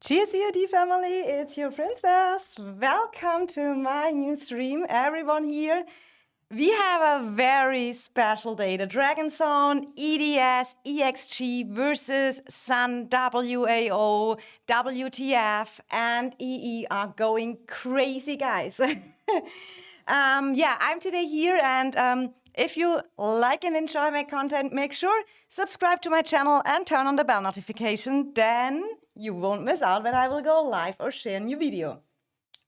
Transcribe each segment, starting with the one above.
Cheers, EOD family, it's your princess. Welcome to my new stream, everyone here. We have a very special day. The Dragon Zone, EDS, EXG versus Sun, WAO, WTF, and EE are going crazy, guys. I'm today here, and if you like and enjoy my content, make sure subscribe to my channel and turn on the bell notification. Then you won't miss out when I will go live or share a new video.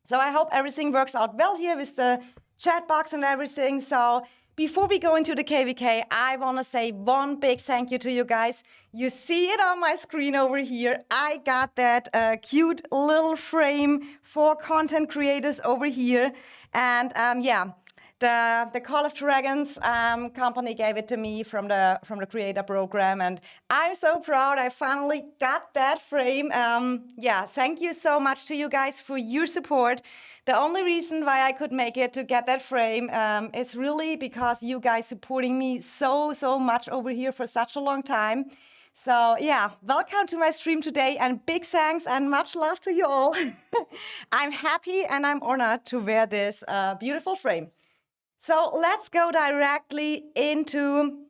So I hope everything works out well here with the chat box and everything. So before we go into the KVK, I want to say one big thank you to you guys. You see it on my screen over here. I got that cute little frame for content creators over here. And the Call of Dragons company gave it to me from the creator program, and I'm so proud I finally got that frame. Thank you so much to you guys for your support. The only reason why I could make it to get that frame is really because you guys supporting me so much over here for such a long time. So yeah, welcome to my stream today, and big thanks and much love to you all. I'm happy and I'm honored to wear this beautiful frame. So let's go directly into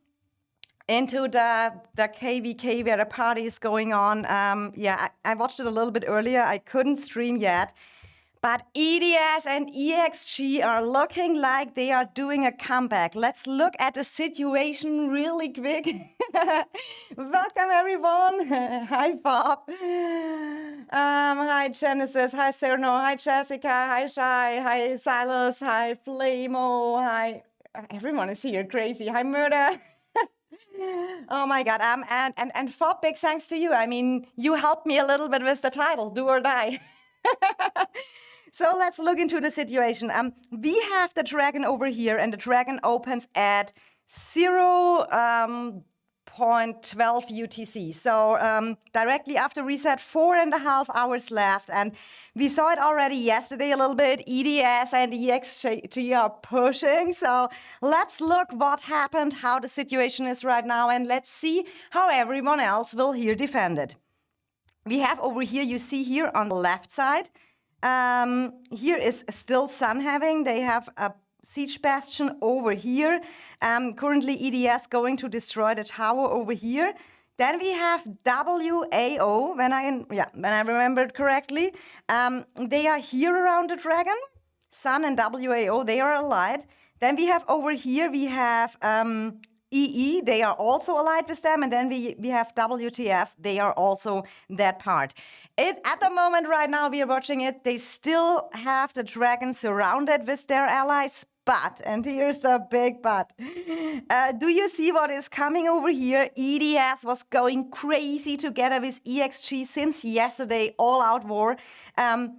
the KVK where the party is going on. I watched it a little bit earlier. I couldn't stream yet. But EDS and EXG are looking like they are doing a comeback. Let's look at the situation really quick. Welcome, everyone. Hi, Bob. Hi, Genesis. Hi, Serno. Hi, Jessica. Hi, Shai. Hi, Silas. Hi, Flamo. Hi. Everyone is here. Crazy. Hi, Murder. Oh my God. And Fob, big thanks to you. I mean, you helped me a little bit with the title, Do or Die. So let's look into the situation. We have the dragon over here, and the dragon opens at 0.12 UTC. So directly after reset, 4.5 hours left. And we saw it already yesterday a little bit. EDS and EXG are pushing. So let's look what happened, how the situation is right now, and let's see how everyone else will here defend it. We have over here, you see here on the left side, here is still Sun having. They have a siege bastion over here. Currently EDS going to destroy the tower over here. Then we have WAO, when I remembered correctly. They are here around the dragon. Sun and WAO, they are allied. Then we have over here, we have EE, they are also allied with them, and then we have WTF, they are also that part. At the moment right now we are watching it, they still have the dragon surrounded with their allies, but, and here's a big but, do you see what is coming over here? EDS was going crazy together with EXG since yesterday, all-out war.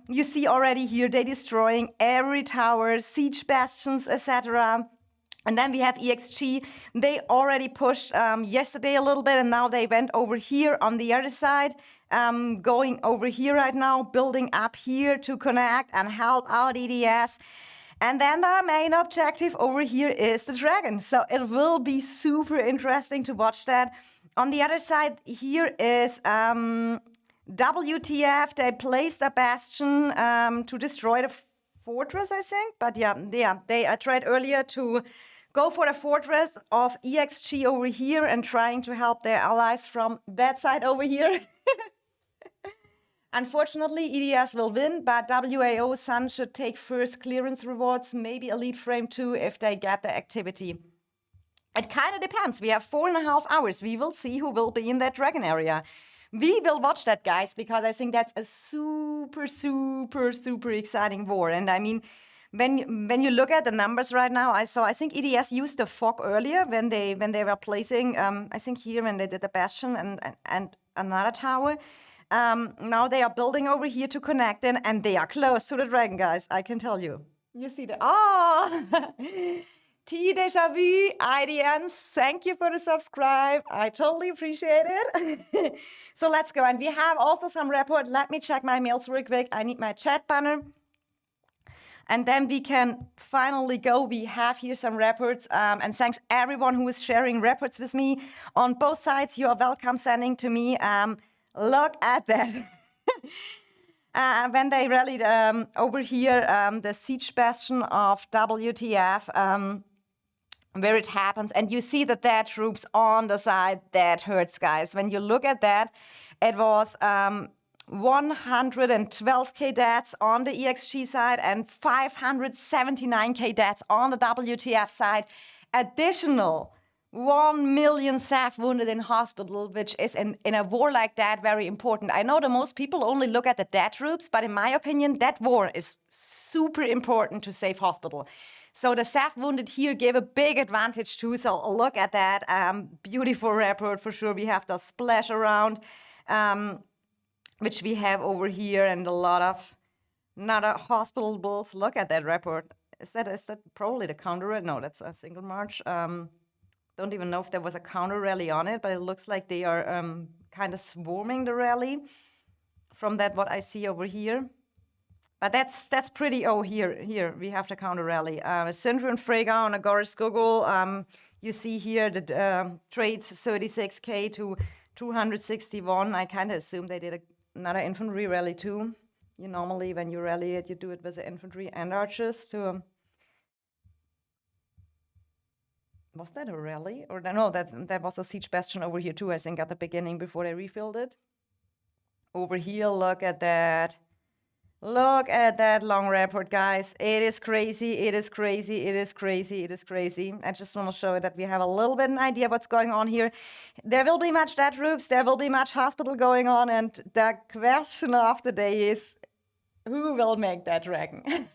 You see already here, they destroying every tower, siege bastions, etc. And then we have EXG. They already pushed yesterday a little bit, and now they went over here on the other side, going over here right now, building up here to connect and help out EDS. And then the main objective over here is the dragon. So it will be super interesting to watch that. On the other side here is WTF. They placed a bastion to destroy the fortress, I think. But they tried earlier to go for the fortress of EXG over here and trying to help their allies from that side over here. Unfortunately, EDS will win, but WAO Sun should take first clearance rewards, maybe Elite Frame 2 if they get the activity. It kind of depends. We have 4.5 hours. We will see who will be in that dragon area. We will watch that, guys, because I think that's a super exciting war. And I mean, when you look at the numbers right now, I think EDS used the fog earlier when they were placing, I think here when they did the bastion and another tower. Now they are building over here to connect in, and they are close to the dragon, guys, I can tell you. You see the, T Deja Vu, IDNs, thank you for the subscribe. I totally appreciate it. So let's go. And we have also some report. Let me check my mails real quick. I need my chat banner. And then we can finally go. We have here some reports. And thanks everyone who is sharing reports with me on both sides. You are welcome sending to me. Look at that. When they rallied over here, the siege bastion of WTF, where it happens, and you see that there are troops on the side. That hurts, guys. When you look at that, it was 112k deaths on the EXG side and 579k deaths on the WTF side. Additional 1 million SAF wounded in hospital, which is in a war like that very important. I know that most people only look at the dead troops, but in my opinion, that war is super important to save hospital. So the SAF wounded here gave a big advantage too. So look at that. Beautiful report for sure. We have the splash around, which we have over here, and a lot of another hospital bulls. Look at that report. Is that probably the counter? No, that's a single march. Don't even know if there was a counter rally on it, but it looks like they are kind of swarming the rally from that what I see over here. But that's pretty. Oh, here we have the counter rally. Sindri and Frega on Agoras Google. You see here the trades 36k to 261. I kind of assume they did another infantry rally too. You normally, when you rally it, you do it with the infantry and archers to. Was that a rally? Or no, that was a siege bastion over here too, I think, at the beginning before they refilled it. Over here, look at that. Look at that long report, guys. It is crazy, it is crazy, it is crazy, it is crazy. I just want to show you that we have a little bit an idea what's going on here. There will be much dead troops, there will be much hospital going on, and the question of the day is, who will make that dragon?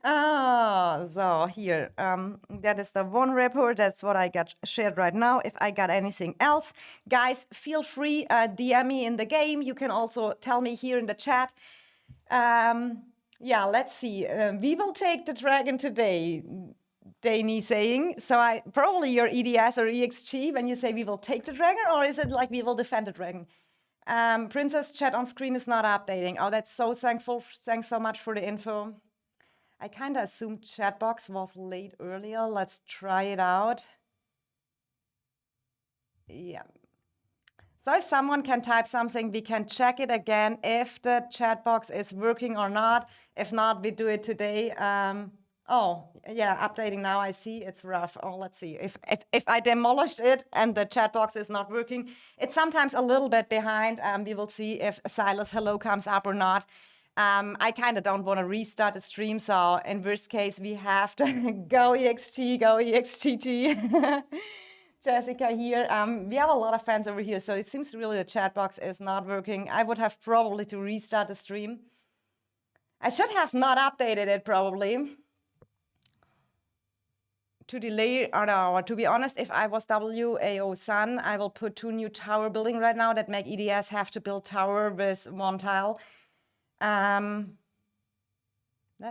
So here, that is the one report. That's what I got shared right now. If I got anything else, guys, feel free, DM me in the game. You can also tell me here in the chat. Yeah, let's see. We will take the dragon today, Danny saying. So probably your EDS or EXG when you say we will take the dragon, or is it like we will defend the dragon? Princess chat on screen is not updating. Oh, that's so thankful. Thanks so much for the info. I kind of assumed chat box was late earlier. Let's try it out. Yeah. So if someone can type something, we can check it again if the chat box is working or not. If not, we do it today. Oh, yeah, updating now. I see it's rough. Oh, let's see. If I demolished it and the chat box is not working, it's sometimes a little bit behind. We will see if Silas hello comes up or not. I kind of don't want to restart the stream, so in worst case, we have to go EXG, go EXGG. Jessica here. We have a lot of fans over here, so it seems really the chat box is not working. I would have probably to restart the stream. I should have not updated it probably. To delay, or no, to be honest, if I was WAO Sun, I will put 2 new tower building right now that make EDS have to build tower with 1 tile. Let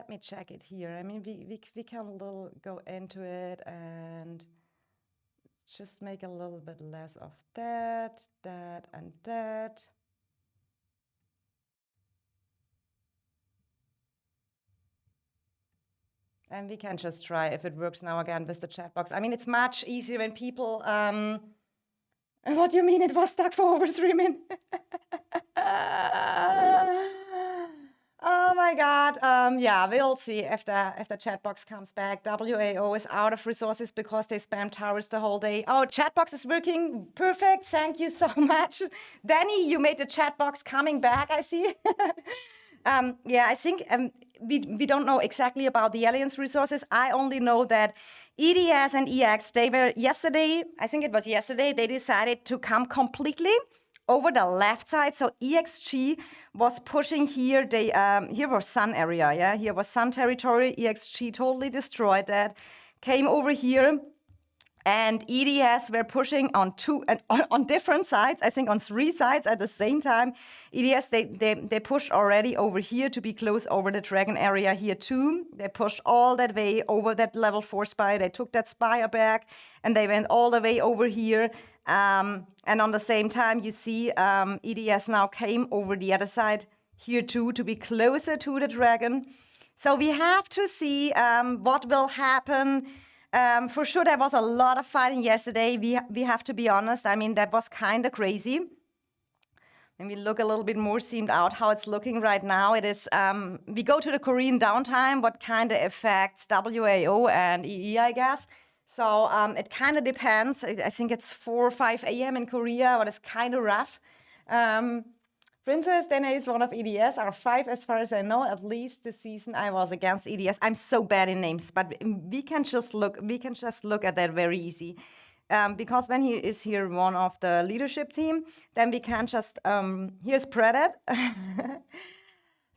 me check it here. I mean, we can a little go into it and just make a little bit less of that, and that. And we can just try if it works now again with the chat box. I mean, it's much easier when people, what do you mean it was stuck for over 3 minutes? Oh my God. Yeah, we'll see if the chat box comes back. WAO is out of resources because they spam towers the whole day. Oh, chat box is working. Perfect. Thank you so much. Danny, you made the chat box coming back, I see. Yeah, I think we don't know exactly about the Alliance resources. I only know that EDS and EX, they were yesterday, I think it was yesterday, they decided to come completely over the left side. So EXG was pushing here. Here was Sun area, yeah? Here was Sun territory. EXG totally destroyed that. Came over here. And EDS were pushing on on different sides, I think on 3 sides at the same time. EDS, they pushed already over here to be close over the dragon area here too. They pushed all that way over that level 4 spire. They took that spire back and they went all the way over here. And on the same time, you see EDS now came over the other side here too to be closer to the dragon. So we have to see what will happen. For sure, there was a lot of fighting yesterday. We have to be honest. I mean, that was kind of crazy. When we look a little bit more zoomed out how it's looking right now, it is, we go to the Korean downtime, what kind of affects WAO and EE, I guess. So it kind of depends. I think it's 4 or 5 a.m. in Korea, but it's kind of rough. Princess Dana is one of EDS, are 5 as far as I know. At least this season I was against EDS. I'm so bad in names, but we can just look at that very easy. Because when he is here one of the leadership team, then we can just, here's Predat.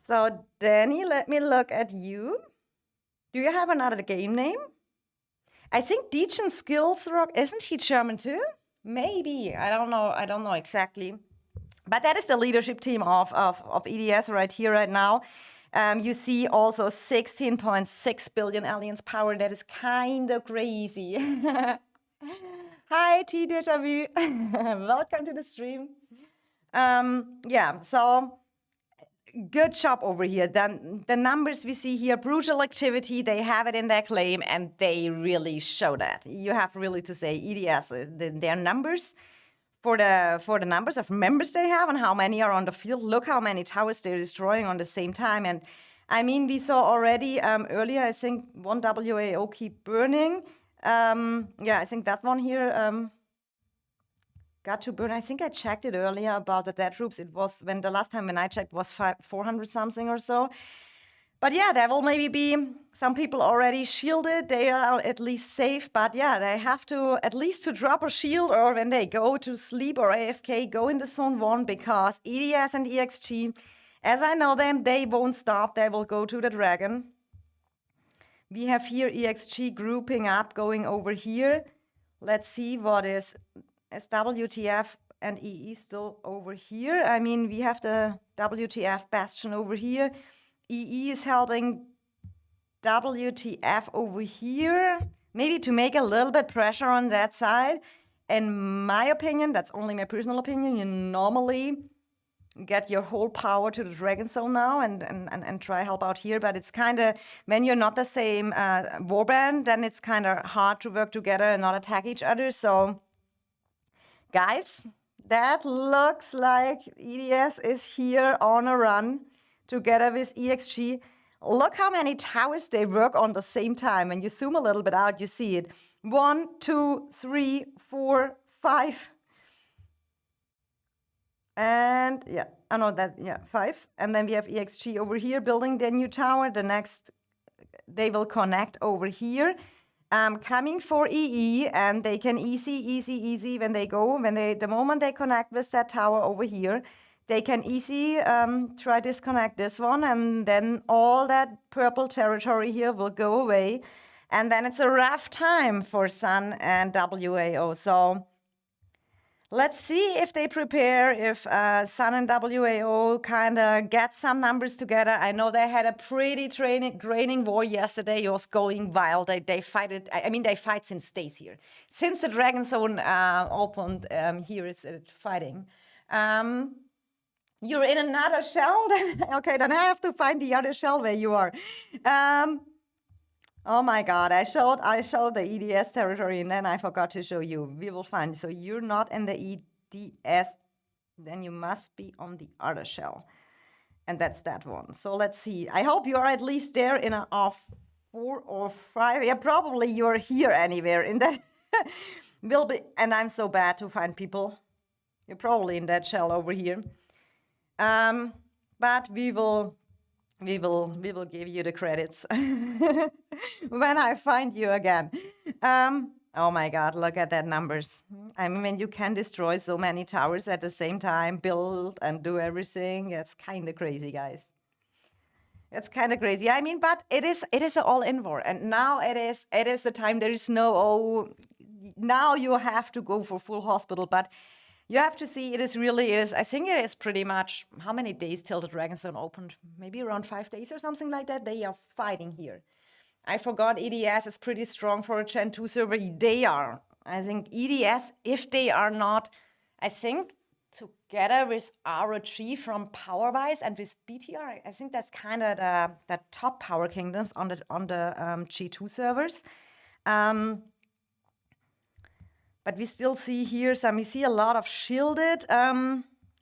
So Danny, let me look at you. Do you have another game name? I think Dietjen Skills Rock, isn't he German too? Maybe, I don't know exactly. But that is the leadership team of EDS right here, right now. You see also 16.6 billion aliens power. That is kind of crazy. Hi, T Deja Vu. Welcome to the stream. Yeah, so good job over here. The numbers we see here, brutal activity, they have it in their claim, and they really show that. You have really to say EDS, their numbers, for the numbers of members they have and how many are on the field. Look how many towers they're destroying on the same time. And I mean, we saw already earlier, I think, one WAO keep burning. Yeah, I think that one here got to burn. I think I checked it earlier about the dead troops. It was when the last time when I checked was 400 something or so. But yeah, there will maybe be some people already shielded. They are at least safe. But yeah, they have to at least to drop a shield, or when they go to sleep or AFK, go into zone 1, because EDS and EXG, as I know them, they won't stop. They will go to the dragon. We have here EXG grouping up, going over here. Let's see what is WTF and EE still over here. I mean, we have the WTF Bastion over here. EE is helping WTF over here, maybe to make a little bit pressure on that side. In my opinion, that's only my personal opinion, you normally get your whole power to the Dragon Zone now and try help out here. But it's kind of, when you're not the same warband, then it's kind of hard to work together and not attack each other. So, guys, that looks like EDS is here on a run together with EXG. Look how many towers they work on the same time. When you zoom a little bit out, you see it. 1, 2, 3, 4, 5. And yeah, I know that, yeah, 5. And then we have EXG over here building their new tower. The next, they will connect over here. Coming for EE, and they can easy when they go, the moment they connect with that tower over here, they can easy try disconnect this one, and then all that purple territory here will go away. And then it's a rough time for Sun and WAO. So let's see if they prepare, if Sun and WAO kind of get some numbers together. I know they had a pretty draining war yesterday. It was going wild. They fight it. I mean, they fight since days here. Since the Dragon Zone opened, here it's fighting. You're in another shell? Okay, then I have to find the other shell where you are. Oh my God, I showed the EDS territory, and then I forgot to show you. We will find. So you're not in the EDS, then you must be on the other shell. And that's that one. So let's see. I hope you're at least there in a 4 or 5. Yeah, probably you're here anywhere in that. Will be, and I'm so bad to find people. You're probably in that shell over here. But we will give you the credits when I find you again. Oh my God, look at that numbers. I mean, when you can destroy so many towers at the same time, build and do everything, it's kind of crazy, guys. It's kind of crazy. I mean, but it is an all-in war, and now it is the time. There is no now you have to go for full hospital, but you have to see, I think it is pretty much, how many days till the Dragon Zone opened? Maybe around 5 days or something like that. They are fighting here. I forgot EDS is pretty strong for a Gen 2 server. They are. I think EDS, if they are not, I think together with ROG from power-wise and with BTR, I think that's kind of the top power kingdoms on the G2 servers. But we still see here we see a lot of shielded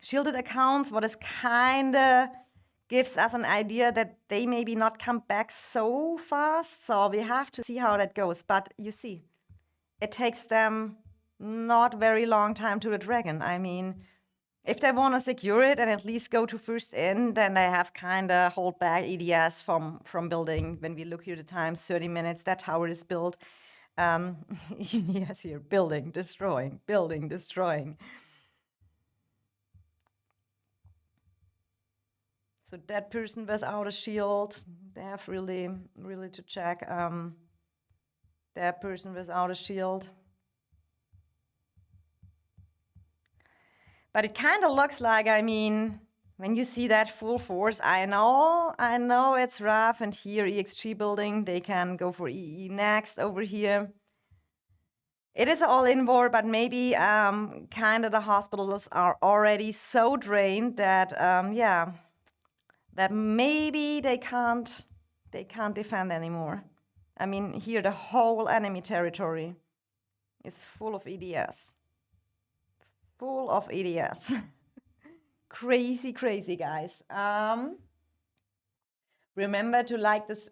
shielded accounts, what is kind of gives us an idea that they maybe not come back so fast. So we have to see how that goes. But you see, it takes them not very long time to the dragon. I mean, if they want to secure it and at least go to first in, then they have kind of hold back EDS from building. When we look here, the time 30 minutes. That tower is built. Yes, here building, destroying, building, destroying. So that person without a shield, they have really to check. That person without a shield. But it kind of looks like, I mean, when you see that full force, I know it's rough. And here, EXG building, they can go for EE next over here. It is all in war, but maybe kind of the hospitals are already so drained that, yeah, that maybe they can't defend anymore. I mean, here the whole enemy territory is full of EDS. Full of EDS. Crazy, crazy, guys. Remember to like this.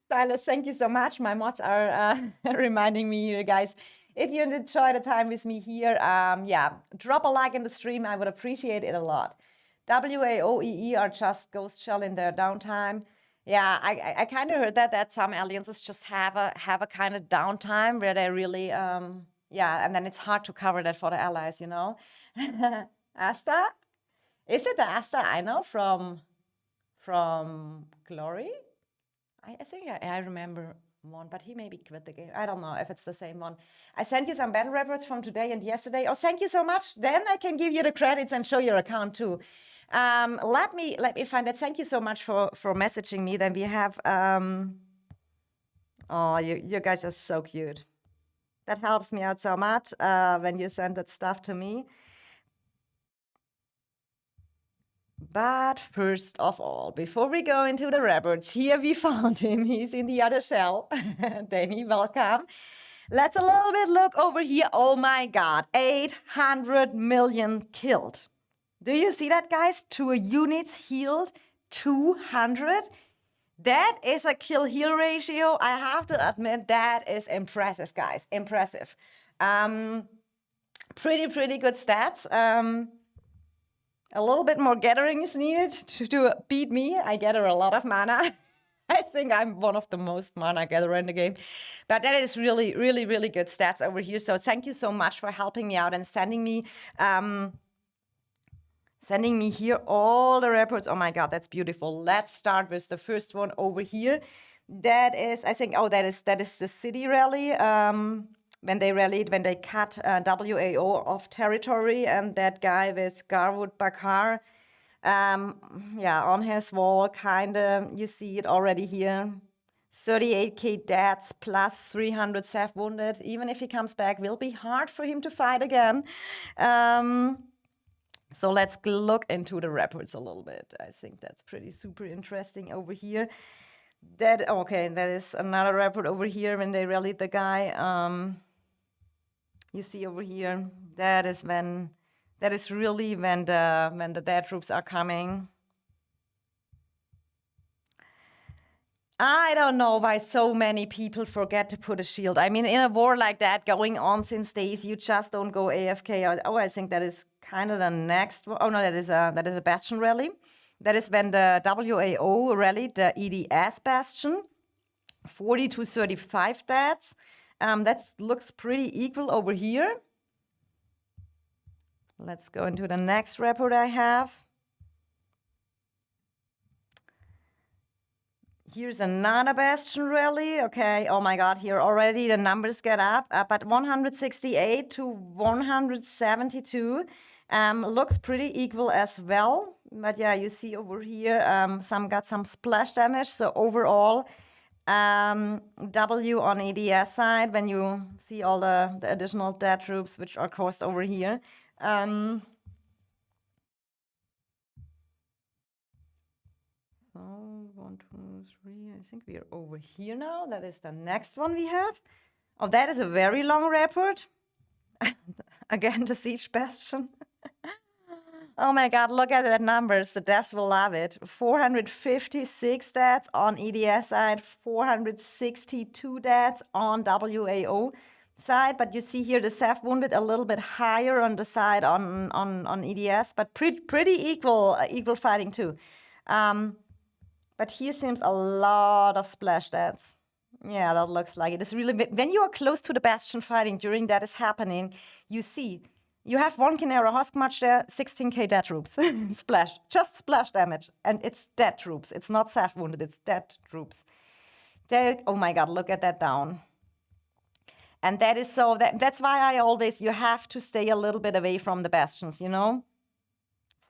Silas, thank you so much. My mods are reminding me here, guys. If you enjoy the time with me here, yeah, drop a like in the stream. I would appreciate it a lot. WAOEE are just ghost shell in their downtime. Yeah, I kind of heard that some alliances just have a kind of downtime where they really yeah, and then it's hard to cover that for the allies, you know. Asta, is it the Asta I know from Glory? I think I remember one, but he maybe quit the game. I don't know if it's the same one. I sent you some battle reports from today and yesterday. Oh, thank you so much. Then I can give you the credits and show your account too. Let me find that. Thank you so much for messaging me. Then we have oh, you guys are so cute. That helps me out so much when you send that stuff to me. But first of all, before we go into the reports, here we found him. He's in the other shell. Danny, welcome. Let's a little bit look over here. Oh my God, 800 million killed. Do you see that, guys? 2 units healed, 200. That is a kill-heal ratio. I have to admit, that is impressive, guys. Impressive. Pretty good stats. A little bit more gathering is needed to beat me. I gather a lot of mana. I think I'm one of the most mana gatherer in the game. But that is really good stats over here. So thank you so much for helping me out and sending me here all the reports. Oh my God, that's beautiful. Let's start with the first one over here. That is, I think, oh, that is the city rally. When they rallied, when they cut WAO off territory, and that guy with Garwood Bakar, yeah, on his wall, kind of, you see it already here. 38k deaths plus 300 self wounded. Even if he comes back, will be hard for him to fight again. So let's look into the reports a little bit. I think that's pretty super interesting over here. That, okay, that is another report over here when they rallied the guy. You see over here, that is really when the dead troops are coming. I don't know why so many people forget to put a shield. I mean, in a war like that going on since days, you just don't go AFK. Oh, I think that is kind of the next one. Oh no, that is a Bastion rally. That is when the WAO rallied the EDS Bastion. 40 to 35 deaths. That looks pretty equal over here. Let's go into the next report I have. Here's another Bastion rally. Okay, oh my God, here already the numbers get up. But 168 to 172 looks pretty equal as well. But yeah, you see over here, some got some splash damage. So overall, W on EDS side, when you see all the additional dead troops which are crossed over here. So 1, 2, 3, I think we are over here now. That is the next one we have. Oh, that is a very long report. Again, the Siege Bastion. Oh my God, look at that numbers. The devs will love it. 456 deaths on EDS side, 462 deaths on WAO side. But you see here the SEF wounded a little bit higher on the side on EDS, but pretty equal fighting too. But here seems a lot of splash deaths. Yeah, that looks like it. It's really, when you are close to the Bastion fighting during that is happening, you see, you have one Kinera Hoskmarch there, 16k dead troops. Splash, just splash damage. And it's dead troops. It's not SAF wounded, it's dead troops. Oh my God, look at that down. And that is so, that's why I always, you have to stay a little bit away from the Bastions, you know?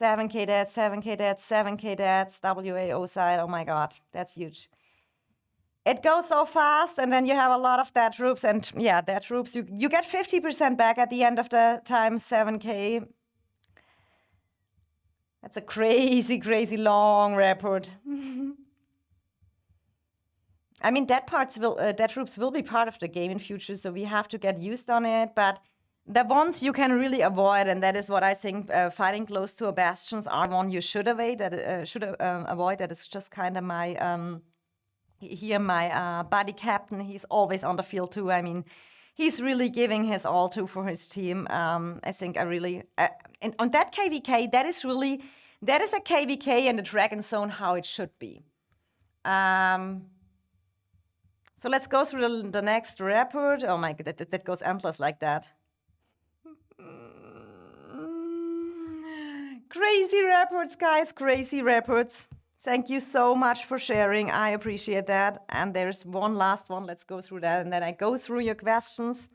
7k dead, 7k dead, 7k dead, WAO side, oh my God, that's huge. It goes so fast, and then you have a lot of dead troops, and yeah, dead troops, you get 50% back at the end of the time, 7k. That's a crazy, crazy long report. I mean, dead troops will be part of the game in future, so we have to get used on it, but the ones you can really avoid, and that is what I think fighting close to a bastions are one you should avoid. That is just kind of my my buddy captain. He's always on the field too. I mean, he's really giving his all too for his team. I think I really and on that KVK, that is a KVK in the Dragon Zone how it should be. So let's go through the next report. Oh my God, that goes endless like that. Crazy reports, guys, crazy reports. Thank you so much for sharing. I appreciate that. And there's one last one. Let's go through that. And then I go through your questions.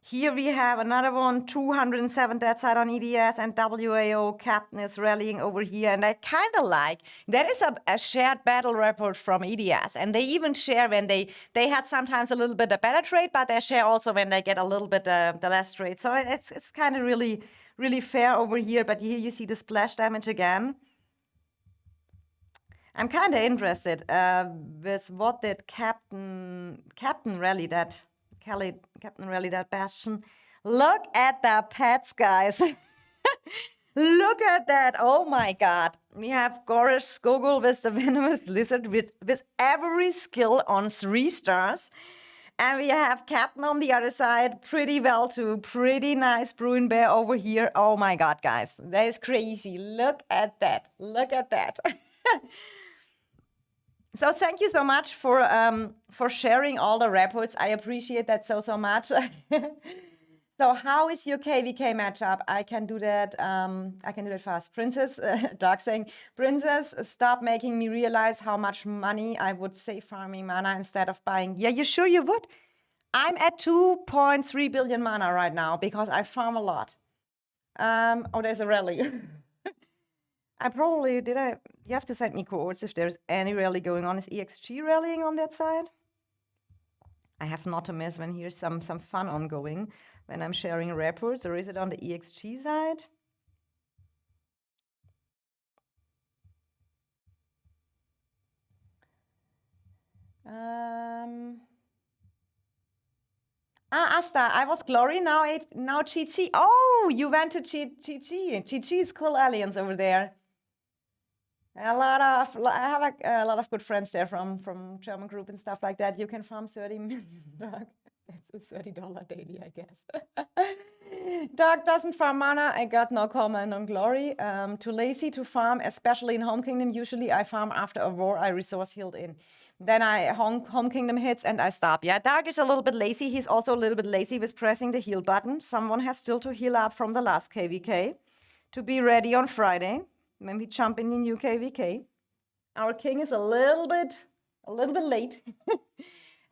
Here we have another one, 207 dead side on EDS, and WAO captain is rallying over here. And I kind of like, that is a shared battle report from EDS. And they even share when they had sometimes a little bit of better trade, but they share also when they get a little bit the less trade. So it's kind of really, really fair over here. But here you see the splash damage again. I'm kind of interested with what did Captain rally that. Captain Rally that Bastion. Look at the pets, guys. Look at that. Oh my God. We have Gorish Skogul with the Venomous Lizard with every skill on 3 stars. And we have Captain on the other side. Pretty well too. Pretty nice Bruin Bear over here. Oh my God, guys. That is crazy. Look at that. Look at that. So thank you so much for sharing all the reports. I appreciate that so much. So how is your KVK matchup? I can do that. I can do it fast. Princess, Dark saying, Princess, stop making me realize how much money I would save farming mana instead of buying. Yeah, you sure you would? I'm at 2.3 billion mana right now because I farm a lot. Oh, there's a rally. You have to send me coords if there's any rally going on. Is EXG rallying on that side? I have not to miss when here's some fun ongoing when I'm sharing reports, or is it on the EXG side? Asta, I was Glory, now Chi Chi. Oh, you went to Chi Chi. Chi Chi's cool alliance over there. I have a lot of good friends there from German group and stuff like that. You can farm 30 million dog. That's a $30 daily, I guess. Dog doesn't farm mana. I got no comment on Glory. Too lazy to farm, especially in Home Kingdom. Usually I farm after a war. I resource healed in. Then Home Kingdom hits and I stop. Yeah, Dark is a little bit lazy. He's also a little bit lazy with pressing the heal button. Someone has still to heal up from the last KVK to be ready on Friday when we jump in the new KVK. Our king is a little bit late.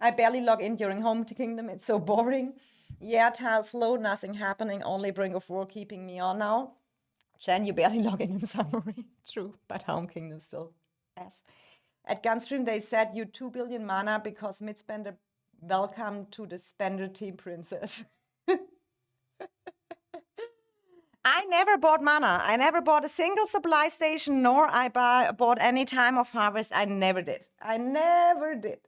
I barely log in during Home Kingdom. It's so boring. Yeah, tile slow, nothing happening. Only Brink of War keeping me on now. Jen, you barely log in summary. True, but Home Kingdom still. Yes. At Gunstream, they said you 2 billion mana because mid-spender, welcome to the spender team, Princess. I never bought mana. I never bought a single supply station, nor I bought any time of harvest. I never did. I never did.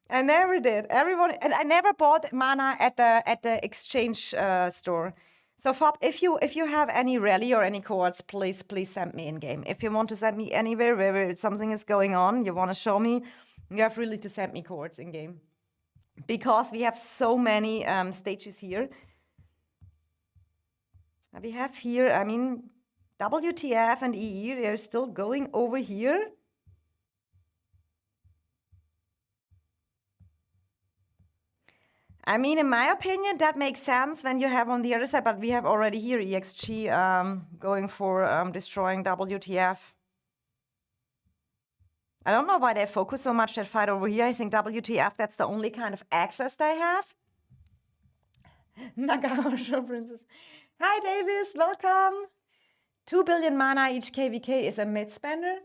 I never did. Everyone, and I never bought mana at the exchange store. So Fob, if you have any rally or any cohorts, please send me in game. If you want to send me anywhere where something is going on, you want to show me, you have really to send me cohorts in game, because we have so many stages here. We have here, I mean, WTF and EE, they're still going over here. I mean, in my opinion, that makes sense when you have on the other side, but we have already here EXG going for destroying WTF. I don't know why they focus so much that fight over here. I think WTF, that's the only kind of access they have. Nagaosho Princess. Hi, Davis, welcome. 2 billion mana each KVK is a mid-spender?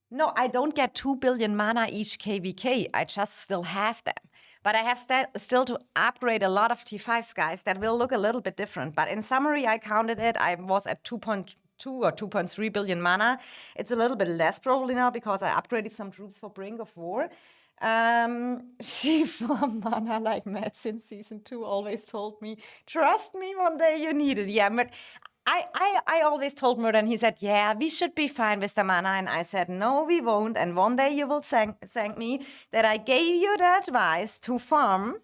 No, I don't get 2 billion mana each KVK. I just still have them. But I have still to upgrade a lot of T5s, guys. That will look a little bit different. But in summary, I counted it. I was at 2.2 or 2.3 billion mana. It's a little bit less probably now because I upgraded some troops for Brink of War. She farmed mana like mad since season 2, always told me, trust me, one day you need it. Yeah, but I always told Murder, and he said, yeah, we should be fine with the mana. And I said, no, we won't. And one day you will thank me that I gave you the advice to farm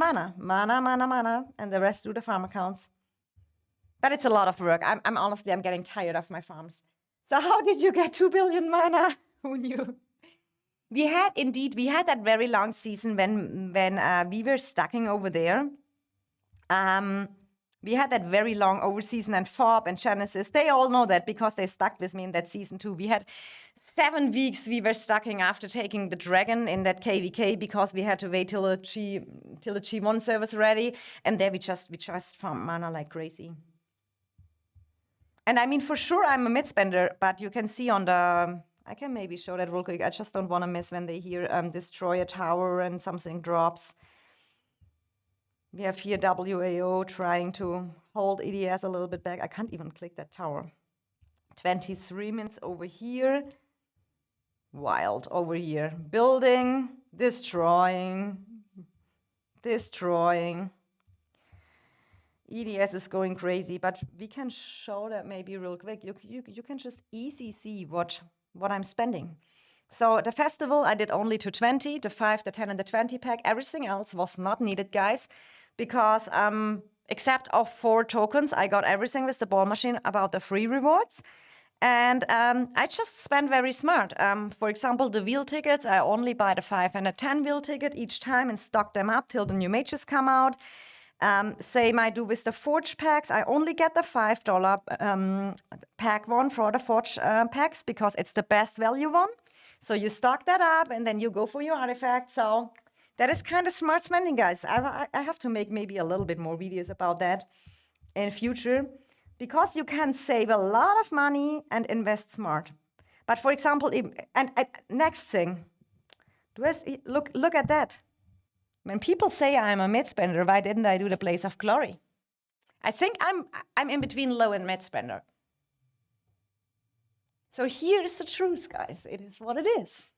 mana, and the rest do the farm accounts. But it's a lot of work. I'm honestly, I'm getting tired of my farms. So how did you get 2 billion mana? Who knew? We had that very long season when we were stacking over there. We had that very long overseason, and Fob and Genesis, they all know that because they stuck with me in that season too. We had 7 weeks we were stacking after taking the dragon in that KVK because we had to wait till the G1 server was ready, and there we just farmed mana like crazy. And I mean, for sure, I'm a mid-spender, but you can see on the, I can maybe show that real quick. I just don't want to miss when they hear destroy a tower and something drops. We have here WAO trying to hold EDS a little bit back. I can't even click that tower. 23 minutes over here. Wild over here. Building, destroying. EDS is going crazy, but we can show that maybe real quick. You can just easy see what I'm spending. So the festival, I did only 220, the 5, the 10, and the 20 pack. Everything else was not needed, guys, because except of 4 tokens, I got everything with the ball machine about the free rewards. And I just spent very smart. For example, the wheel tickets, I only buy the 5 and a 10 wheel ticket each time and stock them up till the new mages come out. Same I do with the Forge packs. I only get the $5 pack one for the Forge packs because it's the best value one. So you stock that up and then you go for your artifact. So that is kind of smart spending, guys. I have to make maybe a little bit more videos about that in future because you can save a lot of money and invest smart. But for example, next thing, look at that. When people say I'm a mid-spender, why didn't I do the Blaze of Glory? I think I'm in between low and mid-spender. So here is the truth, guys. It is what it is.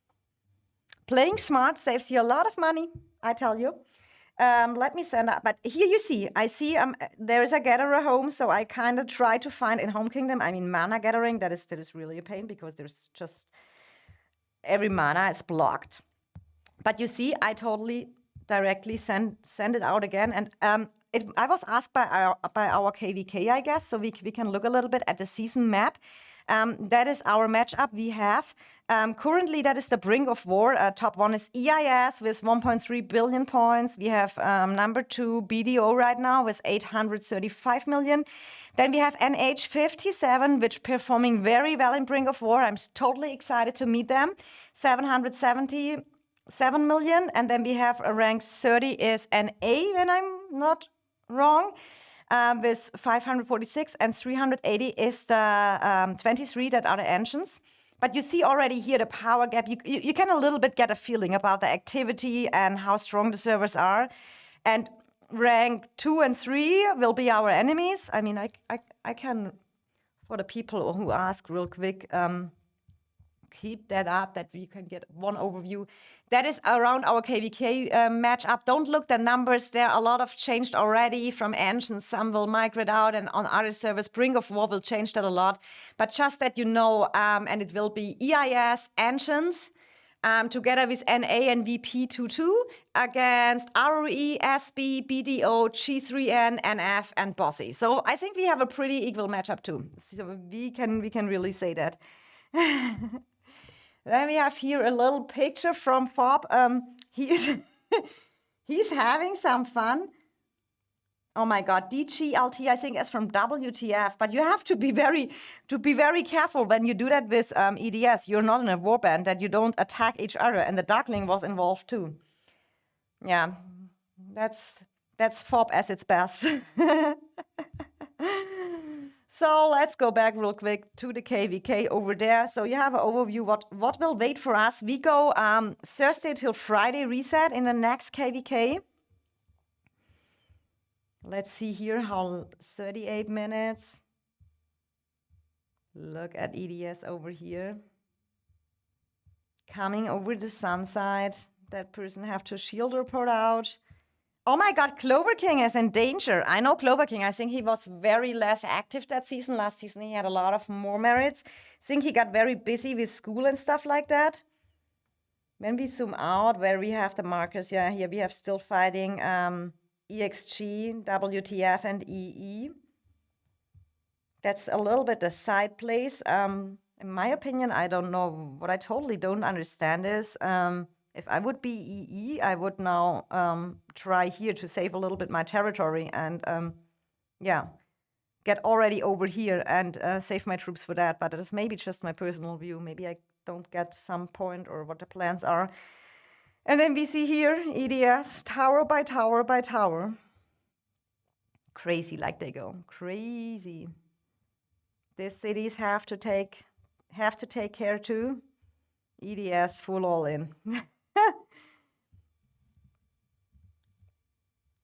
Playing smart saves you a lot of money, I tell you. Let me send up. But here you see, I see there is a gatherer home, so I kind of try to find in Home Kingdom. I mean, mana gathering, that is really a pain because there's just every mana is blocked. But you see, I totally directly send it out again. And I was asked by our KVK, I guess, so we can look a little bit at the season map. That is our matchup we have. Currently, that is the Brink of War. Top 1 is EIS with 1.3 billion points. We have number 2 BDO right now with 835 million. Then we have NH57, which performing very well in Brink of War. I'm totally excited to meet them. 777 million. And then we have a rank 30 is NA, when I'm not wrong. With 546 and 380 is the 23 that are the engines. But you see already here the power gap. You can a little bit get a feeling about the activity and how strong the servers are. And rank 2 and 3 will be our enemies. I mean, I can, for the people who ask real quick, keep that up, that we can get one overview. That is around our KVK matchup. Don't look the numbers. There are a lot of changed already from engines. Some will migrate out, and on other servers, Brink of War will change that a lot. But just that you know, and it will be EIS engines together with NA and VP22 against ROE, SB, BDO, G3N, NF, and Bossy. So I think we have a pretty equal matchup too. So we can really say that. Then we have here a little picture from Fob. He's having some fun. Oh my God, DGLT, I think is from WTF. But you have to be very careful when you do that with EDS. You're not in a warband, that you don't attack each other. And the Darkling was involved too. Yeah, that's Fob as its best. So let's go back real quick to the KVK over there. So you have an overview what will wait for us. We go Thursday till Friday reset in the next KVK. Let's see here how 38 minutes. Look at EDS over here. Coming over the sun side. That person have to shield report out. Oh my God, Clover King is in danger. I know Clover King. I think he was very less active that season. Last season, he had a lot of more merits. I think he got very busy with school and stuff like that. When we zoom out, where we have the markers, yeah, here we have still fighting EXG, WTF, and EE. That's a little bit the side place. In my opinion, I don't know. What I totally don't understand is if I would be EE, I would now try here to save a little bit my territory and, yeah, get already over here and save my troops for that. But it is maybe just my personal view. Maybe I don't get some point or what the plans are. And then we see here EDS, tower by tower by tower. Crazy like they go, crazy. These cities have to take care too. EDS full all in.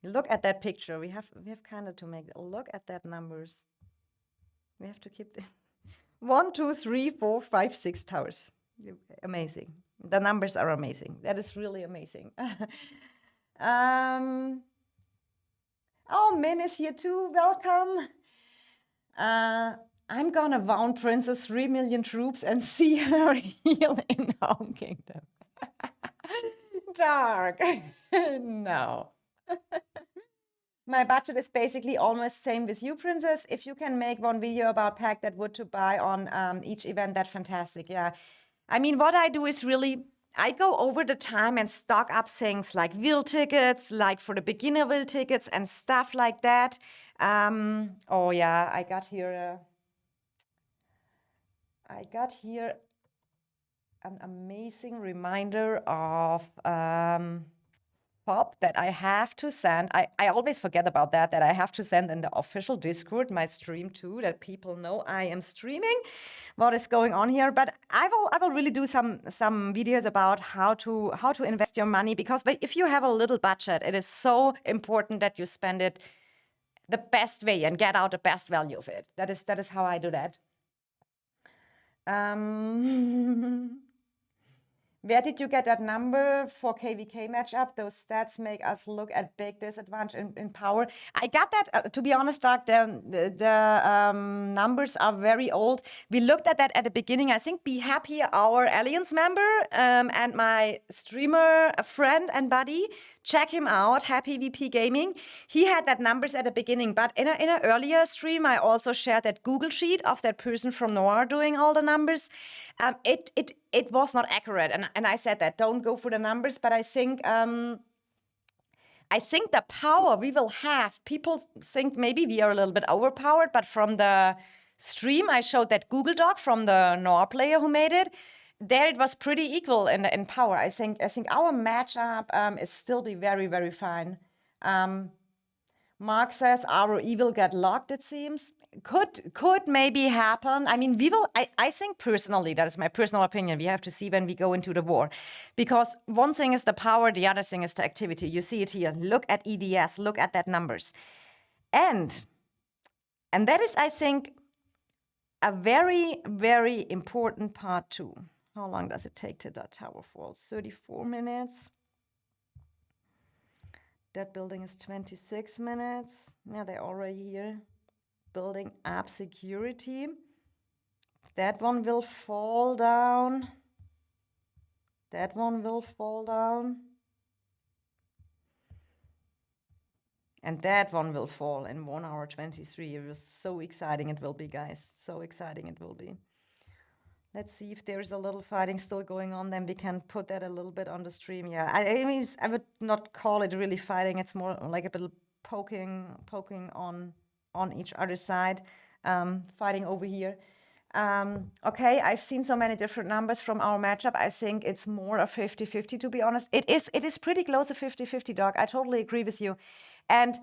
Look at that picture. We have kind of to make look at that numbers. We have to keep the 1, 2, 3, 4, 5, 6 towers. Amazing. The numbers are amazing. That is really amazing. Oh, Min is here too. Welcome. I'm gonna wound Princess 3 million troops and see her heal in Home Kingdom. Dark. No. My budget is basically almost same with you, Princess. If you can make one video about pack that would to buy on each event, that's fantastic. Yeah. I mean, what I do is really, I go over the time and stock up things like wheel tickets, like for the beginner wheel tickets and stuff like that. Oh yeah, I got here an amazing reminder of Pop that I have to send. I always forget about that I have to send in the official Discord my stream too, that people know I am streaming what is going on here. But I will really do some videos about how to invest your money, because if you have a little budget, it is so important that you spend it the best way and get out the best value of it. That is how I do that. Where did you get that number for KVK matchup? Those stats make us look at big disadvantage in power. I got that, to be honest, Doug, the numbers are very old. We looked at that at the beginning. I think Be Happy, our Alliance member, and my streamer friend and buddy, check him out, Happy VP Gaming. He had that numbers at the beginning, but in an earlier stream, I also shared that Google sheet of that person from Noir doing all the numbers. It was not accurate, and I said that don't go for the numbers. But I think the power we will have, people think maybe we are a little bit overpowered, but from the stream I showed that Google Doc from the Noir player who made it. There it was pretty equal in power. I think our matchup is still be very, very fine. Mark says our evil get locked, it seems. Could maybe happen. I mean, we will, I think personally, that is my personal opinion, we have to see when we go into the war. Because one thing is the power, the other thing is the activity. You see it here. Look at EDS, look at that numbers. And that is, I think, a very, very important part too. How long does it take till that tower falls? 34 minutes. That building is 26 minutes. Yeah, they're already here. Building up security. That one will fall down. That one will fall down. And that one will fall in 1 hour 23. It was so exciting it will be, guys. So exciting it will be. Let's see if there's a little fighting still going on. Then we can put that a little bit on the stream. Yeah, I mean, I would not call it really fighting. It's more like a bit of poking on each other's side, fighting over here. Okay, I've seen so many different numbers from our matchup. I think it's more a 50-50, to be honest. It is pretty close to 50-50, Doc. I totally agree with you. And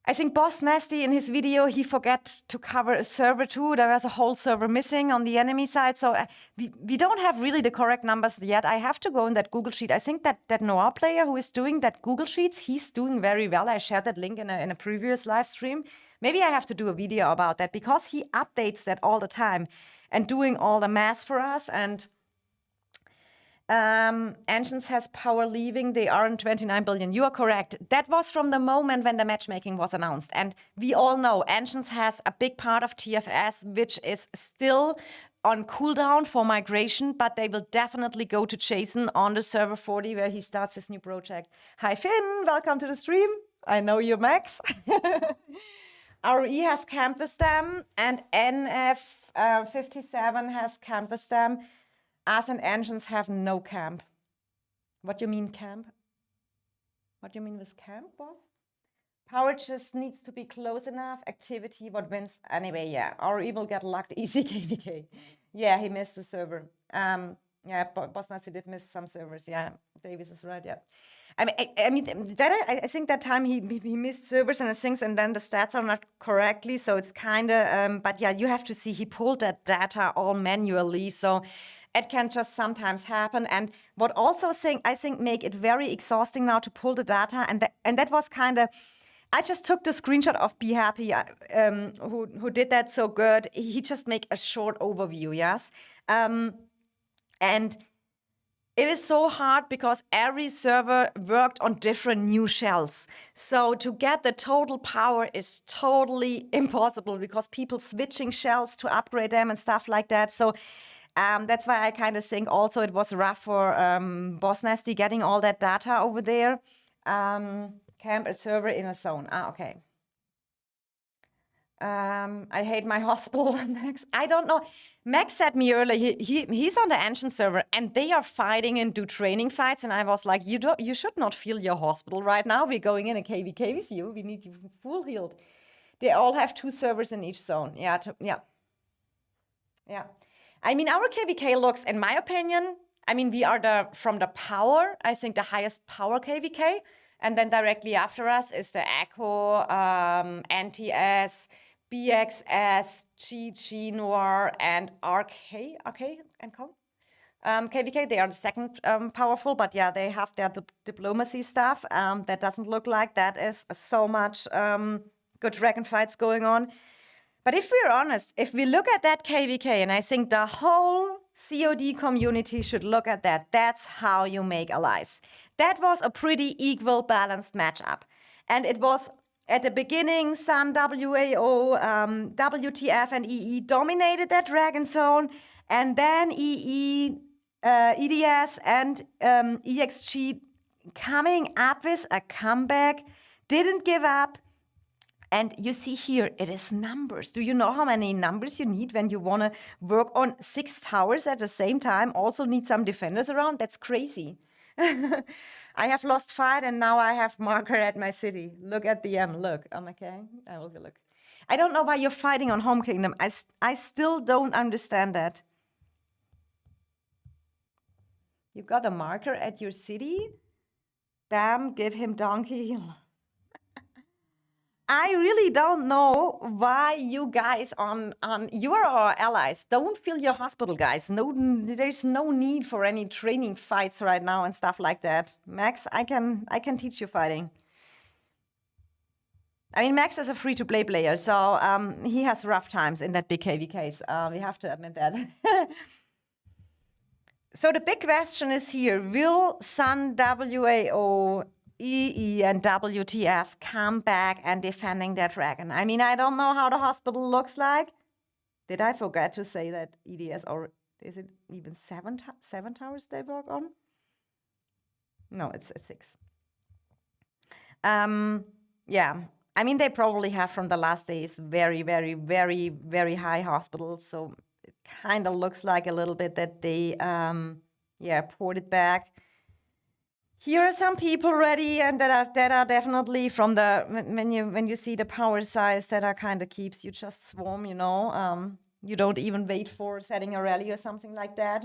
I think Boss Nasty in his video, he forgot to cover a server too. There was a whole server missing on the enemy side. So we don't have really the correct numbers yet. I have to go in that Google Sheet. I think that Noah player who is doing that Google Sheets, he's doing very well. I shared that link in a previous live stream. Maybe I have to do a video about that because he updates that all the time and doing all the math for us. And Ancients has power leaving. They are in 29 billion. You are correct. That was from the moment when the matchmaking was announced. And we all know Ancients has a big part of TFS, which is still on cooldown for migration, but they will definitely go to Jason on the server 40 where he starts his new project. Hi, Finn. Welcome to the stream. I know you're Max. RE has camped with them, and NF57 has camped with them. Us and Engines have no camp. What do you mean camp? What do you mean with camp, boss? Power just needs to be close enough. Activity, what wins? Anyway, yeah. RE will get locked easy, KVK. Yeah, he missed the server. Yeah, Boss Nazi did miss some servers. Yeah, Davis is right, yeah. I mean, I think that time he missed servers and things, and then the stats are not correctly, so it's kind of, but yeah, you have to see he pulled that data all manually, so it can just sometimes happen. And what also I think make it very exhausting now to pull the data, and that was kind of, I just took the screenshot of Be Happy, who did that so good. He just make a short overview, yes, and it is so hard because every server worked on different new shells. So to get the total power is totally impossible because people switching shells to upgrade them and stuff like that. So that's why I kind of think also it was rough for Boss Nasty getting all that data over there. Camp a server in a zone. Okay. I hate my hospital, Max. I don't know. Max said me earlier, he's on the Ancient server and they are fighting and do training fights. And I was like, you should not feel your hospital right now. We're going in a KVK with you. We need you full healed. They all have 2 servers in each zone. Yeah. I mean, our KVK looks, in my opinion, I mean, we are from the power, I think the highest power KVK. And then directly after us is the Echo, NTS, BXS, GG, Noir, and RK, and Co. KVK, they are the second powerful, but yeah, they have their diplomacy stuff. That doesn't look like that is so much good dragon fights going on. But if we're honest, if we look at that KVK, and I think the whole COD community should look at that, that's how you make allies. That was a pretty equal, balanced matchup. And it was at the beginning, Sun, WAO, WTF, and EE dominated that dragon zone. And then EDS, and EXG coming up with a comeback, didn't give up. And you see here, it is numbers. Do you know how many numbers you need when you want to work on 6 towers at the same time? Also need some defenders around? That's crazy. I have lost fight and now I have marker at my city. Look at the M. Look. Okay. I will look. I don't know why you're fighting on Home Kingdom. I still don't understand that. You got a marker at your city? Bam, give him donkey. I really don't know why you guys you are our allies. Don't fill your hospital, guys. No, there's no need for any training fights right now and stuff like that. Max, I can teach you fighting. I mean, Max is a free-to-play player, so he has rough times in that big KVKs. We have to admit that. So the big question is here, will Sun, WAO, EE, and WTF come back and defending their dragon? I mean, I don't know how the hospital looks like. Did I forget to say that EDS, or is it even seven towers they work on? No, it's 6. Yeah, I mean, they probably have from the last days very, very, very, very high hospitals. So it kind of looks like a little bit that they, poured it back. Here are some people ready, and that are definitely from the when you see the power size, that are kind of keeps you just swarm. You don't even wait for setting a rally or something like that.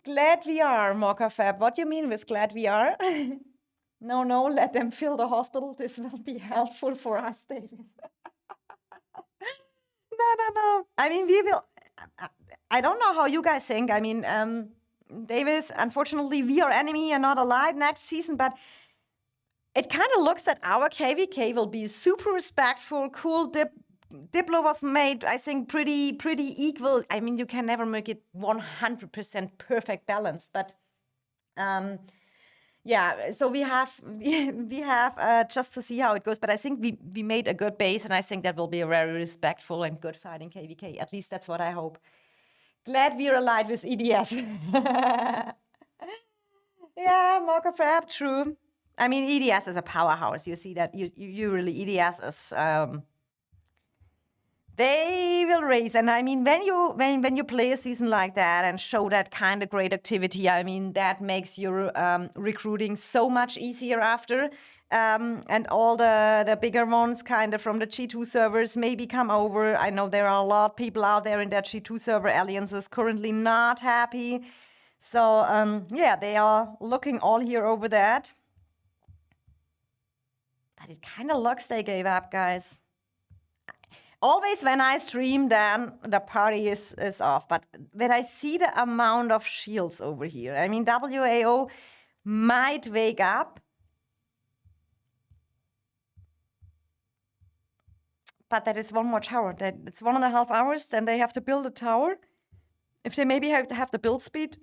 Glad we are, Mocha Fab. What do you mean with glad we are? No, let them fill the hospital. This will be helpful for us, Davis. No. I mean, we will. I don't know how you guys think. I mean, Davis, unfortunately, we are enemy and not allied next season, but it kind of looks that our KVK will be super respectful, cool. Diplo was made, I think, pretty equal. I mean, you can never make it 100% perfect balance, but so we have just to see how it goes. But I think we made a good base, and I think that will be a very respectful and good fighting KVK. At least that's what I hope. Glad we're allied with EDS. Yeah, Mocha Frap, true. I mean, EDS is a powerhouse. You see that. You really, EDS is. They will race, and I mean, when you play a season like that and show that kind of great activity, I mean, that makes your recruiting so much easier after, and all the bigger ones, kind of from the G2 servers, maybe come over. I know there are a lot of people out there in that G2 server alliances currently not happy, so they are looking all here over that. But it kind of looks they gave up, guys. Always when I stream, then the party is off. But when I see the amount of shields over here, I mean, WAO might wake up. But that is one more tower. It's 1.5 hours, then they have to build a tower. If they maybe have the build speed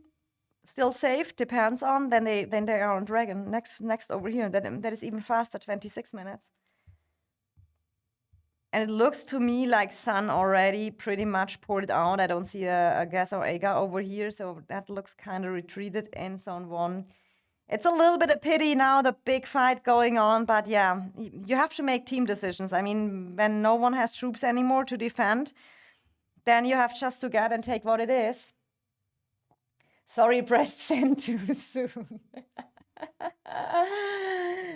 still safe, depends on, then they are on Dragon. Next over here, that is even faster, 26 minutes. And it looks to me like Sun already pretty much poured it out. I don't see a Gas or Aga over here, so that looks kind of retreated in Zone 1. It's a little bit of pity now, the big fight going on, but yeah, you have to make team decisions. I mean, when no one has troops anymore to defend, then you have just to get and take what it is. Sorry, pressed send too soon.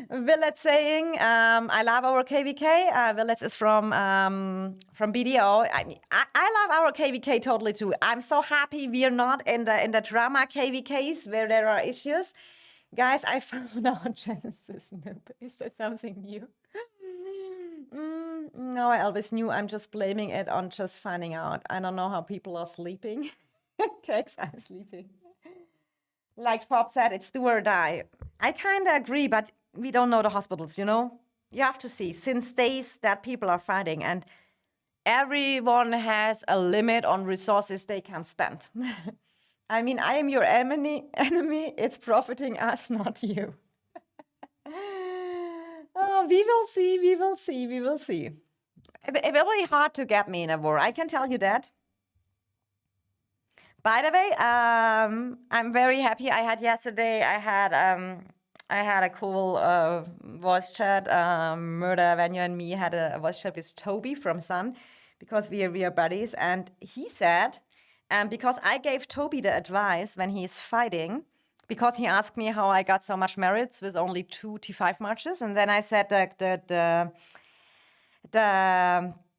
Willets saying, I love our KVK. Willets is from BDO. I love our KVK totally too. I'm so happy we are not in the drama KVKs where there are issues. Guys, I found out Genesis noob. Is that something new? No, I always knew. I'm just blaming it on just finding out. I don't know how people are sleeping. Kex, I'm sleeping. Like Bob said, it's do or die. I kind of agree, but we don't know the hospitals, you know? You have to see, since days that people are fighting, and everyone has a limit on resources they can spend. I mean, I am your enemy. It's profiting us, not you. Oh, we will see. It will be hard to get me in a war, I can tell you that. By the way, I'm very happy. I had a cool voice chat. Murder, Vanya, and me had a voice chat with Toby from Sun, because we are buddies, and he said, because I gave Toby the advice when he's fighting, because he asked me how I got so much merits with only 2 T5 marches, and then I said that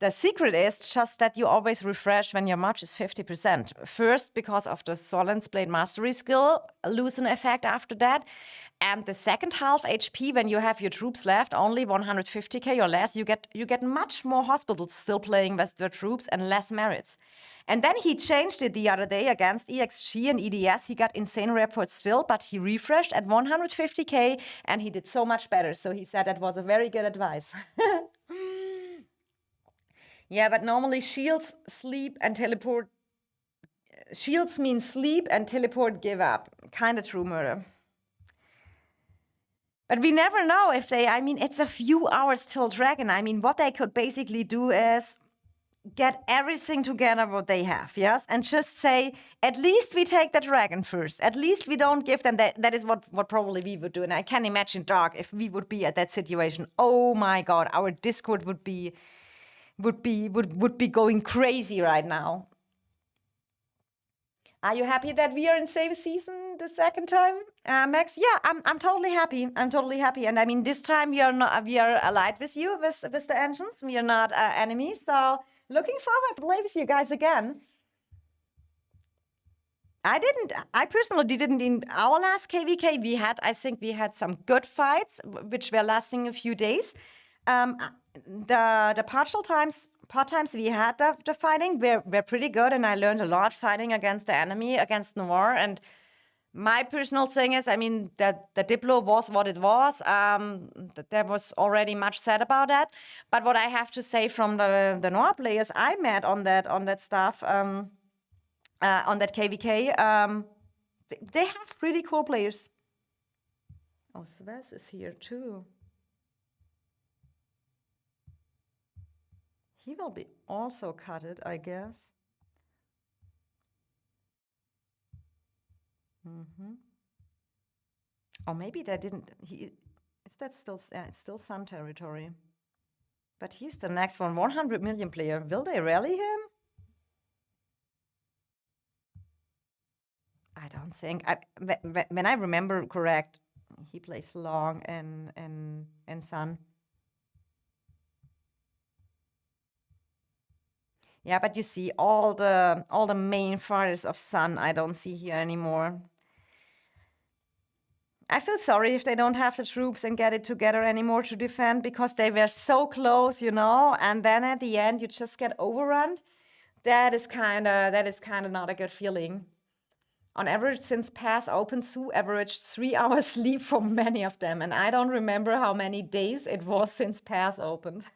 the secret is just that you always refresh when your march is 50%. First, because of the Solens Blade Mastery skill, loosen effect after that. And the second half HP, when you have your troops left, only 150k or less, you get much more hospitals still playing with their troops and less merits. And then he changed it the other day against EXG and EDS. He got insane reports still, but he refreshed at 150k and he did so much better. So he said that was a very good advice. Yeah, but normally shields, sleep, and teleport shields mean sleep and teleport give up. Kind of true, Murder. But we never know if they, I mean, it's a few hours till Dragon. I mean, what they could basically do is get everything together what they have, yes? And just say, at least we take the Dragon first. At least we don't give them that. That is what probably we would do. And I can imagine, Dark, if we would be at that situation, oh my God, our Discord would be going crazy right now. Are you happy that we are in Save Season the second time, Max? Yeah, I'm totally happy. I'm totally happy. And I mean, this time we are allied with you, with the engines. We are not enemies. So looking forward to play with you guys again. I personally didn't in our last KVK. I think we had some good fights, which were lasting a few days. The part times we had the fighting were pretty good, and I learned a lot fighting against the enemy, against Noir. And my personal thing is, I mean, that the Diplo was what it was. There was already much said about that. But what I have to say from the Noir players I met on that stuff, on that KVK, they have pretty cool players. Oh, Sves is here too. He will be also cutted, I guess. Or maybe they didn't. Is that still? It's still Sun territory. But he's the next one, 100 million player. Will they rally him? I don't think. When I remember correct, he plays long and Sun. Yeah, but you see all the main fighters of Sun I don't see here anymore. I feel sorry if they don't have the troops and get it together anymore to defend, because they were so close, you know, and then at the end you just get overrun. That is kind of not a good feeling. On average, since PASS opened, Sue averaged 3 hours sleep for many of them, and I don't remember how many days it was since PASS opened.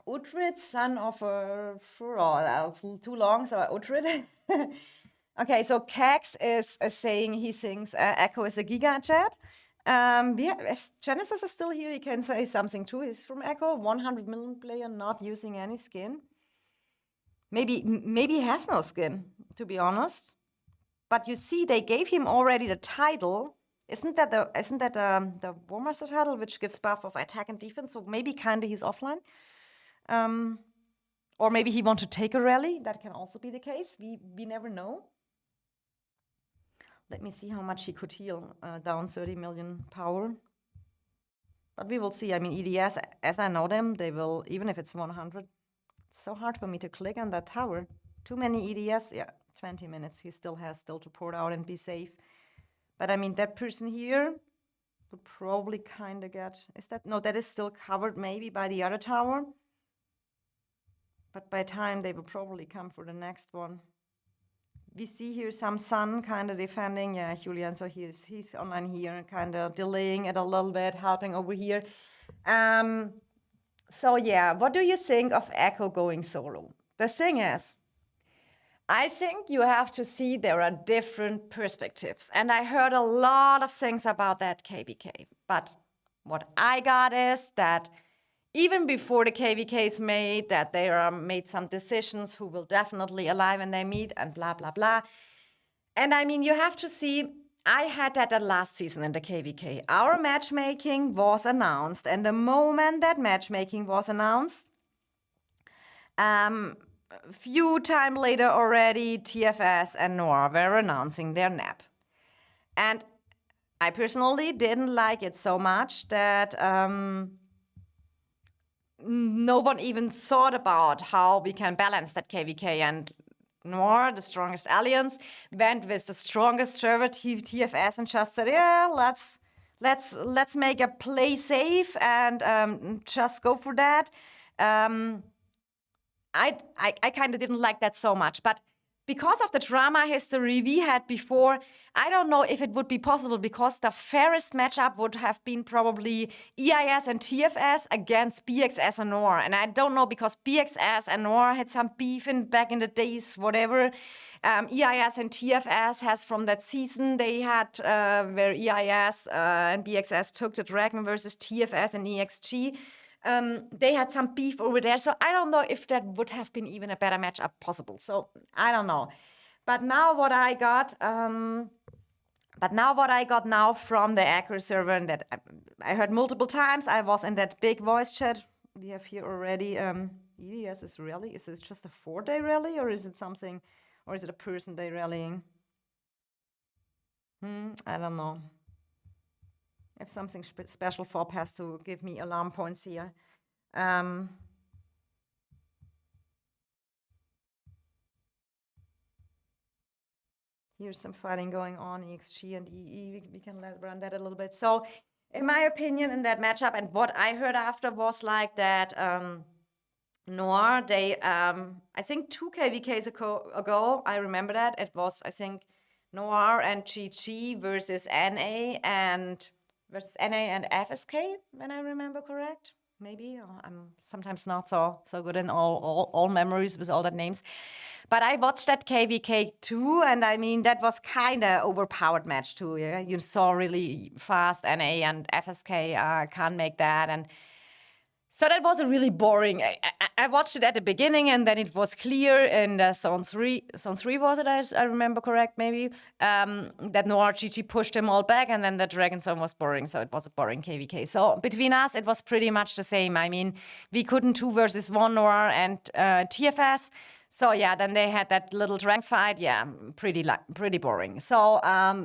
Uhtred, son of a Furor. That's too long, so Uhtred. Okay, so Cax is saying he thinks Echo is a Giga Jet. If Genesis is still here, he can say something too. He's from Echo, 100 million player, not using any skin. Maybe he has no skin, to be honest. But you see, they gave him already the title. Isn't that the War Master title, which gives buff of attack and defense? So maybe kinda he's offline. Or maybe he wants to take a rally. That can also be the case. We never know. Let me see how much he could heal. Down 30 million power. But we will see. I mean, EDS, as I know them, they will, even if it's 100. It's so hard for me to click on that tower. Too many EDS. Yeah, 20 minutes. He still has to port out and be safe. But I mean, that person here would probably kind of get... No, that is still covered maybe by the other tower. But by time, they will probably come for the next one. We see here some Sun kind of defending. Yeah, Julian, so he's online here, kind of delaying it a little bit, helping over here. So yeah, what do you think of Echo going solo? The thing is, I think you have to see there are different perspectives. And I heard a lot of things about that KVK. But what I got is that even before the KVK is made, that they are made some decisions who will definitely ally when they meet and blah, blah, blah. And I mean, you have to see, I had that last season in the KVK. Our matchmaking was announced. And the moment that matchmaking was announced, few time later already, TFS and Noir were announcing their nap. And I personally didn't like it so much that no one even thought about how we can balance that KVK. And Noir, the strongest alliance, went with the strongest server TFS and just said, yeah, let's make a play safe and just go for that. I kind of didn't like that so much, but because of the drama history we had before, I don't know if it would be possible, because the fairest matchup would have been probably EIS and TFS against BXS and NOR. And I don't know, because BXS and NOR had some beef back in the days, whatever. EIS and TFS has from that season they had where EIS and BXS took the Dragon versus TFS and EXG. They had some beef over there, so I don't know if that would have been even a better matchup possible. So I don't know. But now what I got, now from the Acro server, and that I heard multiple times, I was in that big voice chat we have here already. EDS is rally. Is this just a 4-day rally, or is it something, or is it a person day rallying? I don't know. If something special FOB has to give me alarm points here. Here's some fighting going on, EXG and EE. We can run that a little bit. So in my opinion, in that matchup, and what I heard after was like that Noir, they, I think 2 KVKs ago, I remember that, it was, I think, Noir and GG versus NA and FSK, when I remember correct. Maybe I'm sometimes not so good in all memories with all that names, but I watched that KVK too, and I mean that was kind of overpowered match too. Yeah, you saw really fast NA and FSK can't make that, and so that was a really boring. I watched it at the beginning, and then it was clear in Zone 3 was it, I remember correct, maybe, that Noir GG pushed them all back, and then the Dragon Zone was boring, so it was a boring KVK. So between us, it was pretty much the same. I mean, we couldn't 2 versus 1 Noir and TFS. So yeah, then they had that little rank fight. Yeah, pretty boring. So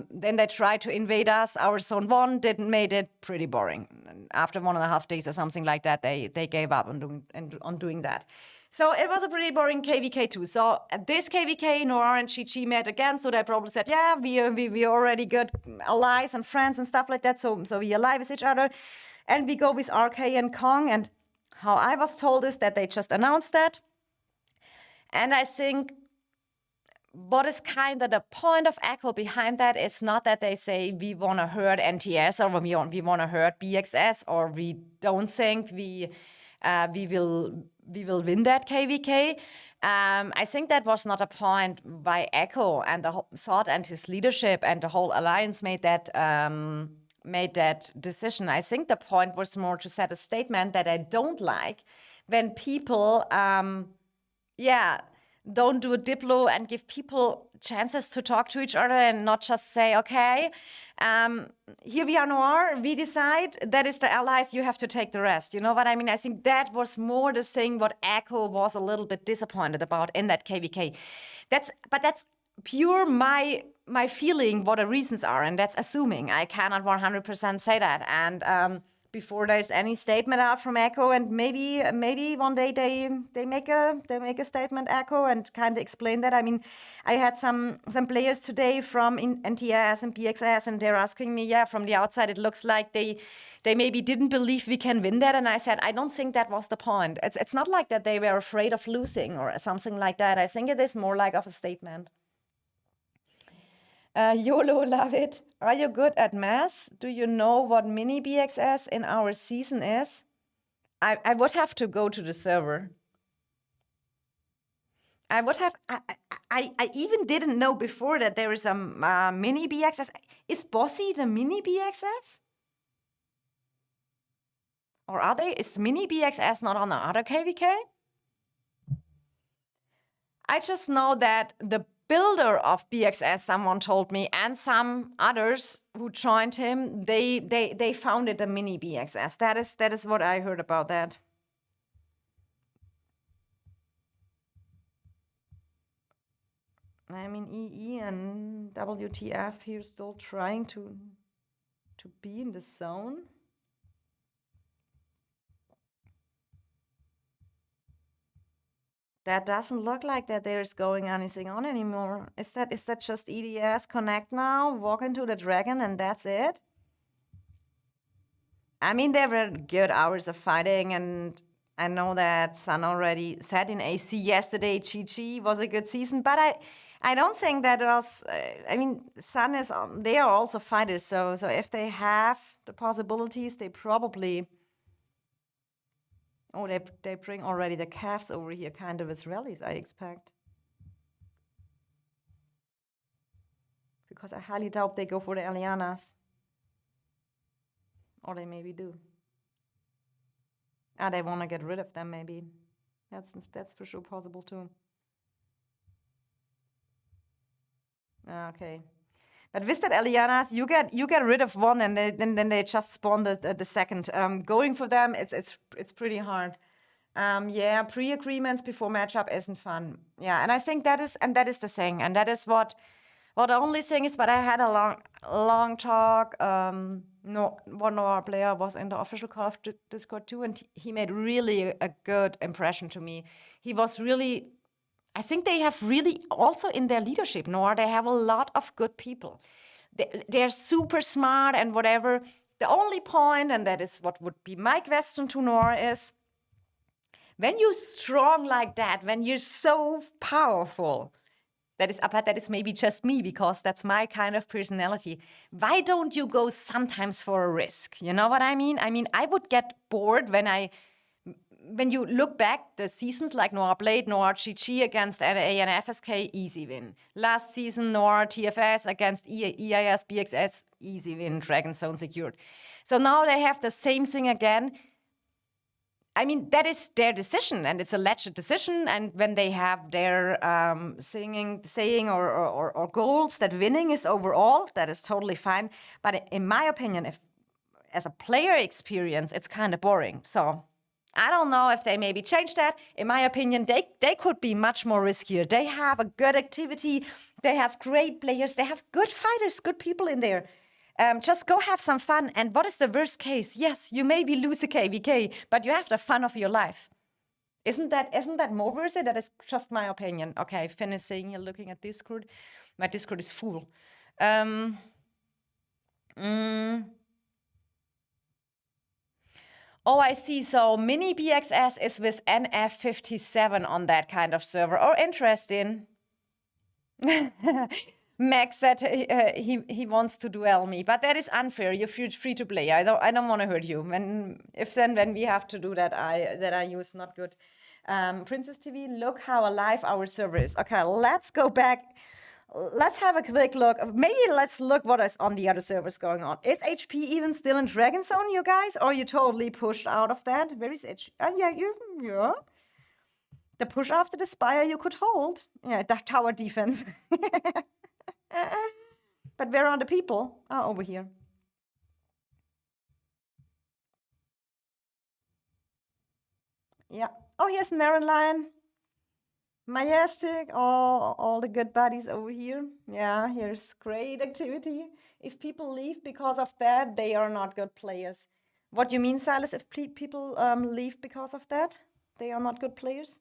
then they tried to invade us. Our Zone 1 didn't made it, pretty boring. And after 1.5 days or something like that, they gave up on doing that. So it was a pretty boring KVK too. So this KVK, Noir and GG met again. So they probably said, yeah, we already good allies and friends and stuff like that. So we ally with each other, and we go with RK and Kong. And how I was told is that they just announced that. And I think what is kind of the point of Echo behind that is not that they say we want to hurt NTS or we want to hurt BXS, or we don't think we will win that KVK. I think that was not a point why Echo and the Sword and his leadership and the whole alliance made that decision. I think the point was more to set a statement that I don't like when people don't do a diplo and give people chances to talk to each other and not just say, okay, here we are Noir, we decide, that is the allies, you have to take the rest. You know what I mean? I think that was more the thing what Echo was a little bit disappointed about in that KVK. But that's pure my feeling what the reasons are, and that's assuming. I cannot 100% say that. And before there's any statement out from Echo, and maybe one day they make a statement, Echo, and kind of explain that. I mean, I had some players today from NTS and BXS, and they're asking me, yeah, from the outside it looks like they maybe didn't believe we can win that, and I said I don't think that was the point. It's not like that they were afraid of losing or something like that. I think it is more like of a statement. YOLO, love it. Are you good at math? Do you know what mini BXS in our season is? I would have to go to the server. I would have. I even didn't know before that there is a mini BXS. Is Bossy the mini BXS? Or are they? Is mini BXS not on the other KVK? I just know that the builder of BXS, someone told me, and some others who joined him, they founded a mini BXS. That is what I heard about that. I mean, EE and WTF here still trying to be in the zone. That doesn't look like that there's going anything on anymore. Is that just EDS connect now, walk into the Dragon, and that's it? I mean, there were good hours of fighting, and I know that Sun already said in AC yesterday, GG was a good season, but I don't think that was. I mean, Sun is. They are also fighters, so if they have the possibilities, they probably. Oh, they bring already the calves over here, kind of as rallies, I expect. Because I highly doubt they go for the Elianas. Or they maybe do. Ah, they want to get rid of them, maybe. That's for sure possible too. Okay. But with that Elianas, you get rid of one, and then they just spawn the second. Going for them, it's pretty hard. Yeah, pre-agreements before matchup isn't fun. Yeah, and I think that is the thing, and that is what. Well, the only thing is, but I had a long talk. No, one of our player was in the official call of Discord too, and he made really a good impression to me. He was really. I think they have really also in their leadership, Noah, they have a lot of good people. They're super smart and whatever. The only point, and that is what would be my question to Noah, is when you're strong like that, when you're so powerful, that is maybe just me because that's my kind of personality. Why don't you go sometimes for a risk? You know what I mean? I mean, I would get bored when you look back, the seasons like Noir Blade, Noir GG against NA and FSK, easy win. Last season, Noir TFS against EIS, BXS, easy win, Dragon Zone secured. So now they have the same thing again. I mean, that is their decision, and it's a legit decision. And when they have their saying or goals that winning is overall, that is totally fine. But in my opinion, if as a player experience, it's kind of boring. So I don't know if they maybe change that. In my opinion, they could be much more riskier. They have a good activity. They have great players. They have good fighters, good people in there. Just go have some fun. And what is the worst case? Yes, you maybe lose a KVK, but you have the fun of your life. Isn't that more worth it? That is just my opinion. Okay, finish saying here, looking at Discord. My Discord is full. Oh, I see. So Mini BXS is with NF57 on that kind of server. Oh, interesting. Max said he wants to duel me, but that is unfair. You're free to play. I don't want to hurt you. When we have to do that, I use not good. Princess TV, look how alive our server is. Okay, let's go back. Let's have a quick look. Maybe let's look what is on the other servers going on. Is HP even still in Dragon Zone, you guys? Or are you totally pushed out of that? Where is HP? Yeah. The push after the Spire you could hold. Yeah, the tower defense. But where are the people? Oh, over here. Yeah. Oh, here's Naren Lion. Majestic, all the good buddies over here. Yeah, here's great activity. If people leave because of that, they are not good players. What do you mean, Silas? If people leave because of that, they are not good players?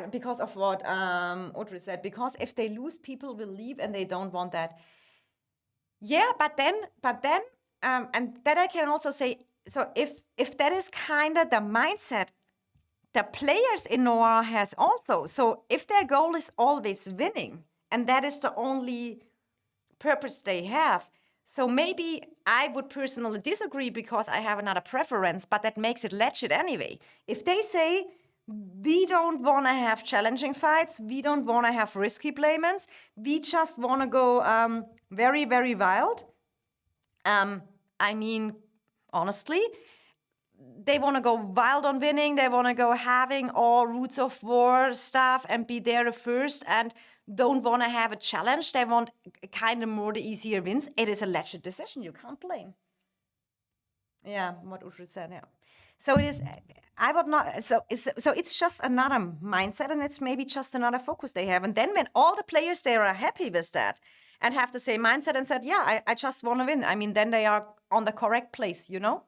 Because of what Audrey said. Because if they lose, people will leave and they don't want that. Yeah, but then, and that I can also say, so if that is kind of the mindset the players in Noir has also, so if their goal is always winning, and that is the only purpose they have, so maybe I would personally disagree because I have another preference, but that makes it legit anyway. If they say, we don't want to have challenging fights, we don't want to have risky placements, we just want to go very, very wild. I mean, honestly, they want to go wild on winning. They want to go having all Roots of War stuff and be there the first and don't want to have a challenge. They want kind of more the easier wins. It is a legit decision. You can't blame. Yeah, what Ushri said, yeah. So it is, I would not, so it's just another mindset and it's maybe just another focus they have. And then when all the players there are happy with that and have the same mindset and said, yeah, I just want to win. I mean, then they are on the correct place, you know?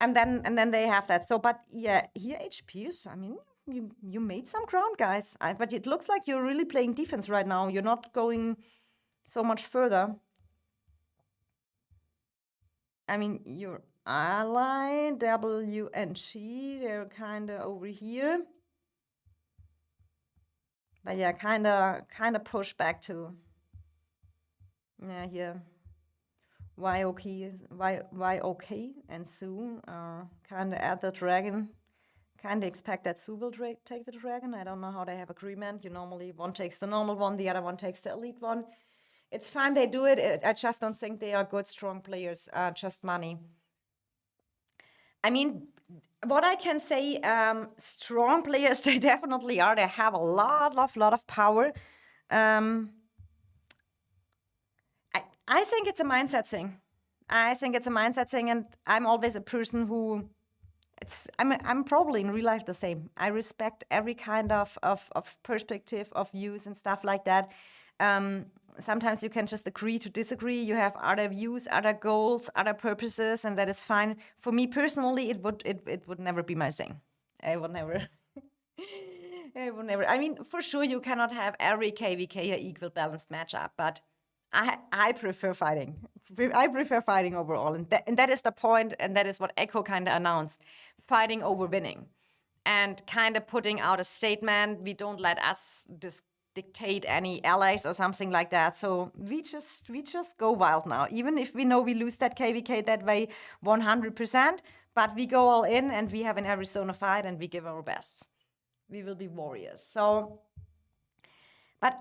And then they have that. So, but yeah, here HP is, I mean, you made some ground, guys. But it looks like you're really playing defense right now. You're not going so much further. I mean, ally, W and G, they're kind of over here. But yeah, kind of push back to, yeah, here. Y and Sue kind of at the dragon. Kind of expect that Sue will take the dragon. I don't know how they have agreement. You normally one takes the normal one, the other one takes the elite one. It's fine, they do it. I just don't think they are good, strong players, just money. I mean, what I can say, strong players, they definitely are. They have a lot of power. I think it's a mindset thing. And I'm always a person who, I'm probably in real life the same. I respect every kind of perspective, of views and stuff like that. Sometimes you can just agree to disagree. You have other views, other goals, other purposes, and that is fine. For me personally, it would never be my thing. I would never. I mean, for sure, you cannot have every KVK equal balanced matchup, but I prefer fighting. I prefer fighting overall, and that is the point, and that is what Echo kind of announced: fighting over winning, and kind of putting out a statement. We don't let us dictate any allies or something like that. So we just go wild now, even if we know we lose that KVK that way 100%. But we go all in, and we have an Arizona fight, and we give our best. We will be warriors. So, but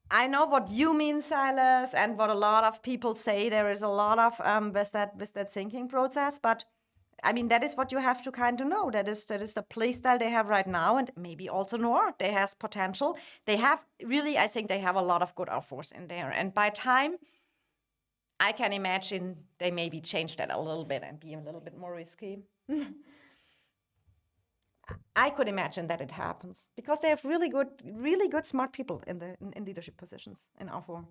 I know what you mean, Silas, and what a lot of people say. There is a lot of with that thinking process, but I mean, that is what you have to kind of know. That is the play style they have right now, and maybe also Noir. They have potential. They have really, I think they have a lot of good offers in there. And by time, I can imagine they maybe change that a little bit and be a little bit more risky. I could imagine that it happens because they have really good, smart people in leadership positions in R4.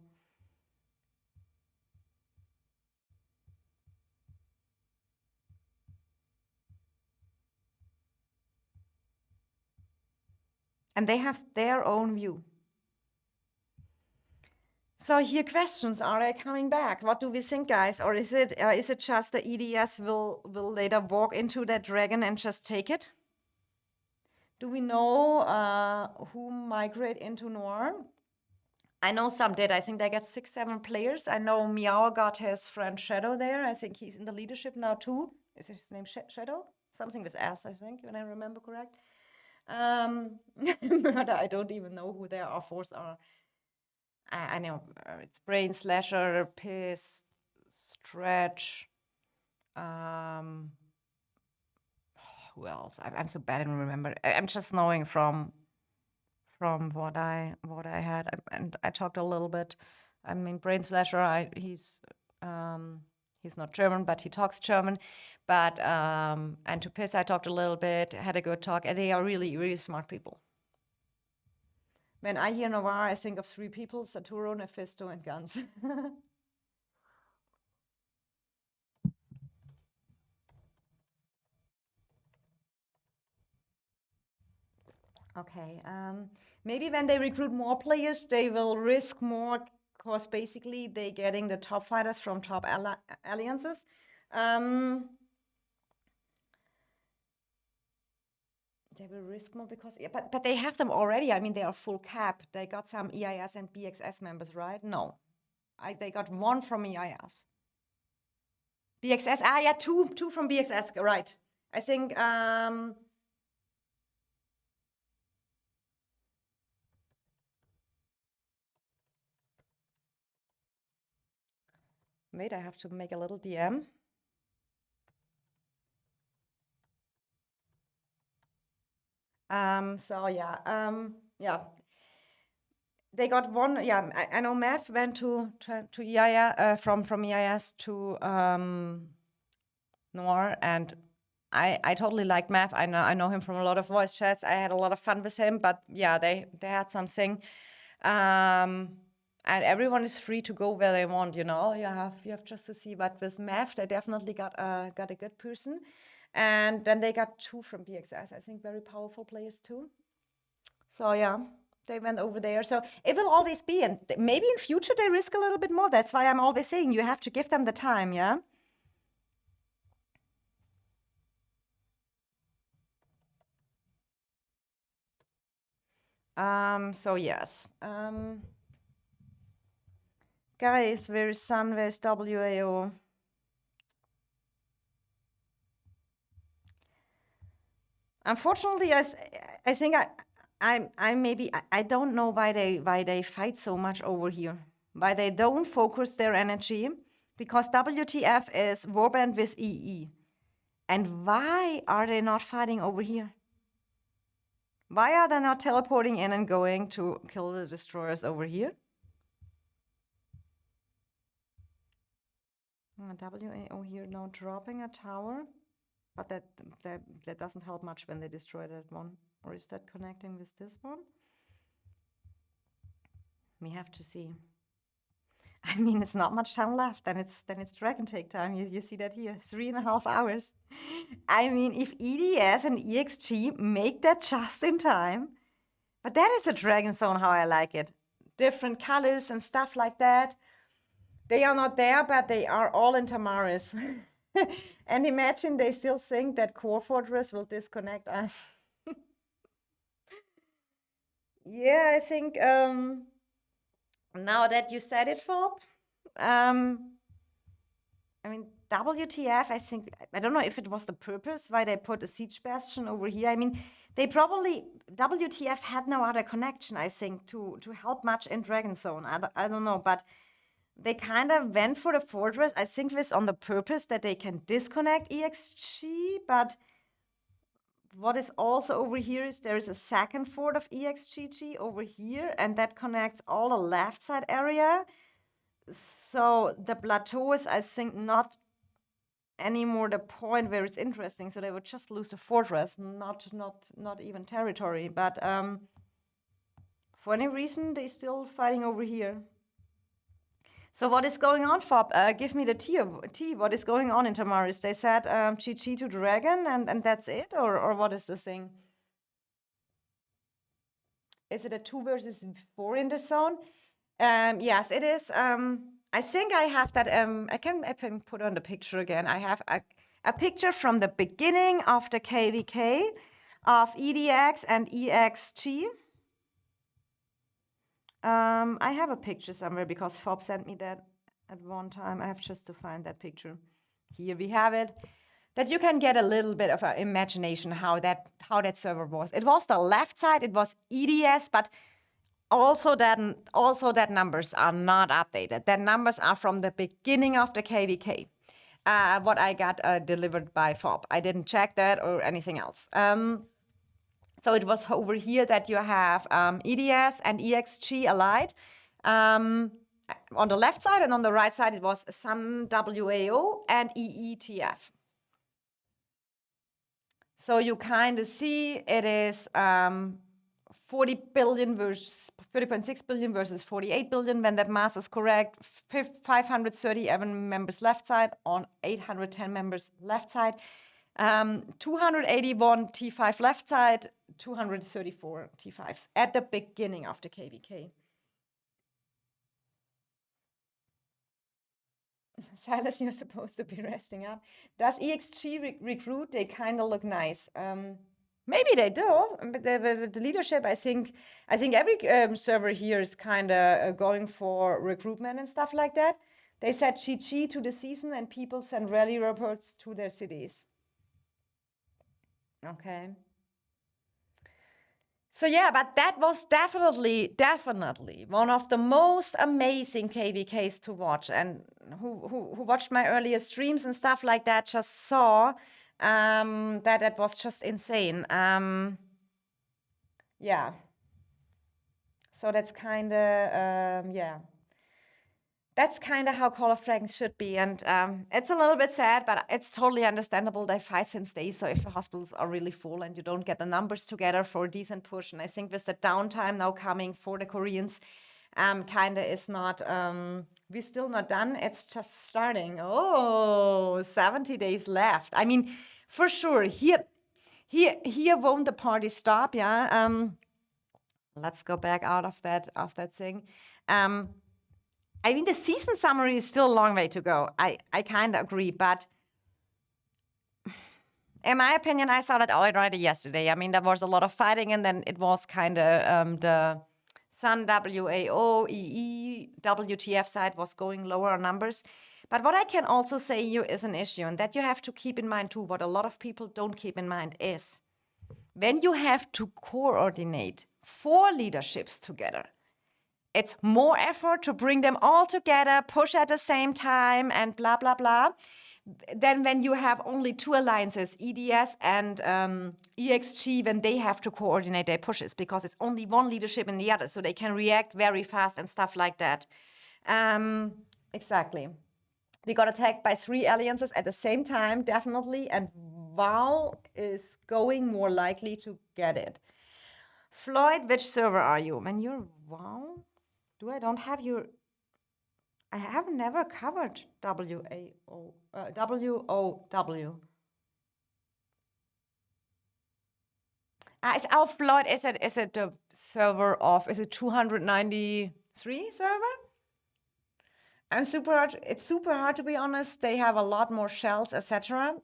And they have their own view. So here questions, are they coming back? What do we think, guys? Or is it just the EDS will later walk into that dragon and just take it? Do we know who migrate into Noir? I know some did. I think they got 6, 7 players. I know Meow got his friend Shadow there. I think he's in the leadership now too. Is his name Shadow? Something with S, I think, when I remember correct. Murder, I don't even know who their R4s are. I know it's Brain Slasher, Piss, Stretch. Who else? I'm so bad in remember. I'm just knowing from what I had, and I talked a little bit. I mean, Brain Slasher. He's not German, but he talks German. But and to Piss, I talked a little bit. Had a good talk, and they are really smart people. When I hear Noir, I think of 3 people: Saturo, Nephisto, and Guns. Okay, maybe when they recruit more players, they will risk more, because basically they're getting the top fighters from top alliances. They will risk more because, yeah, but they have them already. I mean, they are full cap. They got some EIS and BXS members, right? No, they got 1 from EIS. BXS, yeah, two from BXS, right? I think. Wait, I have to make a little DM. So yeah. They got 1. Yeah, I know Mav went to EIS, from EIS to Noir, and I totally liked Mav. I know him from a lot of voice chats. I had a lot of fun with him, but yeah, they had something. And everyone is free to go where they want, you know. You have just to see. But with Mav, they definitely got a good person. And then they got 2 from BXS, I think, very powerful players too. So yeah, they went over there. So it will always be, and maybe in future they risk a little bit more. That's why I'm always saying you have to give them the time, yeah? So yes. Guys, where's Sun? Where's WAO? Unfortunately, I think I don't know why they fight so much over here. Why they don't focus their energy, because WTF is warband with EE. And why are they not fighting over here? Why are they not teleporting in and going to kill the destroyers over here? WAO here now dropping a tower, but that doesn't help much when they destroy that one. Or is that connecting with this one? We have to see. I mean, it's not much time left. Then it's dragon take time. You see that here, 3.5 hours. I mean, if EDS and EXG make that just in time, but that is a dragon zone how I like it. Different colors and stuff like that. They are not there, but they are all in Tamaris. And imagine they still think that Core Fortress will disconnect us. Yeah, I think now that you said it, Fob, I mean, WTF, I think, I don't know if it was the purpose why they put a siege bastion over here. I mean, they probably, WTF had no other connection, I think, to help much in Dragon Zone. I don't know, but they kind of went for the fortress. I think this on the purpose that they can disconnect EXG, but what is also over here is there is a second fort of EXGG over here, and that connects all the left side area. So the plateau is, I think, not anymore the point where it's interesting. So they would just lose a fortress, not even territory. But for any reason, they're still fighting over here. So what is going on, Fob? Give me the tea. What is going on in Tamaris? They said GG to Dragon and that's it? Or what is the thing? Is it a 2 versus 4 in the zone? Yes, it is. I think I have that. I can put on the picture again. I have a picture from the beginning of the KVK of EDX and EXG. I have a picture somewhere because Fob sent me that at one time. I have just to find that picture. Here we have it. That you can get a little bit of an imagination how that server was. It was the left side, it was EDS, but also that numbers are not updated. That numbers are from the beginning of the KVK. What I got delivered by Fob. I didn't check that or anything else. So it was over here that you have EDS and EXG allied. On the left side and on the right side, it was Sun WAO and EETF. So you kind of see it is 40 billion versus 30.6 billion versus 48 billion. When that math is correct, 537 members left side on 810 members left side. 281 T5 left side, 234 T5s at the beginning of the KVK. Silas, you're supposed to be resting up. Does EXG recruit? They kind of look nice. Maybe they do, but the leadership, I think every server here is kind of going for recruitment and stuff like that. They said GG to the season and people send rally reports to their cities. Okay. So yeah, but that was definitely one of the most amazing KVKs to watch, and who watched my earlier streams and stuff like that just saw that was just insane. Yeah. So that's kind of yeah. That's kind of how Call of Dragons should be. And it's a little bit sad, but it's totally understandable. They fight since days. So if the hospitals are really full and you don't get the numbers together for a decent push, and I think with the downtime now coming for the Koreans, kind of is not, we're still not done. It's just starting. Oh, 70 days left. I mean, for sure, here won't the party stop, yeah? Let's go back out of that thing. I mean, the season summary is still a long way to go. I kind of agree, but In my opinion, I saw that already yesterday. I mean, there was a lot of fighting, and then it was kind of the Sun WAO, EE, WTF side was going lower on numbers. But what I can also say you is an issue, and that you have to keep in mind too, what a lot of people don't keep in mind is when you have to coordinate 4 leaderships together, it's more effort to bring them all together, push at the same time, and blah, blah, blah, than when you have only 2 alliances, EDS and EXG, when they have to coordinate their pushes, because it's only one leadership in the other, so they can react very fast and stuff like that. Exactly. We got attacked by 3 alliances at the same time, definitely, and WoW is going more likely to get it. Floyd, which server are you? When you're WoW? I don't have your... I have never covered WOW. Is our Floyd, is it the server of, is it 293 server? It's super hard to be honest. They have a lot more shells, etc.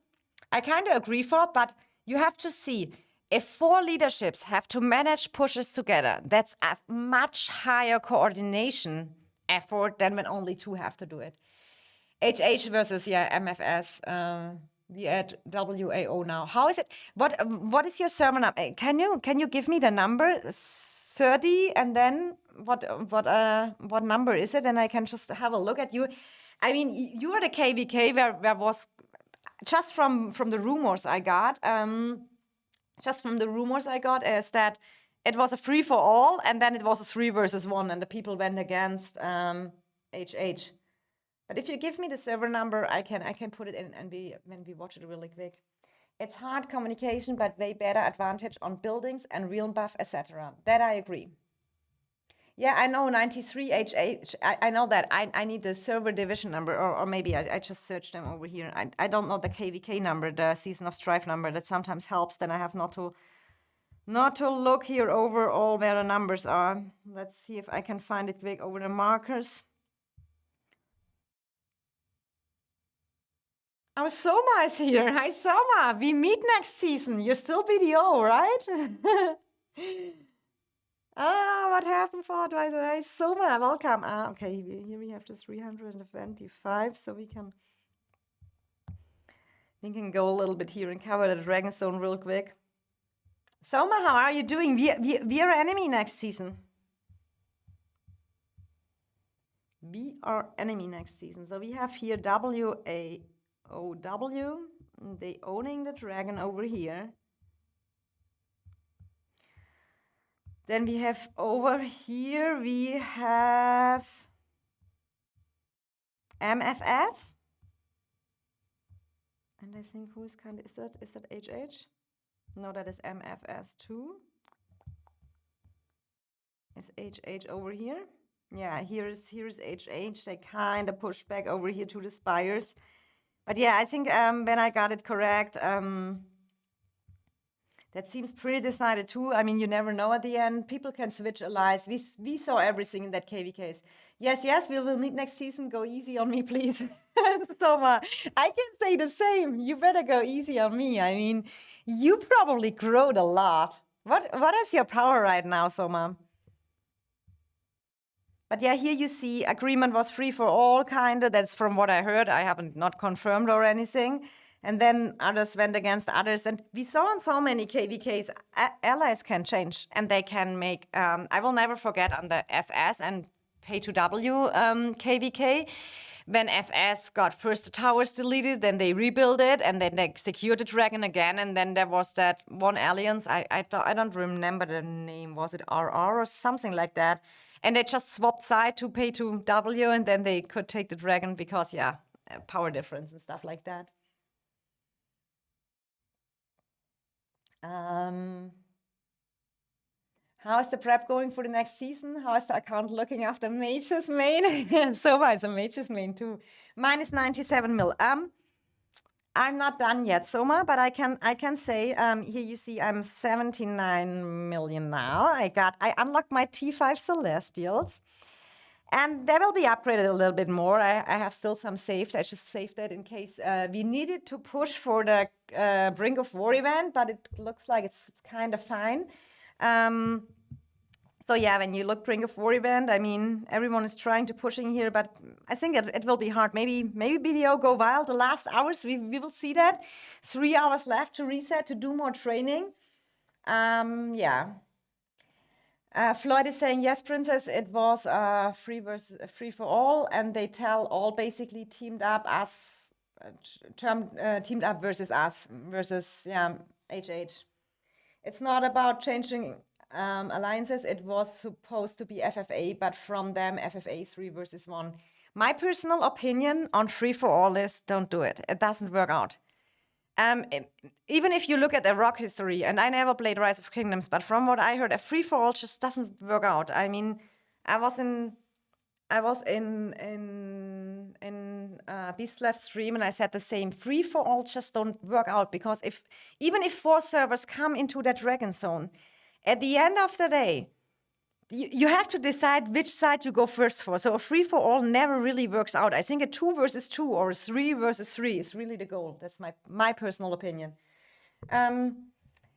I kind of agree for, but you have to see, if 4 leaderships have to manage pushes together, that's a much higher coordination effort than when only 2 have to do it. HH versus, MFS. We at WAO now. How is it? What is your server number? Can you give me the number? 30, and then what number is it? And I can just have a look at you. I mean, you are the KVK where was, just from the rumors I got, is that it was a free for all, and then it was a 3 versus 1, and the people went against HH. But if you give me the server number, I can put it in and when we watch it really quick. It's hard communication, but way better advantage on buildings and realm buff, etc. That I agree. Yeah, I know 93 HH. I know that. I need the server division number, or maybe I just searched them over here. I don't know the KVK number, the Season of Strife number. That sometimes helps. Then I have not to look here over all where the numbers are. Let's see if I can find it quick over the markers. Oh, Soma is here. Hi, Soma. We meet next season. You're still BDO, right? What happened for advisor? Hi, Soma. Welcome. Okay. Here we have just 325, so we can go a little bit here and cover the Dragon Zone real quick. Soma, how are you doing? We are enemy next season. We are enemy next season. So we have here WAOW. They owning the dragon over here. Then we have over here, we have MFS. And I think who is is that HH? No, that is MFS too. Is HH over here? Yeah, here's HH. They kind of push back over here to the spires. But yeah, I think when I got it correct, that seems pretty decided too. I mean, you never know at the end. People can switch allies. We saw everything in that KV case. Yes, we will meet next season. Go easy on me, please. Soma, I can say the same. You better go easy on me. I mean, you probably growed a lot. What is your power right now, Soma? But yeah, here you see agreement was free for all, kind of. That's from what I heard. I haven't not confirmed or anything. And then others went against others. And we saw in so many KVKs, allies can change and they can make, I will never forget on the FS and Pay2W KVK, when FS got first the towers deleted, then they rebuilt it, and then they secured the dragon again. And then there was that one alliance, I don't remember the name, was it RR or something like that? And they just swapped side to Pay2W, and then they could take the dragon because, yeah, power difference and stuff like that. How is the prep going for the next season? How is the account looking after Mage's main? Soma is a Mage's main too. Minus 97 mil. I'm not done yet, Soma, but I can say here you see I'm 79 million now. I unlocked my T5 Celestials. And they will be upgraded a little bit more. I have still some saved. I just saved that in case we needed to push for the Brink of War event, but it looks like it's kind of fine. So yeah, when you look Brink of War event, I mean, everyone is trying to pushing here, but I think it will be hard. Maybe BDO go wild. The last hours, we will see that. 3 hours left to reset, to do more training. Yeah. Floyd is saying, yes, Princess, it was free for all, and they tell all basically teamed up us, teamed up versus us, versus, yeah, HH. It's not about changing alliances. It was supposed to be FFA, but from them, FFA 3 versus 1. My personal opinion on free for all is don't do it. It doesn't work out. Even if you look at the rock history, and I never played Rise of Kingdoms, but from what I heard, a free for all just doesn't work out. I mean, I was in Beastlev stream, and I said the same. Free for all just don't work out, because even if 4 servers come into that dragon zone, at the end of the day, you have to decide which side you go first for. So a free for all never really works out. I think a 2 versus 2 or a 3 versus 3 is really the goal. That's my personal opinion.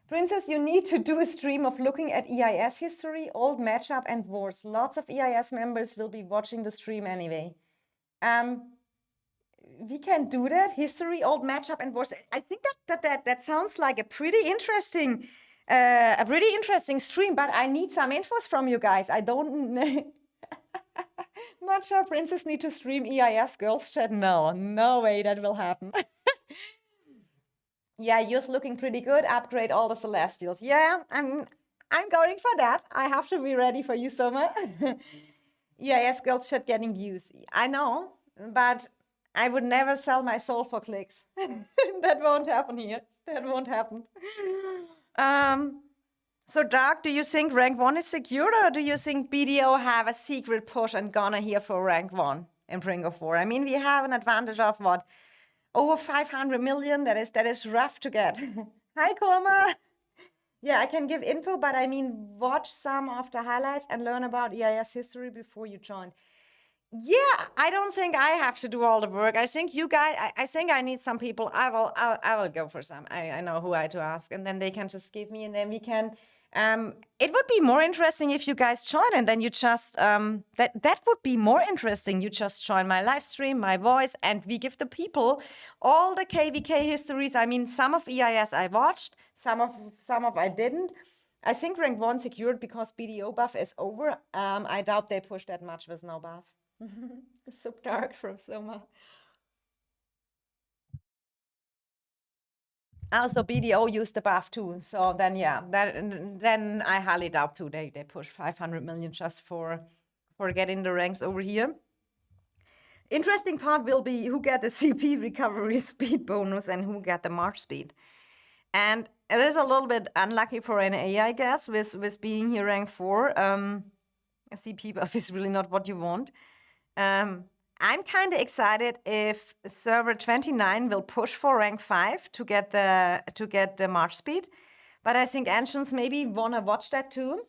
Princess, you need to do a stream of looking at EIS history, old matchup and wars. Lots of EIS members will be watching the stream anyway. We can do that. History, old matchup and wars. I think that sounds like a pretty interesting stream, but I need some infos from you guys. I don't not sure Princess need to stream EIS girls chat. No way that will happen. Yeah, you're looking pretty good. Upgrade all the Celestials. Yeah, I'm going for that. I have to be ready for you, Soma. EIS girls chat getting views. I know, but I would never sell my soul for clicks. That won't happen here. That won't happen. So Dark, do you think rank 1 is secured, or do you think BDO have a secret push and gonna here for rank 1 in Brink of War? I mean, we have an advantage of what? Over 500 million. That is rough to get. Hi, Koma. Yeah, I can give info, but I mean, watch some of the highlights and learn about EIS history before you join. Yeah, I don't think I have to do all the work. I think you guys, I think I need some people. I will go for some. I know who I to ask, and then they can just give me, and then we can. It would be more interesting if you guys join, and then you just that would be more interesting. You just join my live stream, my voice, and we give the people all the KVK histories. I mean, some of EIS I watched, some of I didn't. I think rank 1 secured because BDO buff is over. I doubt they push that much with no buff. So Dark from Soma. Also, BDO used the buff too. So then, yeah, then I highly doubt too. They push 500 million just for getting the ranks over here. Interesting part will be who get the CP recovery speed bonus and who get the march speed. And it is a little bit unlucky for NA, I guess, with being here rank 4. A CP buff is really not what you want. I'm kind of excited if server 29 will push for rank 5 to get the march speed, but I think Ancients maybe wanna watch that too.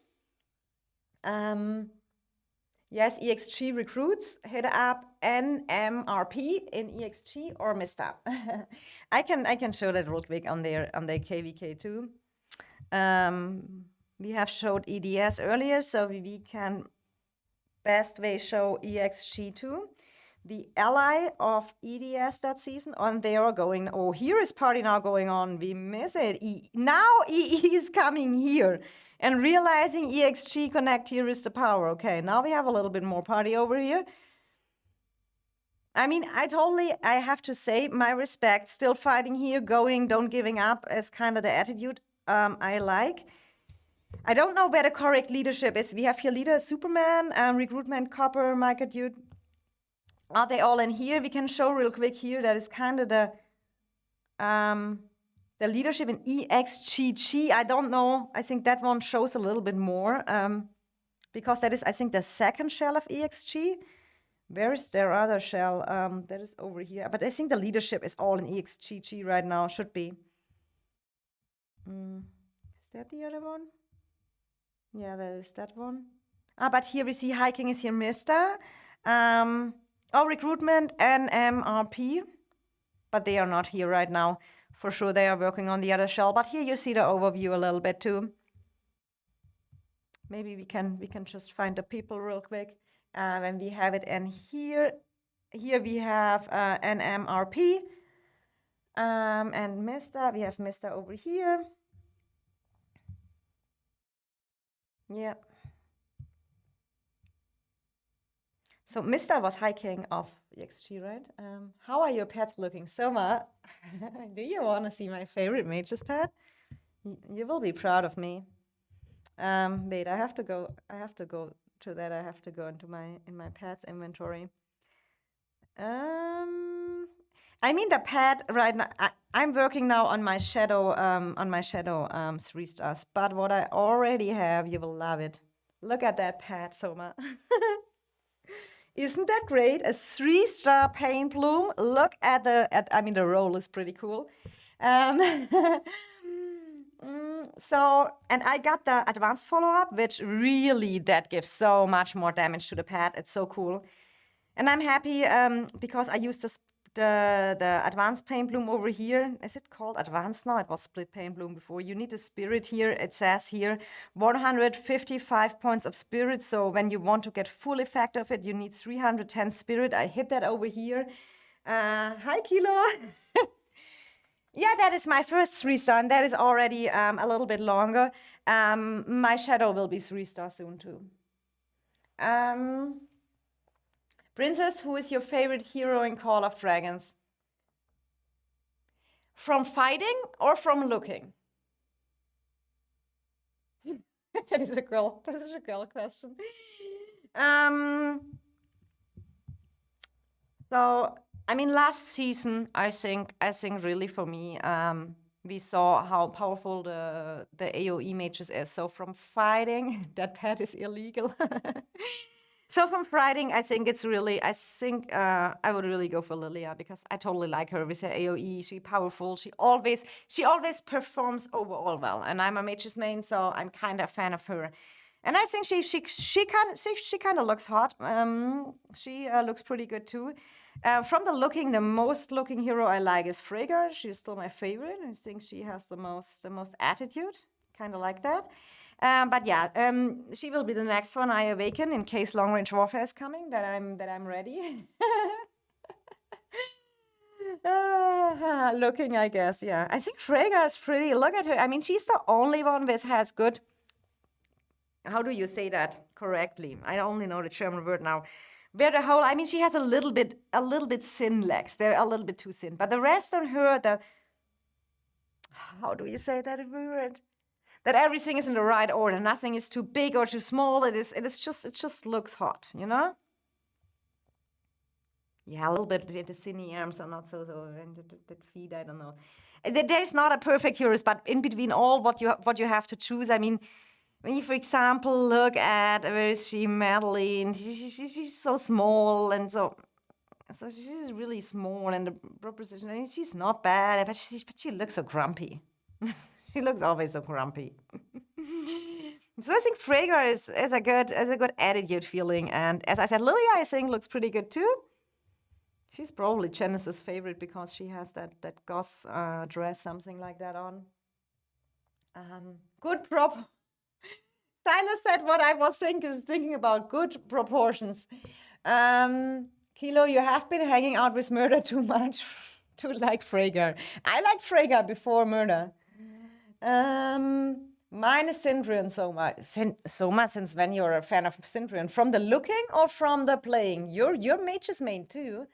Yes, EXG recruits, hit up NMRP in EXG or Mista. I can show that real quick on their KVK too. We have showed EDS earlier, so we can best way show EXG too. The ally of EDS that season, and they are going, oh, here is party now going on. We miss it. Now EE is coming here and realizing EXG connect here is the power. Okay, now we have a little bit more party over here. I mean, I have to say, my respect, still fighting here, going, don't giving up is kind of the attitude I like. I don't know where the correct leadership is. We have here leader Superman, recruitment, Copper, Micah Dude. Are they all in here? We can show real quick here. That is kind of the leadership in EXGG. I don't know. I think that one shows a little bit more because that is, I think, the second shell of EXG. Where is their other shell? That is over here. But I think the leadership is all in EXGG right now. Should be. Is that the other one? Yeah, that is that one. But here we see hiking is here, Mister. Recruitment NMRP, but they are not here right now. For sure, they are working on the other shell. But here you see the overview a little bit too. Maybe we can just find the people real quick. When we have it, and here we have NMRP and Mister. We have Mister over here. Yeah. So Mister was hiking off EXG, right? How are your pets looking? Soma, do you want to see my favorite mage's pet? You will be proud of me. Wait, I have to go to that. I have to go into my pets inventory. I mean the pet right now. I'm working now on my shadow 3 stars. But what I already have, you will love it. Look at that pet, Soma. Isn't that great? A 3-star paint bloom. Look at I mean, the roll is pretty cool. So, and I got the advanced follow-up, which really, that gives so much more damage to the pet. It's so cool. And I'm happy because I used the advanced paint bloom over here. Is it called advanced now? It was split paint bloom before. You need a spirit here. It says here 155 points of spirit. So when you want to get full effect of it, you need 310 spirit. I hit that over here. Hi, Kilo. Yeah, that is my first 3-star. That is already a little bit longer. My shadow will be 3-star soon too. Princess, who is your favorite hero in Call of Dragons? From fighting or from looking? That is a girl question. So, I mean, last season, I think really for me, we saw how powerful the AoE mages is. So from fighting, that pet is illegal. So from fighting, I think I would really go for Lilia because I totally like her with her AoE. She's powerful. She always performs overall well. And I'm a mage's main, so I'm kind of a fan of her. And I think she kind of looks hot. She looks pretty good too. From the most looking hero I like is Frigga. She's still my favorite. I think she has the most attitude, kind of like that. But yeah, she will be the next one I awaken in case long range warfare is coming. That I'm ready. Looking, I guess. Yeah, I think Frigga is pretty. Look at her. I mean, she's the only one which has good. How do you say that correctly? I only know the German word now. Where the whole, I mean, she has a little bit thin legs. They're a little bit too thin. But the rest on her, how do you say that word? That everything is in the right order. Nothing is too big or too small. It just looks hot, you know? Yeah, a little bit. The thinny arms are not so, and the feet, I don't know. There's not a perfect hero, but in between all what you have to choose, I mean, when you, for example, look at, where is she, Madeline? She's so small, and so she's really small, and the proposition, I mean, she's not bad, but she looks so grumpy. She looks always so grumpy. So I think Frigga is a good attitude feeling, and as I said, Lilia I think looks pretty good too. She's probably Janice's favorite because she has that goth dress, something like that on. Good prop. Silas said what I was thinking about, good proportions. Kilo, you have been hanging out with Murder too much to like Frigga. I liked Frigga before Murder. Mine is Sindrian, Soma. Soma, since when you're a fan of Sindrian? From the looking or from the playing? You're mage's main too.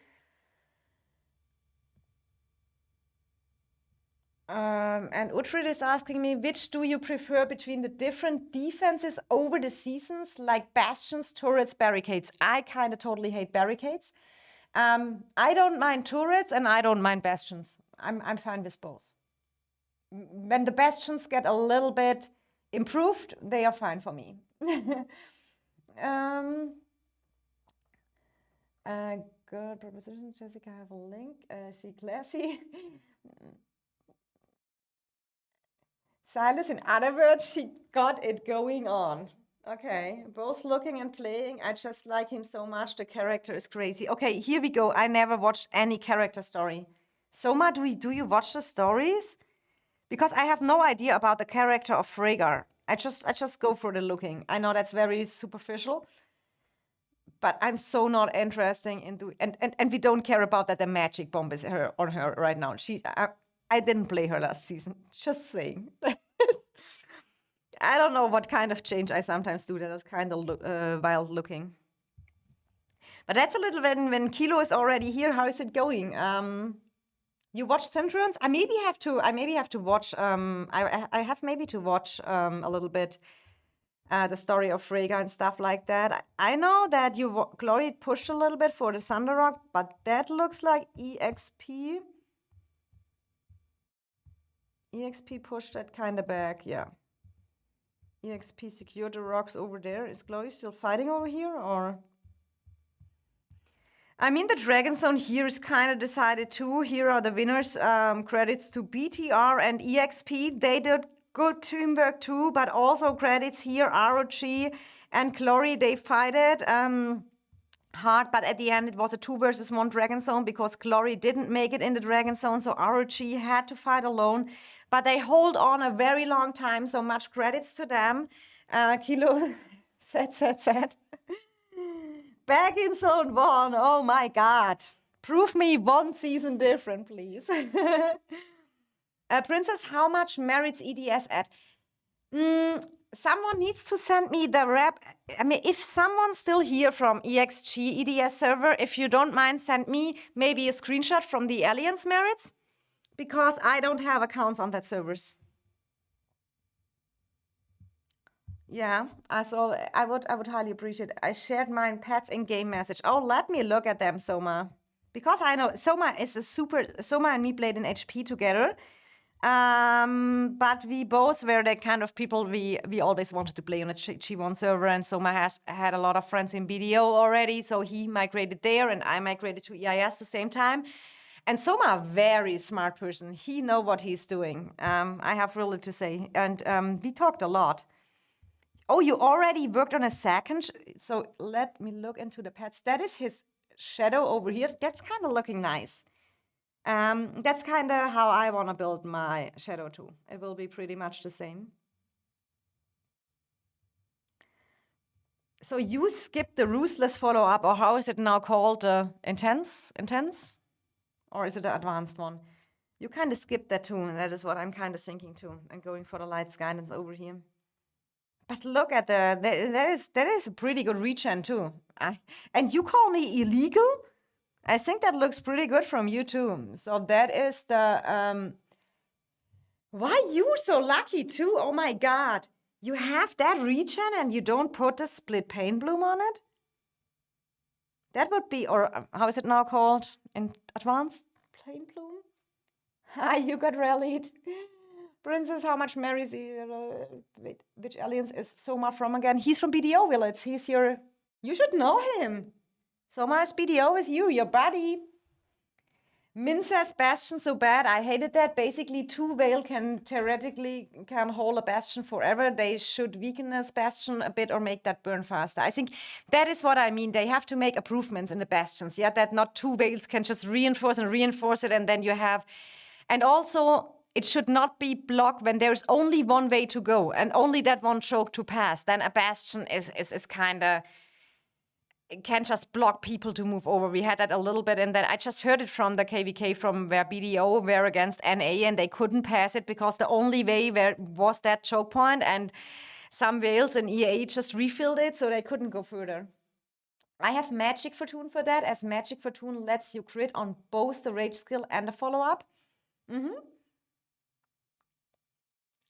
And Uhtred is asking me, which do you prefer between the different defenses over the seasons, like bastions, turrets, barricades? I kind of totally hate barricades. I don't mind turrets and I don't mind bastions. I'm fine with both. When the bastions get a little bit improved, they are fine for me. Good proposition, Jessica. I have a link. She classy. Silas, in other words, she got it going on. Okay, both looking and playing. I just like him so much. The character is crazy. Okay, here we go. I never watched any character story. Soma, do you watch the stories? Because I have no idea about the character of Frigga. I just go for the looking. I know that's very superficial, but I'm so not interested into and we don't care about that the magic bomb is her on her right now. I didn't play her last season. Just saying. I don't know what kind of change I sometimes do that is kind of wild looking. But that's a little when Kilo is already here. How is it going? You watch Centurions? I maybe have to watch. I have maybe to watch a little bit the story of Freyga and stuff like that. I know that Glory pushed a little bit for the Thunder Rock, but that looks like EXP. EXP pushed that kind of back, yeah. EXP secured the rocks over there. Is Glory still fighting over here, or? I mean, the Dragon Zone here is kind of decided too. Here are the winners. Credits to BTR and EXP. They did good teamwork too, but also credits here, ROG and Glory. They fight it hard, but at the end it was a 2 versus 1 Dragon Zone because Glory didn't make it in the Dragon Zone, so ROG had to fight alone. But they hold on a very long time, so much credits to them. Kilo, sad. Back in Zone 1, oh my God. Prove me one season different, please. Princess, how much merits EDS at? Someone needs to send me the rep. I mean, if someone's still here from EXG EDS server, if you don't mind, send me maybe a screenshot from the Alliance merits, because I don't have accounts on that servers. Yeah, I would highly appreciate it. I shared mine pets in game message. Oh, let me look at them, Soma. Because I know Soma and me played in HP together. But we both were the kind of people we always wanted to play on a G1 server, and Soma has had a lot of friends in BDO already, so he migrated there and I migrated to EIS the same time. And Soma, a very smart person. He know what he's doing. I have really to say. And we talked a lot. Oh, you already worked on a second? So let me look into the pets. That is his shadow over here. That's kind of looking nice. That's kind of how I want to build my shadow too. It will be pretty much the same. So you skipped the ruthless follow-up, or how is it now called? Intense? Or is it the advanced one? You kind of skipped that too, and that is what I'm kind of thinking too. And going for the Light's Guidance over here. But look at that is a pretty good regen too. And you call me illegal? I think that looks pretty good from you too. So that is the why you so lucky too? Oh my God. You have that regen and you don't put the split pain bloom on it? That would be, or how is it now called? In advanced pain bloom? Ah, you got rallied. Princess, how much marries which alliance is Soma from again? He's from BDO Village. He's your, you should know him. Soma's BDO is your buddy. Min says Bastion so bad. I hated that. Basically, 2 Veil can theoretically hold a Bastion forever. They should weaken this Bastion a bit or make that burn faster. I think that is what I mean. They have to make improvements in the Bastions. Yeah, that not 2 Veils can just reinforce it, and then you have, and also it should not be blocked when there's only one way to go and only that one choke to pass. Then a Bastion is kind of, can just block people to move over. We had that a little bit, and then I just heard it from the KVK from where BDO were against NA, and they couldn't pass it because the only way was that choke point, and some Veils in EA just refilled it, so they couldn't go further. I have Magic Fortune for that, as Magic Fortune lets you crit on both the Rage skill and the follow-up.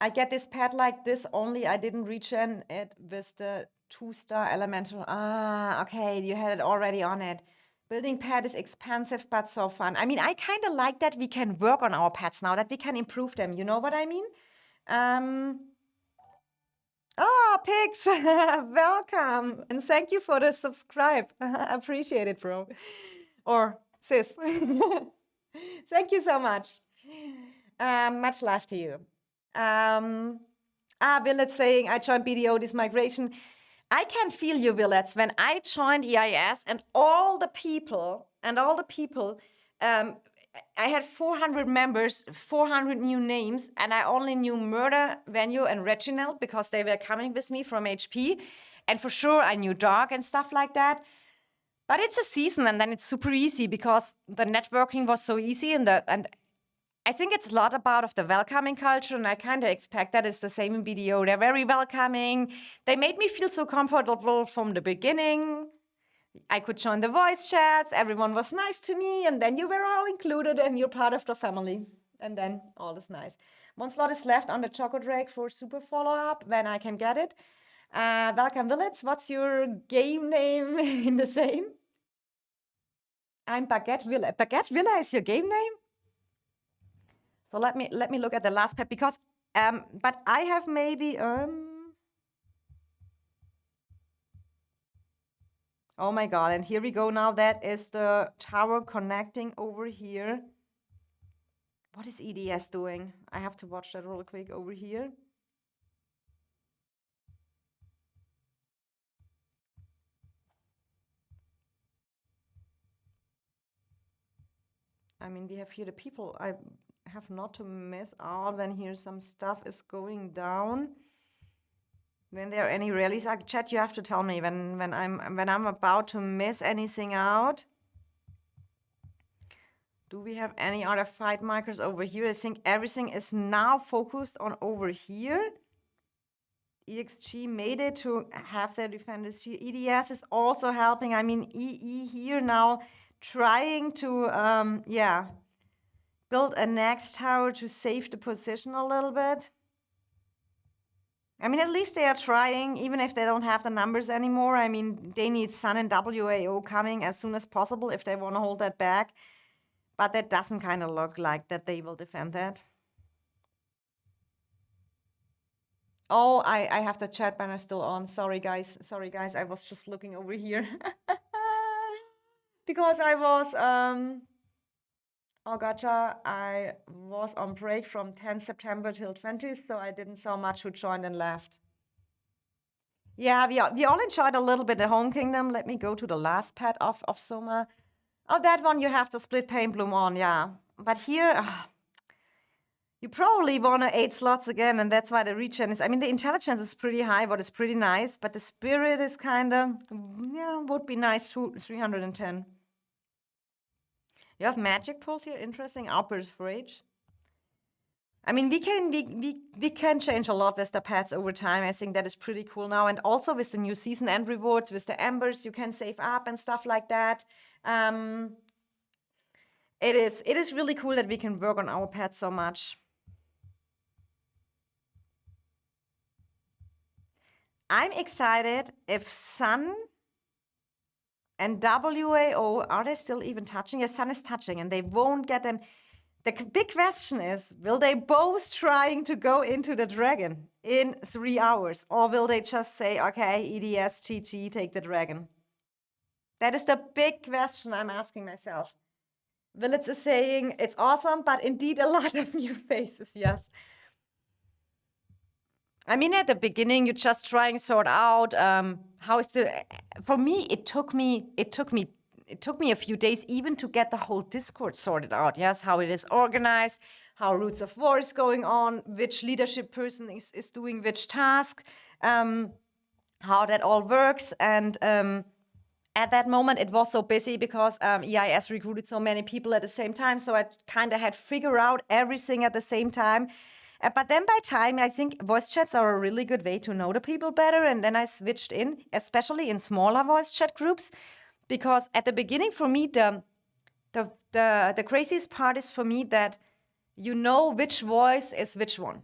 I get this pad like this, only I didn't regen it with the 2-star elemental. Ah, okay, you had it already on it. Building pad is expensive, but so fun. I mean, I kind of like that we can work on our pads now, that we can improve them. You know what I mean? Pigs, welcome. And thank you for the subscribe. Appreciate it, bro. Or sis. Thank you so much. Much love to you. Village saying, I joined BDO this migration. I can feel you, Willets. When I joined EIS and all the people, I had 400 members, 400 new names, and I only knew Murder, Venue, and Reginald because they were coming with me from HP. And for sure, I knew Dog and stuff like that. But it's a season, and then it's super easy because the networking was so easy, and I think it's a lot of the welcoming culture, and I kind of expect that it's the same in BDO. They're very welcoming. They made me feel so comfortable from the beginning. I could join the voice chats. Everyone was nice to me, and then you were all included, and you're part of the family. And then all is nice. One slot is left on the Choco Drake for super follow-up when I can get it. Welcome, Willets. What's your game name in the same? I'm Baguette Villa. Baguette Villa is your game name? So let me look at the last pet because but I have maybe oh my god, and here we go now. That is the tower connecting over here. What is EDS doing? I have to watch that real quick over here. I mean, we have here the people. I have not to miss out when here some stuff is going down. When there are any rallies, chat, you have to tell me when I'm about to miss anything out. Do we have any other fight markers over here? I think everything is now focused on over here. EXG made it to have their defenders here. EDS is also helping. I mean, EE here now trying to, yeah, build a next tower to save the position a little bit. I mean, at least they are trying, even if they don't have the numbers anymore. I mean, they need Sun and WAO coming as soon as possible if they want to hold that back. But that doesn't kind of look like that they will defend that. Oh, I have the chat banner still on. Sorry, guys. Sorry, guys. I was just looking over here. Because I was, oh, gotcha. I was on break from 10 September till 20th, so I didn't saw much who joined and left. Yeah, we all enjoyed a little bit the Home Kingdom. Let me go to the last pet of Soma. Oh, that one you have the split paint bloom on, yeah. But here, you probably want to 8 slots again, and that's why the regen is, I mean, the intelligence is pretty high, what is pretty nice, but the spirit is kind of, yeah, would be nice to 310. You have magic pulse here, interesting, outburst of rage. I mean, we can change a lot with the pets over time. I think that is pretty cool now. And also with the new season end rewards, with the embers, you can save up and stuff like that. It is really cool that we can work on our pets so much. I'm excited if Sun and WAO, are they still even touching? Yes, Sun is touching and they won't get them. The big question is, will they both trying to go into the dragon in 3 hours? Or will they just say, okay, EDS, GG, take the dragon? That is the big question I'm asking myself. Willets is saying, it's awesome, but indeed a lot of new faces, yes. I mean, at the beginning, you just try and sort out how is the. For me, it took me a few days even to get the whole Discord sorted out. Yes, how it is organized, how Roots of War is going on, which leadership person is doing which task, how that all works. And at that moment, it was so busy because EIS recruited so many people at the same time. So I kind of had to figure out everything at the same time. But then by time, I think voice chats are a really good way to know the people better. And then I switched in, especially in smaller voice chat groups, because at the beginning, for me, the craziest part is for me that you know which voice is which one.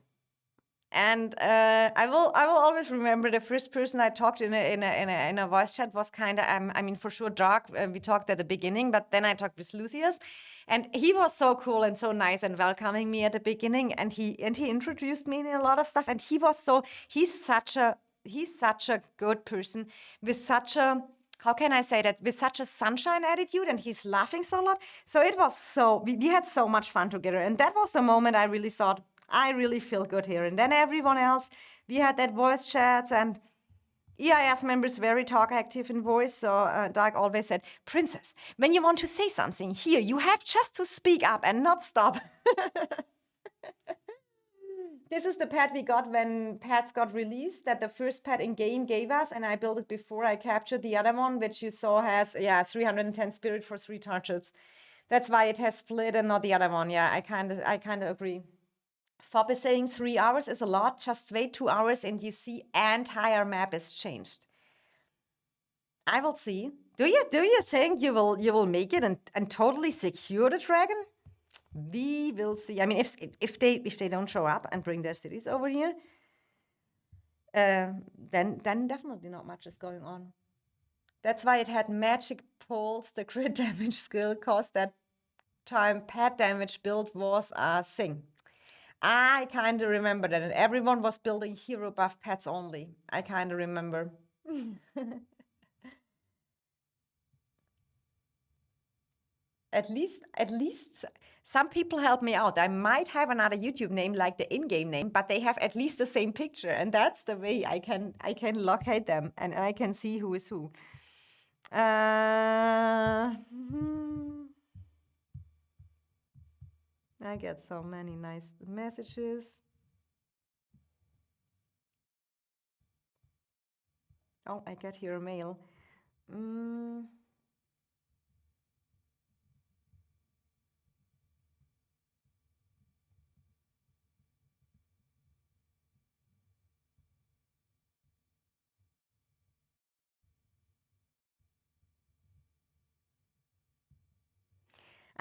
And I will always remember the first person I talked in a voice chat was kind of I mean, for sure Dark. We talked at the beginning, but then I talked with Lucius, and he was so cool and so nice and welcoming me at the beginning, and he introduced me in a lot of stuff, and he's such a good person with such a, how can I say that, with such a sunshine attitude, and he's laughing so a lot. So it was we had so much fun together, and that was the moment I really thought, I really feel good here. And then everyone else, we had that voice chats, and EIS members very talk active in voice, so Doug always said, Princess, when you want to say something here, you have just to speak up and not stop. This is the pet we got when pets got released, that the first pet in game gave us, and I built it before I captured the other one, which you saw has, 310 spirit for 3 targets. That's why it has split and not the other one. Yeah, I kind of agree. Fob is saying 3 hours is a lot. Just wait 2 hours and you see entire map is changed. I will see. Do you think you will make it and totally secure the dragon? We will see. I mean, if they don't show up and bring their cities over here, then definitely not much is going on. That's why it had magic pulse, the crit damage skill, cause that time pet damage build was a thing. I kind of remember that, and everyone was building hero buff pets only. I kind of remember. At least some people help me out. I might have another YouTube name like the in-game name, but they have at least the same picture, and that's the way I can locate them and I can see who is who. I get so many nice messages. Oh, I get here a mail.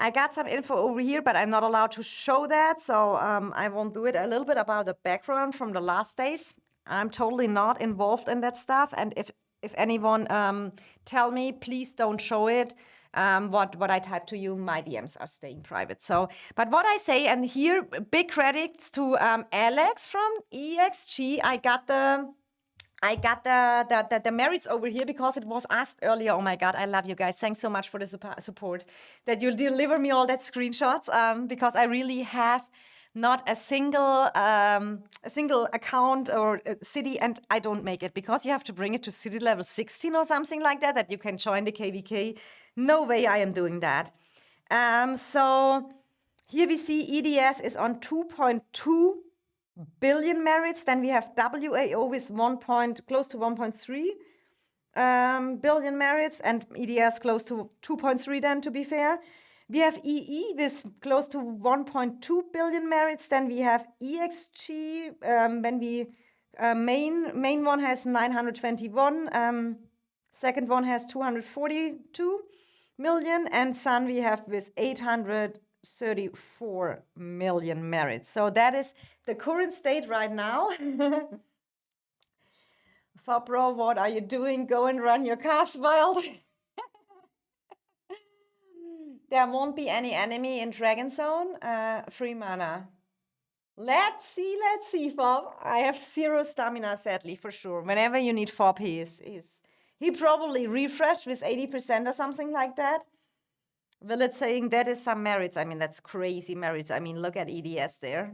I got some info over here, but I'm not allowed to show that, so I won't do it. A little bit about the background from the last days. I'm totally not involved in that stuff, and if anyone tell me, please don't show it. What I type to you, my DMs are staying private. So, but what I say, and here, big credits to Alex from EXG. I got the merits over here because it was asked earlier. Oh my God, I love you guys. Thanks so much for the support. That you'll deliver me all that screenshots because I really have not a single account or city, and I don't make it because you have to bring it to city level 16 or something like that, that you can join the KVK. No way I am doing that. So here we see EDS is on 2.2 billion merits. Then we have WAO with close to 1.3 billion merits, and EDS close to 2.3 then, to be fair. We have EE with close to 1.2 billion merits. Then we have EXG, when we main one has 921, second one has 242 million, and Sun we have with 834 million merits. So that is the current state right now. Fabro, what are you doing? Go and run your calves wild. There won't be any enemy in Dragon Zone. Free mana. Let's see, Fob. I have 0 stamina, sadly, for sure. Whenever you need Fob, he probably refreshed with 80% or something like that. Will it saying that is some merits. I mean, that's crazy merits. I mean, look at EDS there.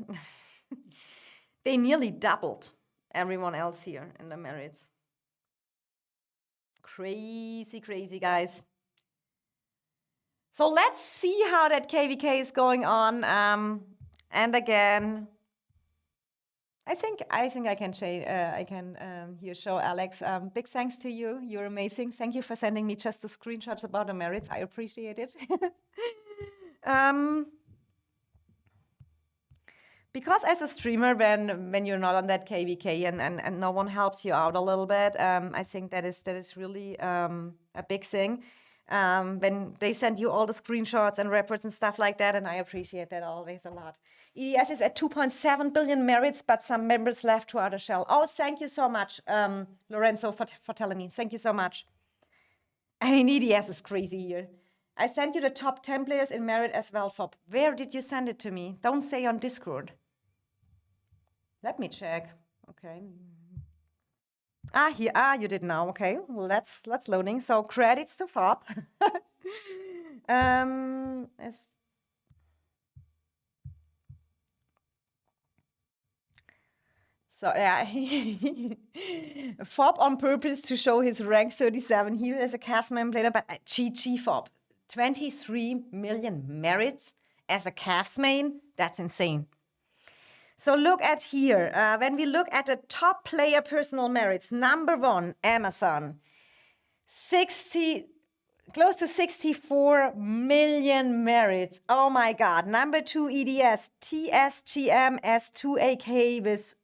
They nearly doubled everyone else here in the merits. Crazy, crazy, guys. So let's see how that KVK is going on. And again, I think I can here show Alex. Big thanks to you. You're amazing. Thank you for sending me just the screenshots about the merits. I appreciate it. Because as a streamer, when you're not on that KVK and no one helps you out a little bit, I think that is really a big thing. When they send you all the screenshots and reports and stuff like that, and I appreciate that always a lot. EDS is at 2.7 billion merits, but some members left to other shell. Oh, thank you so much, Lorenzo, for telling me. Thank you so much. I mean, EDS is crazy here. I sent you the top 10 players in merit as well, Fob. Where did you send it to me? Don't say on Discord. Let me check. Okay. Here. You did now. Okay. Well, that's loading. So credits to Fob. So yeah, Fob on purpose to show his rank 37 here as a Craftsman player, but GG Fob, 23 million merits as a Craftsman, that's insane. So look at here, when we look at the top player personal merits, number 1, Amazon, close to 64 million merits. Oh my God. Number 2, EDS, TSGM S2AK with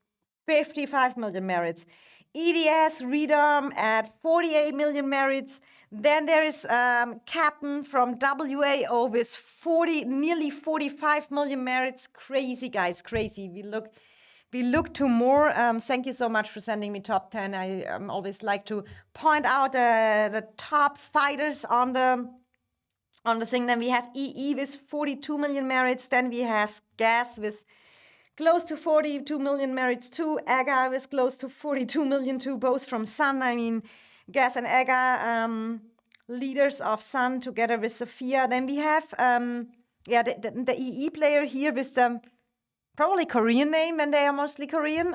55 million merits. EDS Redom at 48 million merits. Then there is Captain from WAO with nearly 45 million merits. Crazy, guys, crazy. We look to more. Thank you so much for sending me top 10. I always like to point out the top fighters on the thing. Then we have EE with 42 million merits. Then we have Gas with close to 42 million merits too. Aga with close to 42 million too, both from Sun. I mean, Gas and Aga, leaders of Sun together with Sophia. Then we have the EE player here with the probably Korean name, and they are mostly Korean.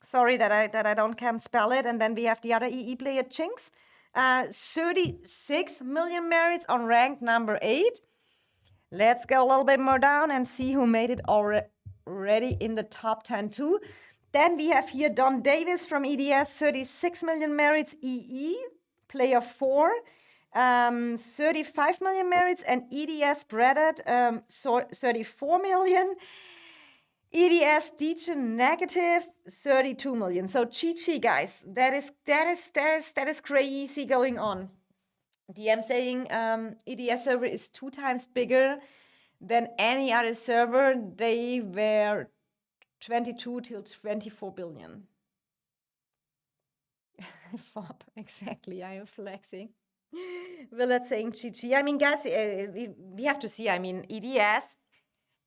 Sorry that I can't spell it. And then we have the other EE player, Chinks. 36 million merits on rank number 8. Let's go a little bit more down and see who made it already in the top 10 too. Then we have here Don Davis from EDS, 36 million merits, EE, player 4, 35 million merits, and EDS Breaded, 34 million. EDS DJ negative 32 million. So GG, guys, that is crazy going on. DM saying EDS server is 2 times bigger than any other server. They were 22 till 24 billion. Fob, exactly. I am flexing. Willett saying GG. I mean, guys, we have to see. I mean, EDS,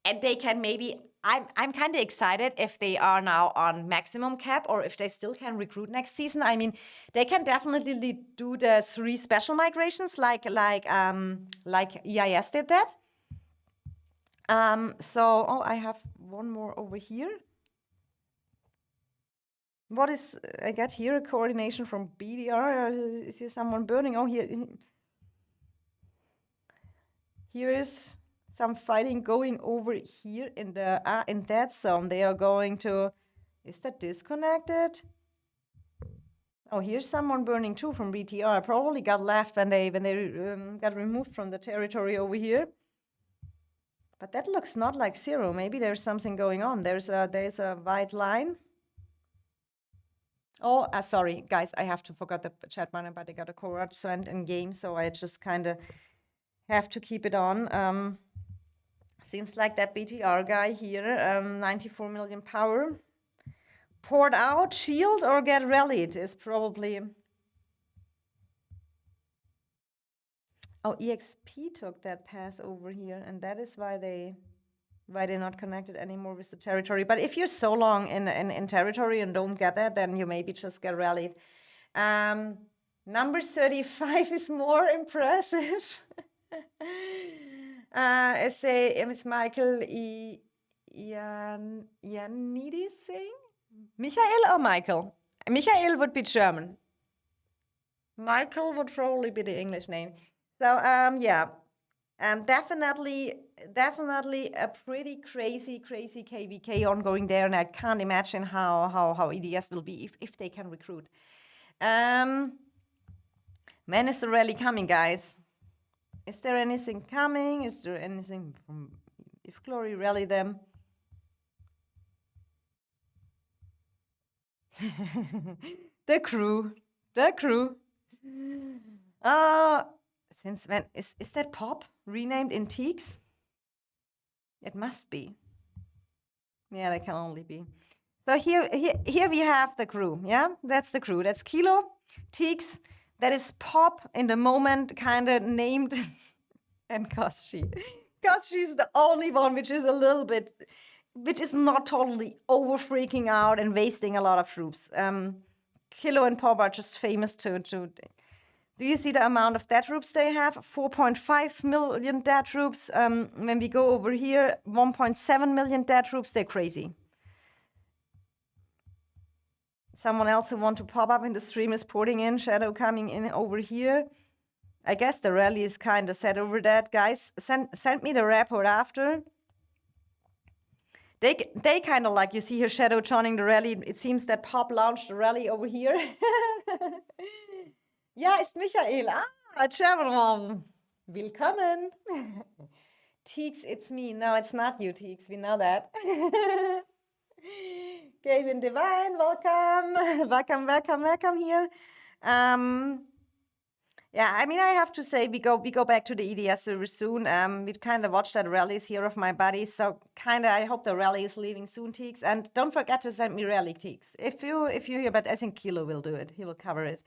and they can maybe. I'm kind of excited if they are now on maximum cap or if they still can recruit next season. I mean, they can definitely do the 3 special migrations like EIS did that. So I have one more over here. What is I got here? A coordination from BDR. Is here someone burning? Oh, here is some fighting going over here in that zone. They are going to. Is that disconnected? Oh, here's someone burning too from BTR. Probably got left when they got removed from the territory over here. But that looks not like 0. Maybe there's something going on. There's a white line. Oh, sorry, guys. I have to forget the chat button, but I got a courage sent in game, so I just kind of have to keep it on. Seems like that BTR guy here, 94 million power, poured out, shield, or get rallied is probably. Oh, EXP took that pass over here, and that is why they're not connected anymore with the territory. But if you're so long in territory and don't get that, then you maybe just get rallied. Number 35 is more impressive. It's Michael Iannidis saying? Michael or Michael? Michael would be German. Michael would probably be the English name. So, yeah. Definitely a pretty crazy KVK ongoing there, and I can't imagine how EDS will be if they can recruit. When is the rally coming, guys? Is there anything coming? Is there anything from If Glory rally them? The crew. Since when is that Pop renamed in Teaks? It must be. Yeah, that can only be. So here we have the crew. Yeah, that's the crew. That's Kilo, Teaks. That is Pop in the moment, kind of named, and Koshi. Koshi is the only one which is not totally over freaking out and wasting a lot of troops. Kilo and Pop are just famous to. Do you see the amount of dead troops they have? 4.5 million dead troops. When we go over here, 1.7 million dead troops. They're crazy. Someone else who want to pop up in the stream is porting in. Shadow coming in over here. I guess the rally is kind of set over that. Guys, send me the report after. They kind of like, you see here, Shadow joining the rally. It seems that Pop launched the rally over here. Ja, ist Michael. Ah, German. Willkommen. Teeks, it's me. No, it's not you, Teeks. We know that. Gavin Divine, welcome. Welcome here. Yeah, I mean, I have to say, we go back to the EDS server soon. We kind of watched that rallies here of my buddies, so kind of I hope the rally is leaving soon, Teeks. And don't forget to send me rally, Teeks. If you hear, but I think Kilo will do it. He will cover it.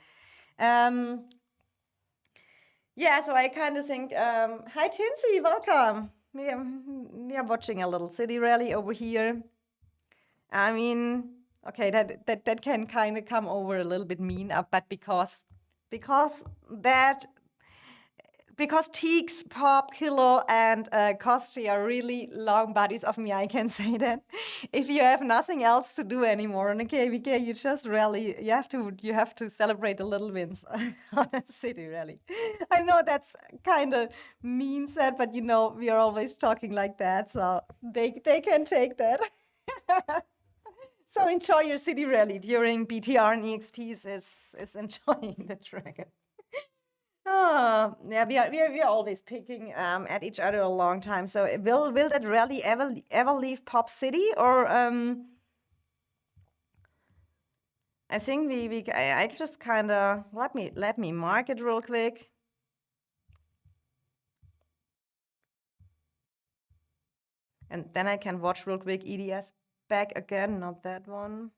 Yeah, so I kind of think, hi Tinsy, welcome. We are watching a little city rally over here. I mean, okay, that can kind of come over a little bit mean, but because Teeks, Pop, Kilo, and Kosti are really long buddies of me, I can say that. If you have nothing else to do anymore on a KVK, you just rally. You have to celebrate the little wins on a city rally. I know that's kind of mean said, but you know we are always talking like that, so they can take that. So enjoy your city rally during BTR and EXPs is enjoying the dragon. Oh, yeah, we are always picking at each other a long time. So will that rally ever leave Pop City, or I think I just kind of let me mark it real quick. And then I can watch real quick EDS back again, not that one.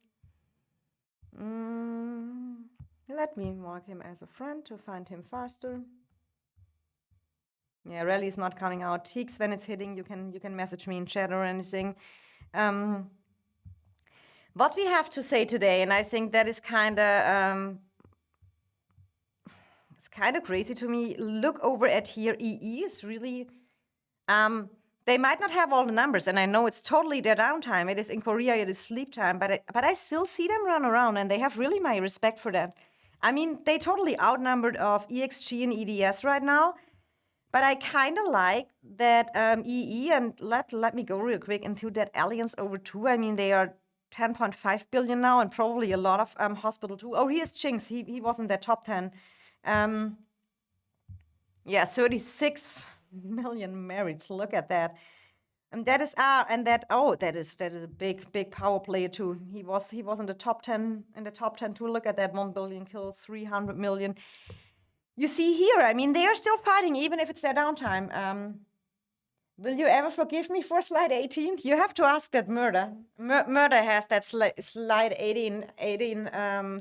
Let me mark him as a friend to find him faster. Yeah, rally is not coming out. Teeks, when it's hitting, you can message me in chat or anything. What we have to say today, and I think that is kind of it's kind of crazy to me. Look over at here. EE is really they might not have all the numbers, and I know it's totally their downtime. It is in Korea, it is sleep time, but I still see them run around, and they have really my respect for that. I mean, they totally outnumbered of EXG and EDS right now, but I kind of like that EE, and let me go real quick into that Alliance over 2. I mean, they are 10.5 billion now, and probably a lot of Hospital 2. Oh, here's Chinks. He was in that top 10. Yeah, 36 million merits. Look at that. And that is that is a big power player too. He was in the top 10 too. Look at that, 1 billion kills, 300 million. You see here, I mean, they are still fighting even if it's their downtime. Will you ever forgive me for slide 18? You have to ask that Murder. Murder has that slide 18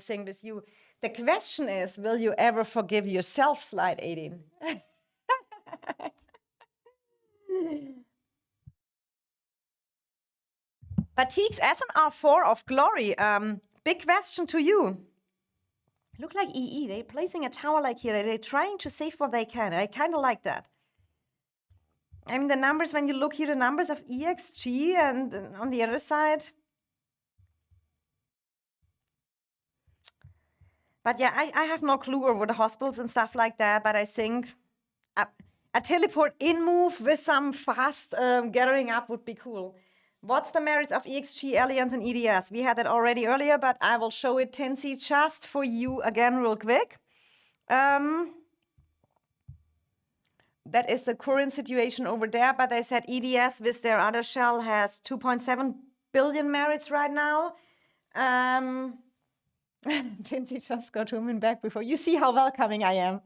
thing with you. The question is, will you ever forgive yourself slide 18? But Teeks, as an R4 of Glory, big question to you. Look like EE, they're placing a tower like here. They're trying to save what they can. I kind of like that. I mean, the numbers, when you look here, the numbers of EXG and on the other side. But yeah, I have no clue over the hospitals and stuff like that, but I think a teleport in move with some fast gathering up would be cool. What's the merits of EXG, Alliance, and EDS? We had that already earlier, but I will show it, Tinsy, just for you again real quick. That is the current situation over there, but they said EDS with their other shell has 2.7 billion merits right now. Tinsy, just got to him back before. You see how welcoming I am.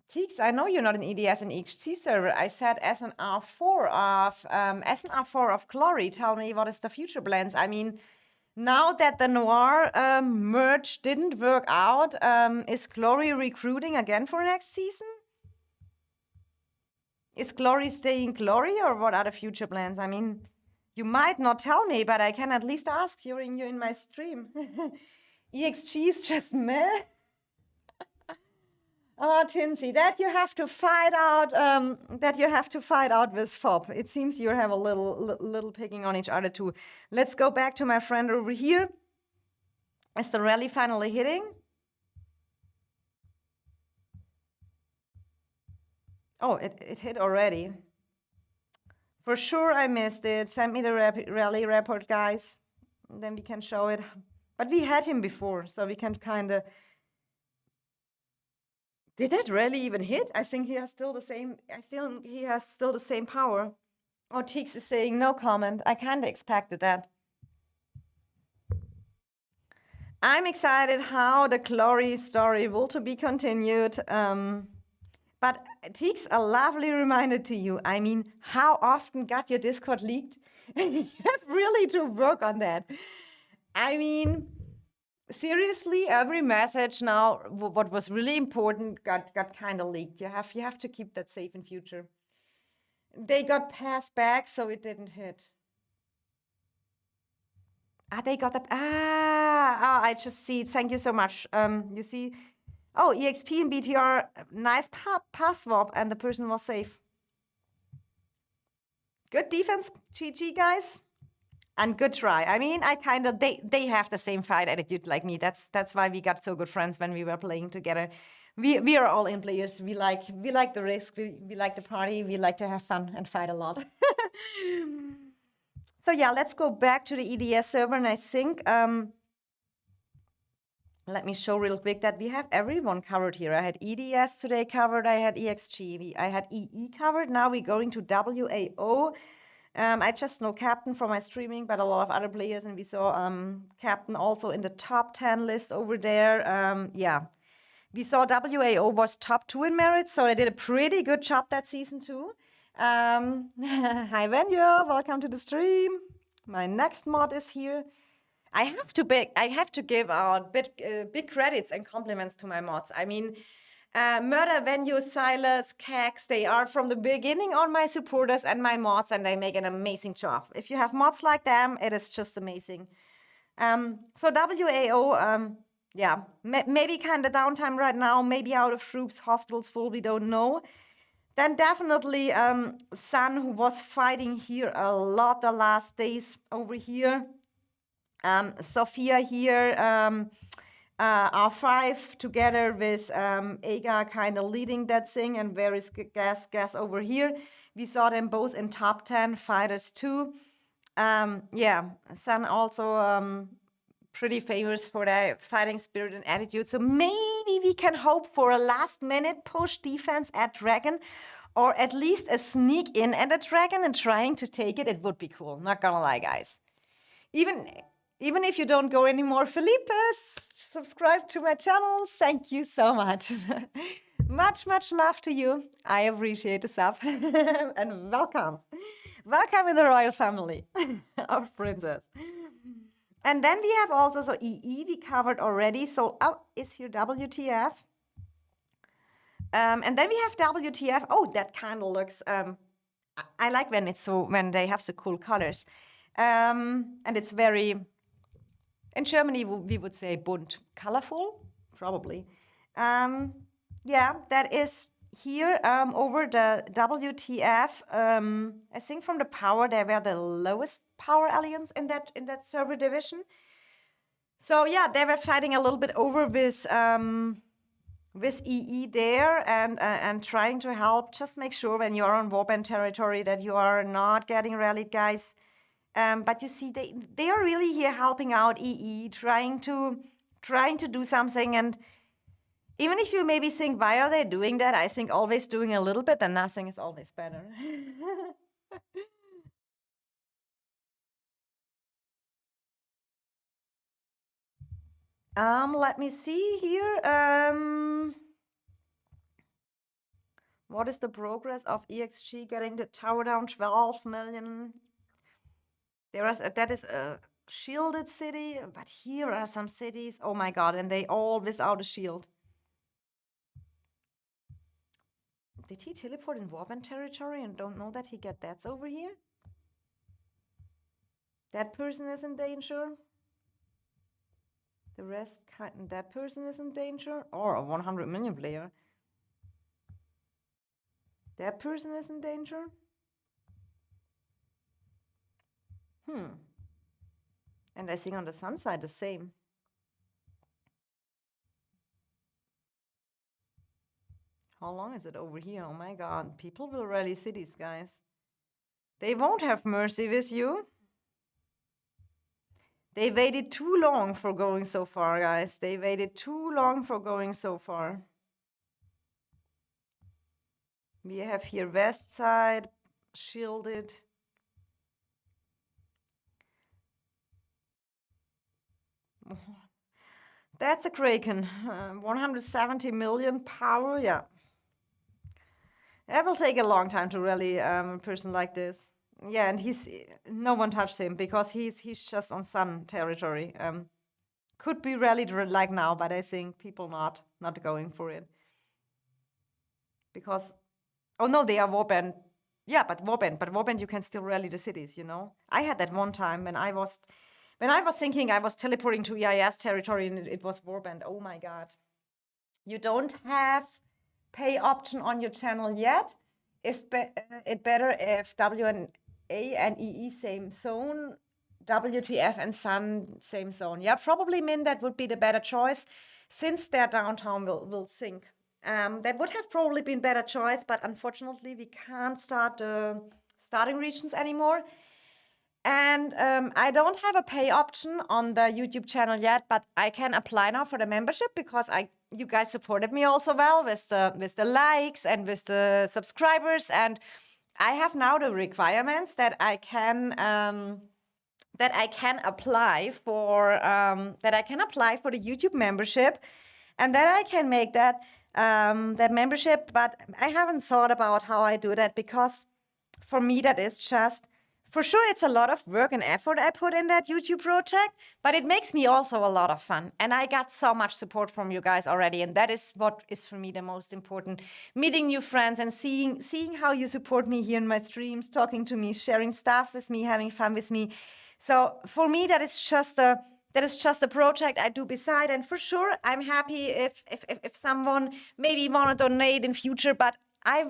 Teeks, I know you're not an EDS and EXG server. I said as an R4 of Glory, tell me what is the future plans. I mean, now that the Noir merge didn't work out, is Glory recruiting again for next season? Is Glory staying Glory, or what are the future plans? I mean, you might not tell me, but I can at least ask during you in my stream. EXG is just meh. Oh, Tinsy, that you have to fight out. That you have to fight out with Fob. It seems you have a little picking on each other too. Let's go back to my friend over here. Is the rally finally hitting? Oh, it hit already. For sure, I missed it. Send me the rally report, guys. Then we can show it. But we had him before, so we can kind of. Did that really even hit? I think he has still the same. He has still the same power. Oh, Teeks is saying no comment. I kind of expected that. I'm excited how the Glory story will to be continued. But Teeks, a lovely reminder to you. I mean, how often got your Discord leaked? You have really to work on that. I mean, seriously, every message now, what was really important, got kind of leaked. You have to keep that safe in future. They got passed back, so it didn't hit. They got the I just see it. Thank you so much. You see, oh, EXP and BTR, nice pass swap, and the person was safe. Good defense, GG guys, and good try. I mean, I kind of they have the same fight attitude like me. That's why we got so good friends when we were playing together. We are all in players. We like the risk. We like the party. We like to have fun and fight a lot. So yeah, let's go back to the EDS server, and I think let me show real quick that we have everyone covered here. I had EDS today covered. I had EXG. I had EE covered. Now we're going to WAO. I just know Captain from my streaming, but a lot of other players, and we saw Captain also in the top 10 list over there. Yeah, we saw WAO was top 2 in merits, so they did a pretty good job that season too. Hi Venue, welcome to the stream. My next mod is here. I have to give out big credits and compliments to my mods. I mean, Murder, Venue, Silas, Cax, they are from the beginning on my supporters and my mods, and they make an amazing job. If you have mods like them, it is just amazing. So WAO, yeah, maybe kind of downtime right now, maybe out of troops, hospitals full, we don't know. Then definitely Sun, who was fighting here a lot the last days over here. Sophia here, R5 together with Aga kind of leading that thing, and where is Gas over here. We saw them both in top 10 fighters too. Yeah, Sun also pretty famous for their fighting spirit and attitude. So maybe we can hope for a last minute push defense at Dragon, or at least a sneak in at a Dragon and trying to take it. It would be cool. Not gonna lie, guys. Even if you don't go anymore, Felipe, subscribe to my channel. Thank you so much. Much love to you. I appreciate the sub. And welcome. Welcome in the royal family of princess. And then we have also, so EE we covered already. So, oh, is here WTF? And then we have WTF. Oh, that kind of looks, I like when they have so cool colors. And it's very, in Germany we would say bunt, colorful, probably. Yeah, that is here over the WTF. I think from the power, they were the lowest power alliance in that server division. So yeah, they were fighting a little bit over with EE there, and trying to help. Just make sure when you are on warband territory that you are not getting rallied, guys. But you see, they are really here helping out EE, trying to do something. And even if you maybe think, why are they doing that? I think always doing a little bit and nothing is always better. Let me see here. What is the progress of EXG getting the tower down? 12 million. That is a shielded city, but here are some cities. Oh my god, and they all without a shield. Did he teleport in warband territory and don't know that he get that's over here? That person is in danger. The rest, that person is in danger. Or a 100 million player. That person is in danger? And I think on the sun side the same. How long is it over here? Oh my god, people will rally cities, guys. They won't have mercy with you. They waited too long for going so far, guys. They waited too long for going so far. We have here west side, shielded. That's a Kraken. 170 million power, yeah. That will take a long time to rally a person like this. Yeah, and no one touched him because he's just on sun territory. Could be rallied like now, but I think people not going for it. Because, oh no, they are warband. Yeah, but warband you can still rally the cities, you know. I had that one time when I was thinking I was teleporting to EIS territory and it was warband. Oh my god. You don't have pay option on your channel yet. It better if WNA and EE same zone, WTF and Sun same zone. Yeah, probably Min, that would be the better choice since their downtown will sink. That would have probably been better choice, but unfortunately we can't start the starting regions anymore. And I don't have a pay option on the YouTube channel yet, but I can apply now for the membership because you guys supported me also well with the likes and with the subscribers, and I have now the requirements that I can apply for the YouTube membership, and that I can make that membership. But I haven't thought about how I do that because for me that is just. For sure, it's a lot of work and effort I put in that YouTube project, but it makes me also a lot of fun. And I got so much support from you guys already, and that is what is for me the most important. Meeting new friends and seeing how you support me here in my streams, talking to me, sharing stuff with me, having fun with me. So for me, that is just a project I do beside. And for sure, I'm happy if someone maybe want to donate in future, but I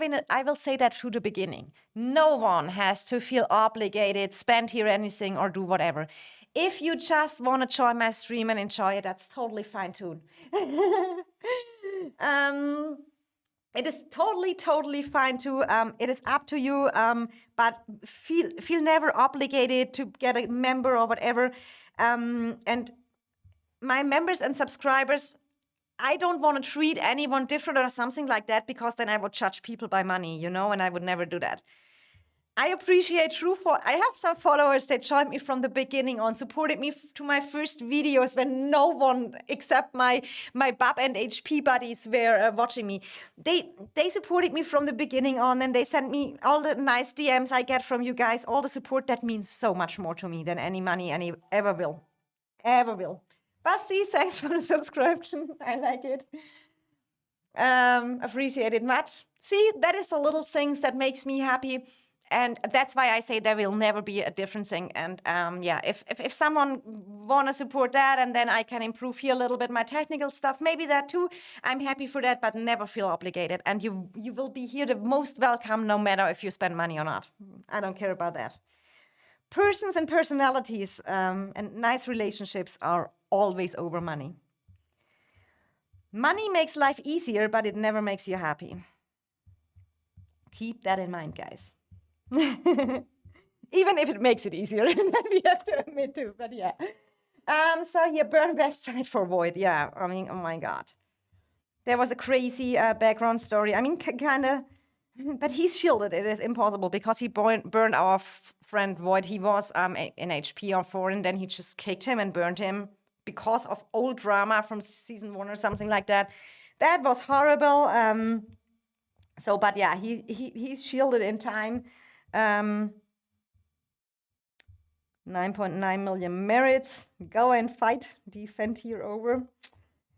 will say that through the beginning. No one has to feel obligated, spend here anything, or do whatever. If you just want to join my stream and enjoy it, that's totally fine too. It is totally fine too. It is up to you, but feel never obligated to get a member or whatever. And my members and subscribers, I don't want to treat anyone different or something like that, because then I would judge people by money, you know, and I would never do that. I appreciate I have some followers that joined me from the beginning on, supported me to my first videos when no one except my BAP and HP buddies were watching me. They supported me from the beginning on, and they sent me all the nice DMs I get from you guys, all the support. That means so much more to me than any money ever will. Basti, thanks for the subscription. I like it. Appreciate it much. See, that is the little things that makes me happy. And that's why I say there will never be a different thing. And yeah, if someone want to support that, and then I can improve here a little bit my technical stuff, maybe that too, I'm happy for that, but never feel obligated. And you will be here the most welcome, no matter if you spend money or not. I don't care about that. Persons and personalities and nice relationships are always over money. Money makes life easier, but it never makes you happy. Keep that in mind, guys. Even if it makes it easier, we have to admit to, but yeah. So here, burn west side for void. Yeah, I mean, oh my god. There was a crazy background story. I mean, kind of, but he's shielded. It is impossible because he burned our friend Void. He was in HP on 4, and then he just kicked him and burned him because of old drama from season 1 or something like that. That was horrible. So, but yeah, he's shielded in time. 9.9 million merits. Go and fight. Defend here over.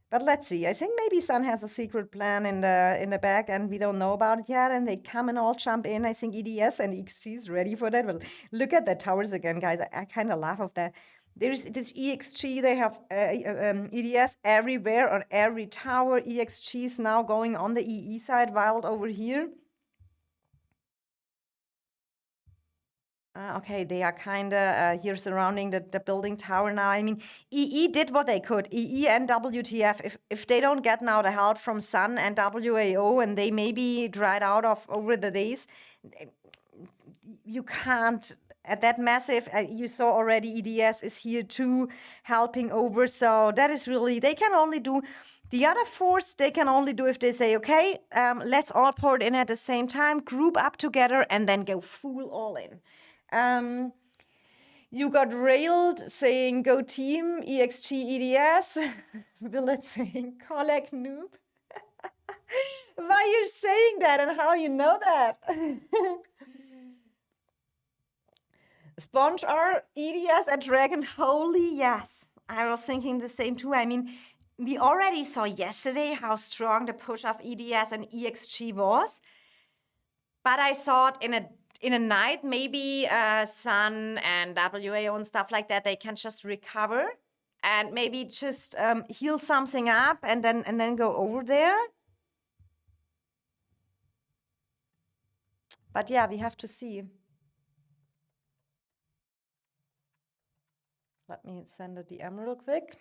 But let's see. I think maybe Sun has a secret plan in the back, and we don't know about it yet. And they come and all jump in. I think EDS and EXG is ready for that. Well, look at the towers again, guys. I kind of laugh of that. There's this EXG. They have EDS everywhere on every tower. EXG is now going on the EE side, wild over here. Okay, they are kind of here surrounding the building tower now. I mean, EE did what they could. EE and WTF. If they don't get now the help from Sun and WAO, and they maybe dried out of over the days, you can't. At that massive, you saw already EDS is here too, helping over. So that is really, they can only do the other force, they can only do if they say, okay, let's all pour it in at the same time, group up together, and then go full all in. You got railed saying go team, EXG, EDS. Village saying collect noob. Why are you saying that and how you know that? Sponge R, EDS at Dragon, holy yes. I was thinking the same too. I mean, we already saw yesterday how strong the push of EDS and EXG was. But I thought in a night, maybe Sun and WAO and stuff like that, they can just recover and maybe just heal something up and then go over there. But yeah, we have to see. Let me send a DM real quick.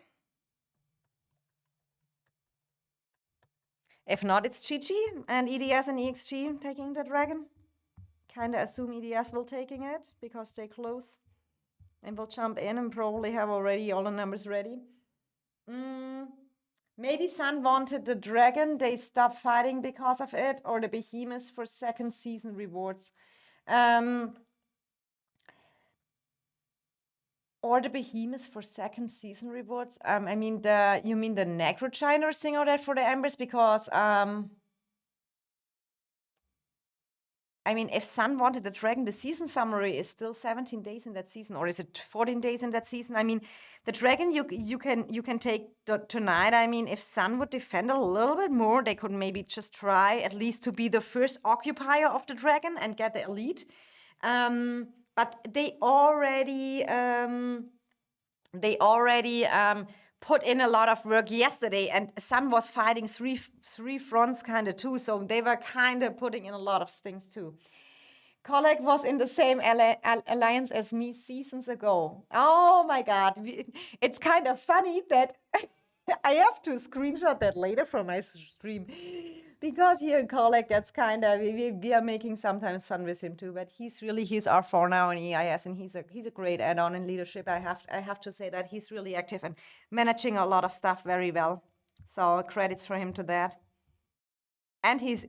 If not, it's Chi-Chi and EDS and EXG taking the dragon. Kind of assume EDS will taking it because they're close. And will jump in and probably have already all the numbers ready. Maybe Sun wanted the dragon. They stopped fighting because of it. Or the behemoths for second season rewards. Or the behemoths for second season rewards. I mean, you mean the Necrochina thing or that for the embers? Because, I mean, if Sun wanted the dragon, the season summary is still 17 days in that season. Or is it 14 days in that season? I mean, the dragon you can take tonight. I mean, if Sun would defend a little bit more, they could maybe just try at least to be the first occupier of the dragon and get the elite. But they already put in a lot of work yesterday, and Sun was fighting three fronts kind of too, so they were kind of putting in a lot of things too. Colleague was in the same alliance as me seasons ago. Oh my God, it's kind of funny that I have to screenshot that later from my stream. Because here in Colleague, that's kind of, we are making sometimes fun with him too, but he's R4 now in EIS, and he's a great add-on in leadership. I have to say that he's really active and managing a lot of stuff very well. So credits for him to that. And he's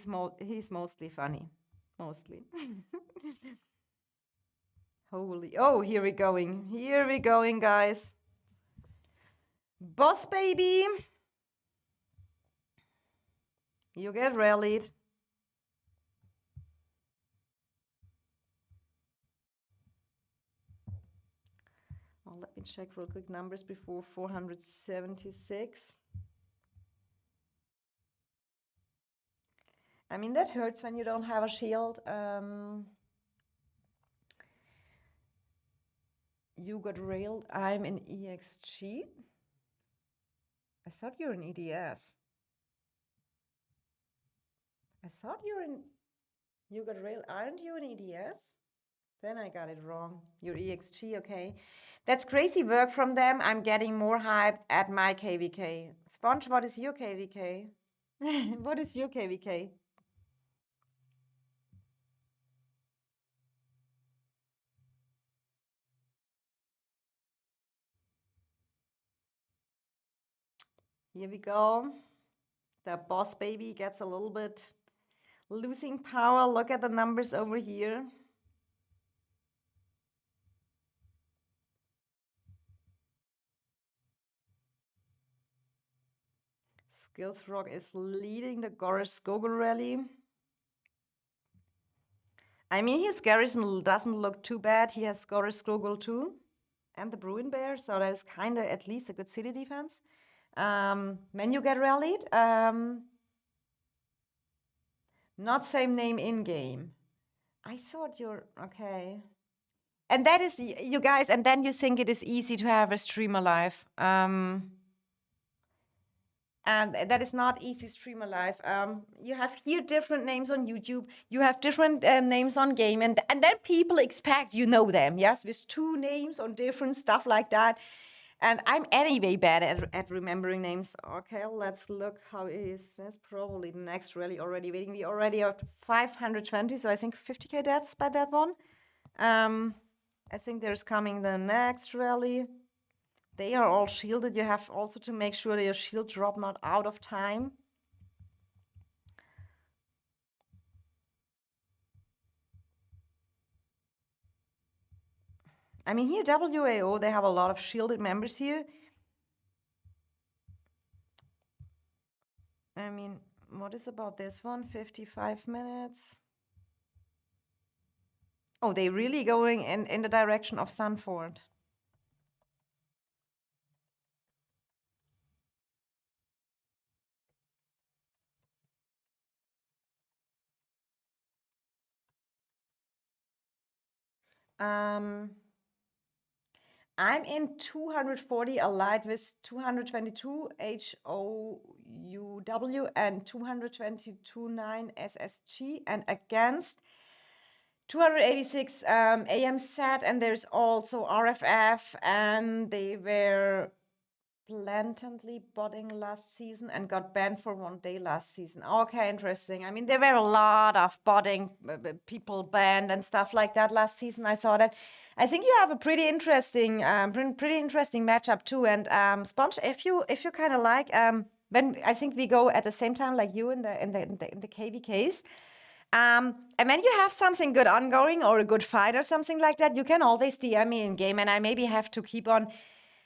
mostly funny, mostly. Holy, oh, here we going, guys. Boss baby. You get rallied. Well, let me check real quick numbers before 476. I mean, that hurts when you don't have a shield. You got railed. I'm in EXG. I thought you were in EDS. I thought you got railed. Aren't you in EDS? Then I got it wrong. You're EXG, okay. That's crazy work from them. I'm getting more hyped at my KVK. Sponge, what is your KVK? What is your KVK? Here we go. The boss baby gets a little bit losing power. Look at the numbers over here. Skills Rock is leading the gooooooo rally. I mean, his garrison doesn't look too bad. He has gooooooo too, and the Bruin Bear, so that is kind of at least a good city defense. When you get rallied, not same name in game. I thought you're okay. And that is, you guys, and then you think it is easy to have a stream alive. And that is not easy stream alive. You have here different names on YouTube. You have different names on game, and then people expect you know them. Yes, with 2 names on different stuff like that. And I'm anyway bad at remembering names. Okay, let's look how it is. That's probably the next rally already waiting. We already are 520, so I think 50k deaths by that one. I think there's coming the next rally. They are all shielded. You have also to make sure that your shield drop not out of time. I mean, here, WAO, they have a lot of shielded members here. I mean, what is about this one? 55 minutes. Oh, they really going in the direction of Sanford. I'm in 240 allied with 222 HOUW and 222.9 SSG, and against 286 AMZ, and there's also RFF, and they were blatantly botting last season and got banned for 1 day last season. Okay, interesting. I mean, there were a lot of botting people banned and stuff like that last season. I saw that. I think you have a pretty interesting matchup too. And Sponge, if you kind of like, when I think we go at the same time like you in the KVKs. And when you have something good ongoing or a good fight or something like that, you can always DM me in game, and I maybe have to keep on.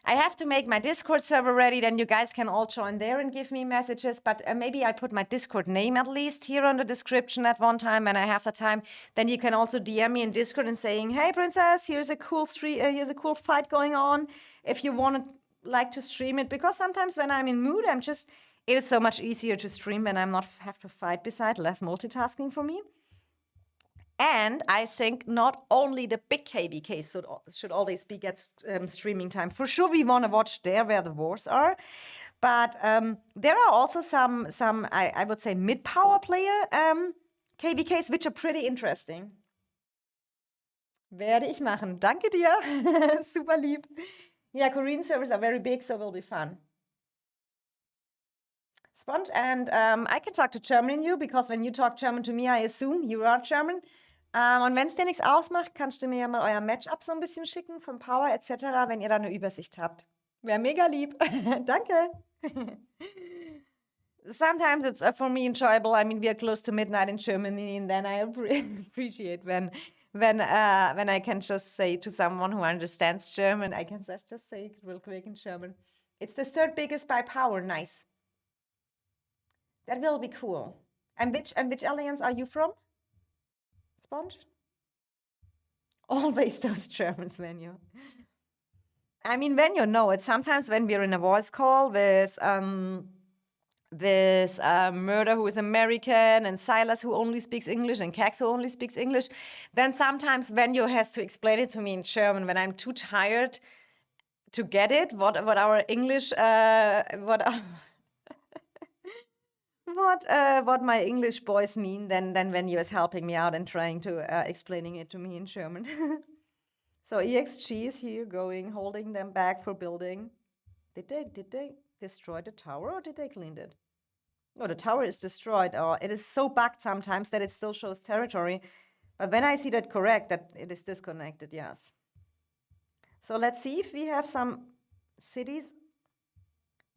I have to make my Discord server ready, then you guys can all join there and give me messages, but maybe I put my Discord name at least here on the description at one time when I have the time. Then you can also DM me in Discord and saying, hey, Princess, here's a cool here's a cool fight going on, if you want to like to stream it, because sometimes when I'm in mood, it is so much easier to stream when I'm not have to fight beside, less multitasking for me. And I think not only the big KVKs should always be get streaming time. For sure, we want to watch there where the wars are. But there are also some I would say mid-power player KVKs, which are pretty interesting. Werde ich machen. Danke dir. Super lieb. Yeah, Korean servers are very big, so it will be fun. Sponge, and I can talk to German in you, because when you talk German to me, I assume you are German. Und wenn es dir nichts ausmacht, kannst du mir ja mal euer Matchup so ein bisschen schicken vom Power etc., wenn ihr da eine Übersicht habt. Wäre mega lieb. Danke. Sometimes it's for me enjoyable. I mean, we are close to midnight in Germany, and then I appreciate when I can just say to someone who understands German, I can just say it real quick in German. It's the 3rd biggest by power. Nice. That will be cool. And which alliance are you from? Sponge? Always those Germans, when you. I mean, when you know it. Sometimes when we're in a voice call with Murder, who is American, and Silas, who only speaks English, and Cax, who only speaks English, then sometimes Venyo has to explain it to me in German when I'm too tired to get it. What our English what my English boys mean, then Venyo is helping me out and trying to explaining it to me in German. So EXG is here holding them back for building. Did they destroy the tower, or did they clean it? No, the tower is destroyed. Oh, it is so bugged sometimes that it still shows territory. But when I see that correct, that it is disconnected, yes. So let's see if we have some cities.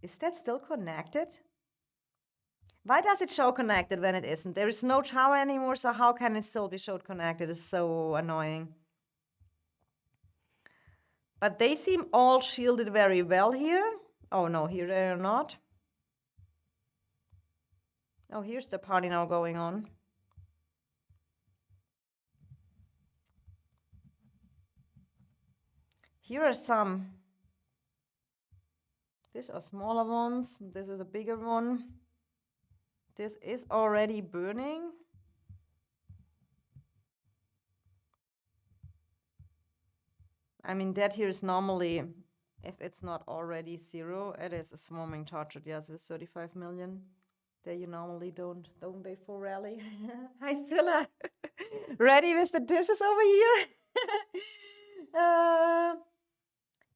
Is that still connected? Why does it show connected when it isn't? There is no tower anymore, so how can it still be showed connected? It's so annoying. But they seem all shielded very well here. Oh no, here they are not. Oh, here's the party now going on. Here are some. These are smaller ones. This is a bigger one. This is already burning. I mean, that here is normally If it's not already 0, it is a swarming target, yes, with 35 million. There you normally don't wait for rally. Hi, Stella. Ready with the dishes over here?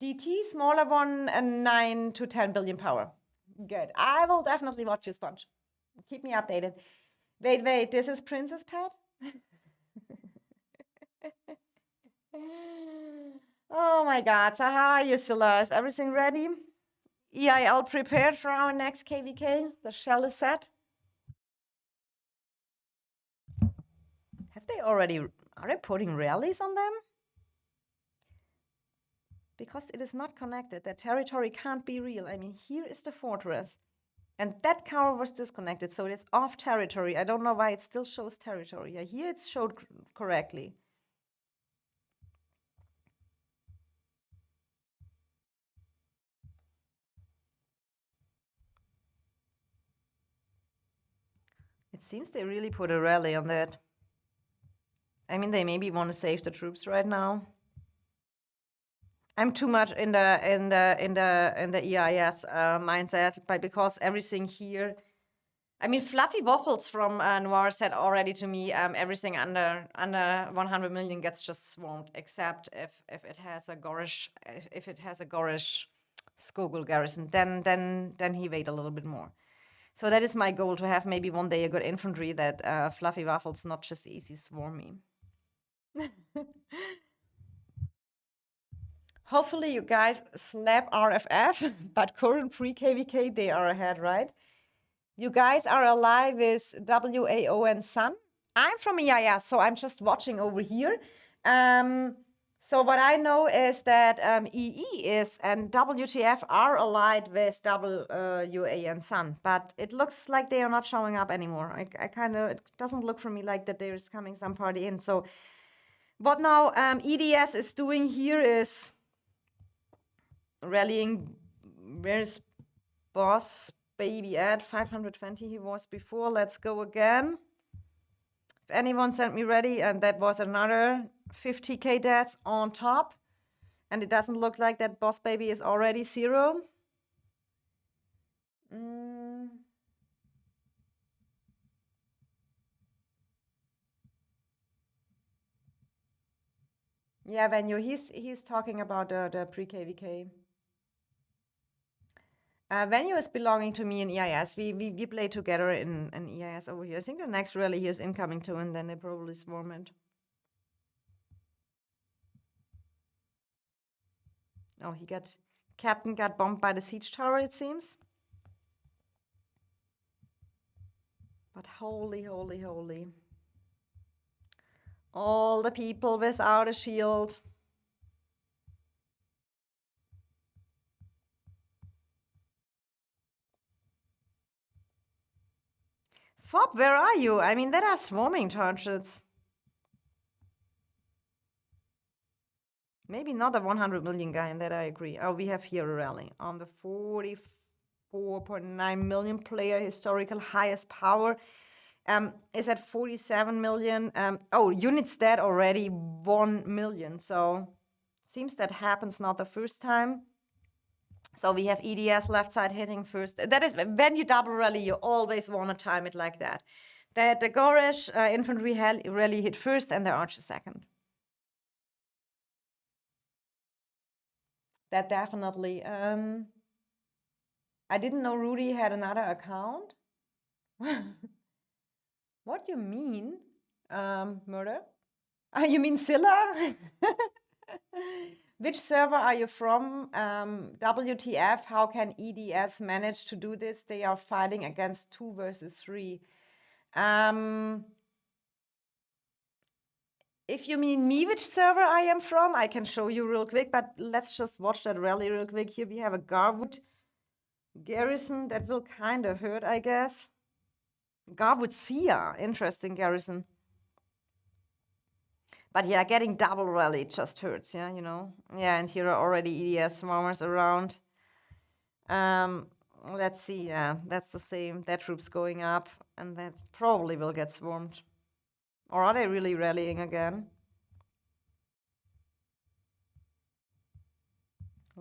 DT, smaller one, and 9 to 10 billion power. Good. I will definitely watch you, Sponge. Keep me updated. Wait, this is Princess Pet? Oh my God. So how are you, Solar? Is everything ready? EIL prepared for our next KVK? The shell is set? Have they already... Are they putting rallies on them? Because it is not connected. That territory can't be real. I mean, here is the fortress. And that cow was disconnected, so it is off territory. I don't know why it still shows territory. Yeah, here it's showed correctly. It seems they really put a rally on that. I mean, they maybe want to save the troops right now. I'm too much in the EIS mindset, but because everything here. I mean, Fluffy Waffles from Noir said already to me, everything under 100 million gets just swarmed, except if it has a Gorish Skogul garrison, then he wait a little bit more. So that is my goal, to have maybe one day a good infantry that Fluffy Waffles not just easy swarm me. Hopefully you guys slap RFF, but current pre-KVK, they are ahead, right? You guys are alive with WAO and Sun. I'm from EIS, so I'm just watching over here. So what I know is that EE is and WTF are allied with WA and Sun, but it looks like they are not showing up anymore. I kind of, it doesn't look for me like that there is coming some party in. So what now EDS is doing here is rallying. Where's Boss Baby at 520? He was before. Let's go again. If anyone sent me ready, and that was another 50k deaths on top. And it doesn't look like that Boss Baby is already 0. Yeah, Venue, he's talking about the pre-KVK. Venue is belonging to me in EIS. We play together in EIS over here. I think the next rally here is incoming too, and then they probably swarm it. Oh, Captain got bombed by the siege tower, it seems. But holy. All the people without a shield. Fob, where are you? I mean, that are swarming targets. Maybe not a 100 million guy, and that I agree. Oh, we have here a rally on the 44.9 million player historical highest power. Is at 47 million. Oh, units dead already 1 million. So seems that happens not the first time. So we have EDS left side hitting first. That is when you double rally, you always want to time it like that. That the Gorish infantry rally hit first and the archer second. That definitely. I didn't know Rudy had another account. What do you mean, murder? You mean Scylla? Which server are you from? WTF, how can EDS manage to do this? They are fighting against 2 versus 3. If you mean me, which server I am from, I can show you real quick, but let's just watch that rally real quick. Here we have a Garwood garrison that will kind of hurt, I guess. Garwood Sia, interesting garrison. But yeah, getting double rally just hurts, yeah, you know. Yeah, and here are already EDS swarmers around. Let's see, yeah, that's the same. That troop's going up, and that probably will get swarmed. Or are they really rallying again?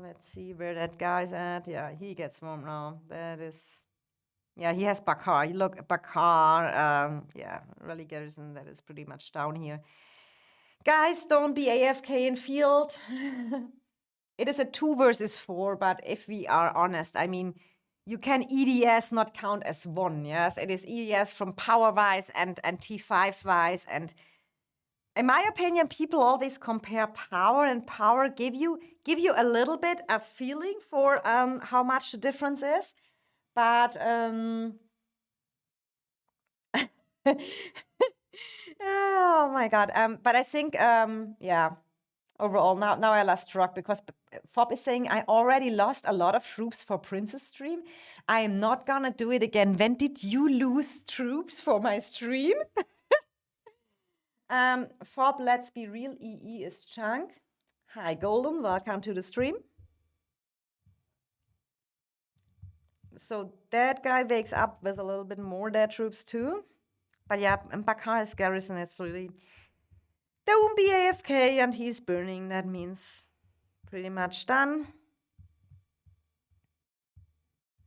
Let's see where that guy's at. Yeah, he gets warm now. That is... Yeah, he has Bakar. You look, Bakar, yeah, Rally Garrison, that is pretty much down here. Guys, don't be AFK in field. It is a 2 versus 4, but if we are honest, I mean, you can EDS not count as 1, yes? It is EDS from power-wise and T5-wise, and in my opinion, people always compare power, and power give you a little bit of feeling for how much the difference is, but oh my God. But I think, yeah, overall, now I lost track because Fob is saying, I already lost a lot of troops for Princess stream. I am not gonna do it again. When did you lose troops for my stream? Fob, let's be real, EE is Chunk. Hi, Golden, welcome to the stream. So that guy wakes up with a little bit more dead troops too. But yeah, Bakar's garrison is really... Don't be AFK, and he's burning. That means pretty much done.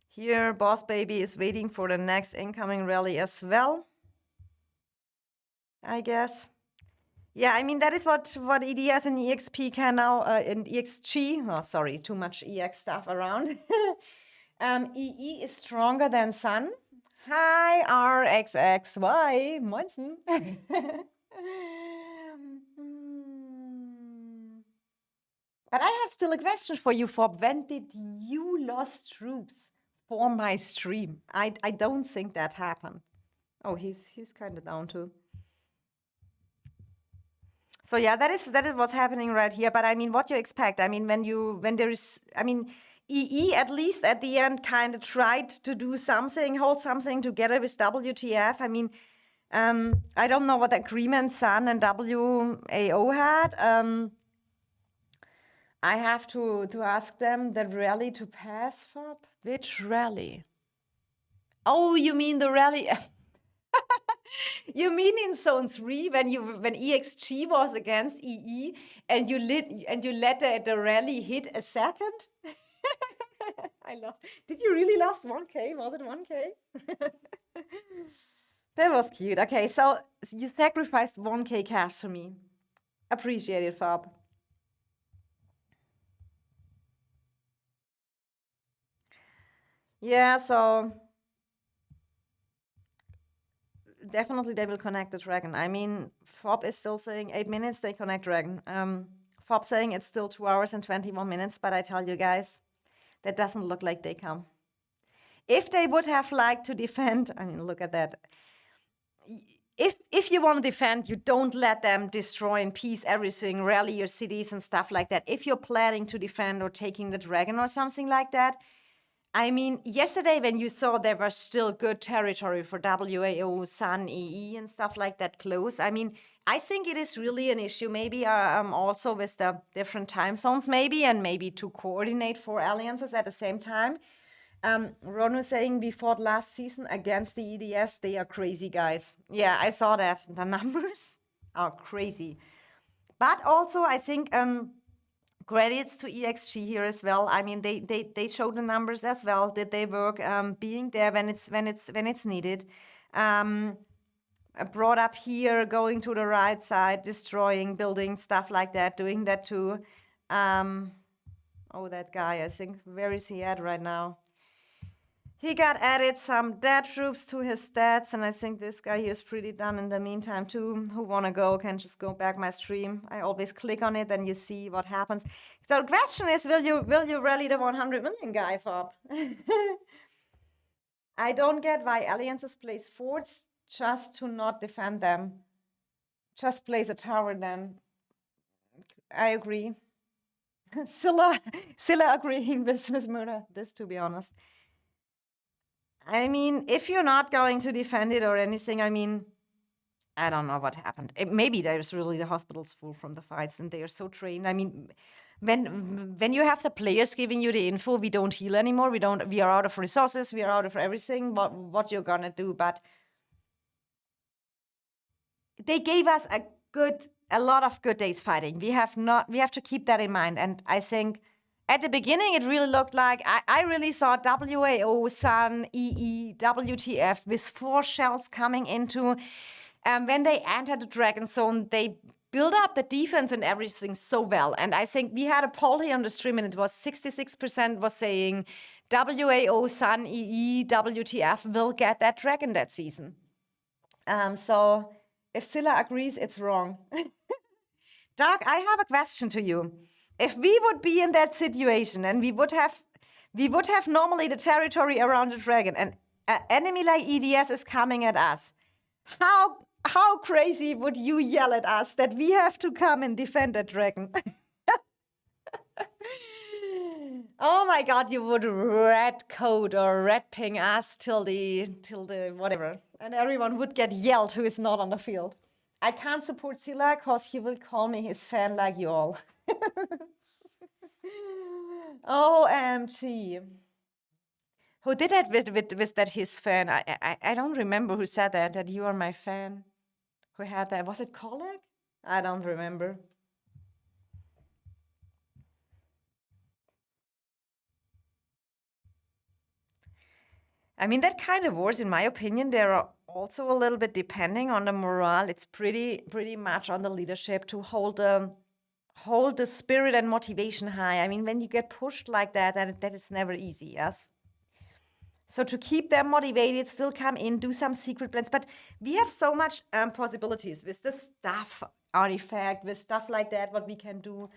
Here, Boss Baby is waiting for the next incoming rally as well, I guess. Yeah, I mean, that is what EDS and EXP can now, in EXG. Oh, sorry, too much EX stuff around. EE is stronger than Sun. Hi, RXXY, Moinsen. But I have still a question for you, Fob. When did you lost troops for my stream? I don't think that happened. Oh, he's kind of down too. So yeah, that is what's happening right here. But I mean, what you expect? I mean, when there's, I mean, EE at least at the end kind of tried to do something, hold something together with WTF. I mean, I don't know what agreement Sun and WAO had. I have to ask them the rally to pass, Fob. Which rally? Oh, you mean the rally? You mean in Zone 3 when EXG was against EE and you let the rally hit a second? I love. Did you really last 1K? Was it 1K? That was cute. Okay, so you sacrificed 1K cash for me. Appreciate it, Fob. Yeah, so definitely they will connect the dragon. I mean, Fob is still saying 8 minutes, they connect dragon. Fob saying it's still 2 hours and 21 minutes, but I tell you guys, that doesn't look like they come. If they would have liked to defend, I mean, look at that. If you want to defend, you don't let them destroy in peace everything, rally your cities and stuff like that. If you're planning to defend or taking the dragon or something like that, I mean, yesterday when you saw there was still good territory for WAO, Sun, EE and stuff like that close, I mean, I think it is really an issue, maybe also with the different time zones maybe, and maybe to coordinate 4 alliances at the same time. Ronu saying we fought last season against the EDS, they are crazy guys. Yeah, I saw that. The numbers are crazy. But also I think... credits to EXG here as well. I mean, they showed the numbers as well. Did they work? Being there when it's needed. Brought up here, going to the right side, destroying, building stuff like that, doing that too. Oh, that guy! I think where is he at right now? He got added some dead troops to his stats, and I think this guy here is pretty done in the meantime too. Who wanna go can just go back my stream. I always click on it and you see what happens. So the question is, will you rally the 100 million guy, Fob? I don't get why alliances place forts just to not defend them. Just place a tower then. I agree. Scylla agreeing with Murder, this to be honest. I mean, if you're not going to defend it or anything, I mean, I don't know what happened. Maybe there's really the hospitals full from the fights and they are so trained. I mean, when you have the players giving you the info, we don't heal anymore. We are out of resources. We are out of everything. What you're gonna do? But they gave us a lot of good days fighting. We have to keep that in mind. And I think at the beginning, it really looked like I really saw WAO, Sun, EE, WTF with 4 shells coming into. When they entered the Dragon Zone, they built up the defense and everything so well. And I think we had a poll here on the stream, and it was 66% was saying WAO, Sun, EE, WTF will get that Dragon that season. So if Scylla agrees, it's wrong. Doug, I have a question to you. If we would be in that situation and we would have normally the territory around the dragon, and an enemy like EDS is coming at us, how crazy would you yell at us that we have to come and defend the dragon? Oh my God, you would red code or red ping us till the whatever, and everyone would get yelled who is not on the field. I can't support Scylla because he will call me his fan like you all. OMG. Who did that with that his fan? I don't remember who said that you are my fan. Who had that? Was it Colleague? I don't remember. I mean, that kind of wars, in my opinion, they are also a little bit depending on the morale. It's pretty much on the leadership to hold the spirit and motivation high. I mean, when you get pushed like that is never easy, yes? So to keep them motivated, still come in, do some secret plans. But we have so much possibilities with the staff artifact, with stuff like that, what we can do.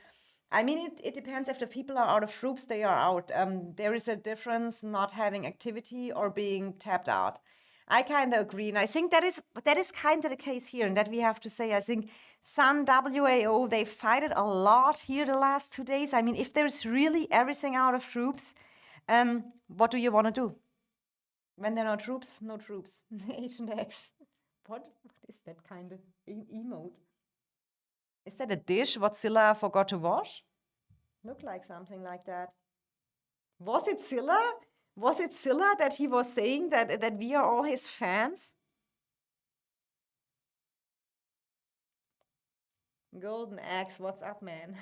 I mean, it depends if the people are out of troops, they are out. There is a difference not having activity or being tapped out. I kind of agree. And I think that is kind of the case here. And that we have to say, I think Sun, WAO, they fight it a lot here the last 2 days. I mean, if there's really everything out of troops, what do you want to do? When there are troops, no troops. Agent X. What is that kind of emote? Is that a dish what Scylla forgot to wash? Looked like something like that. Was it Scylla? Was it Scylla that he was saying that we are all his fans? Golden Axe, what's up, man?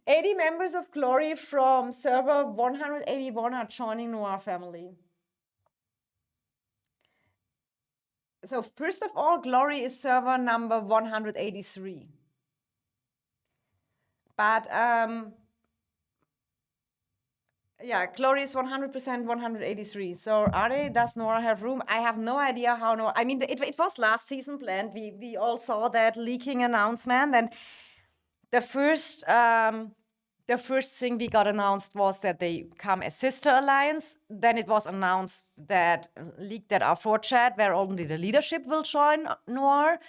80 members of Glory from server 181 are joining Noir family. So first of all, Glory is server number 183. But yeah, Glory is 100% 183. So does Nora have room? I have no idea how Nora. I mean, it was last season planned. We all saw that leaking announcement, and the first thing we got announced was that they come as sister alliance. Then it was announced that leaked that our 4chat where only the leadership will join Noir.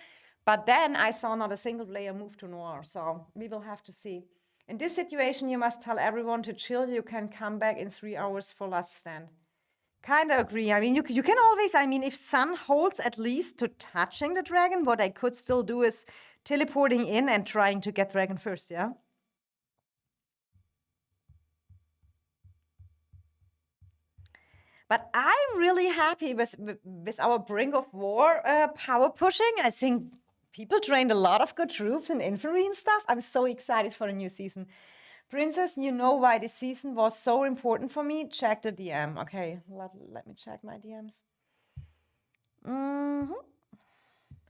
But then I saw not a single player move to Noir, so we will have to see. In this situation, you must tell everyone to chill. You can come back in 3 hours for last stand. Kind of agree. I mean, you can always, I mean, if Sun holds at least to touching the dragon, what I could still do is teleporting in and trying to get dragon first, yeah? But I'm really happy with our Brink of War power pushing. I think people trained a lot of good troops and infantry and stuff. I'm so excited for the new season. Princess, you know why this season was so important for me? Check the DM. Okay, let me check my DMs.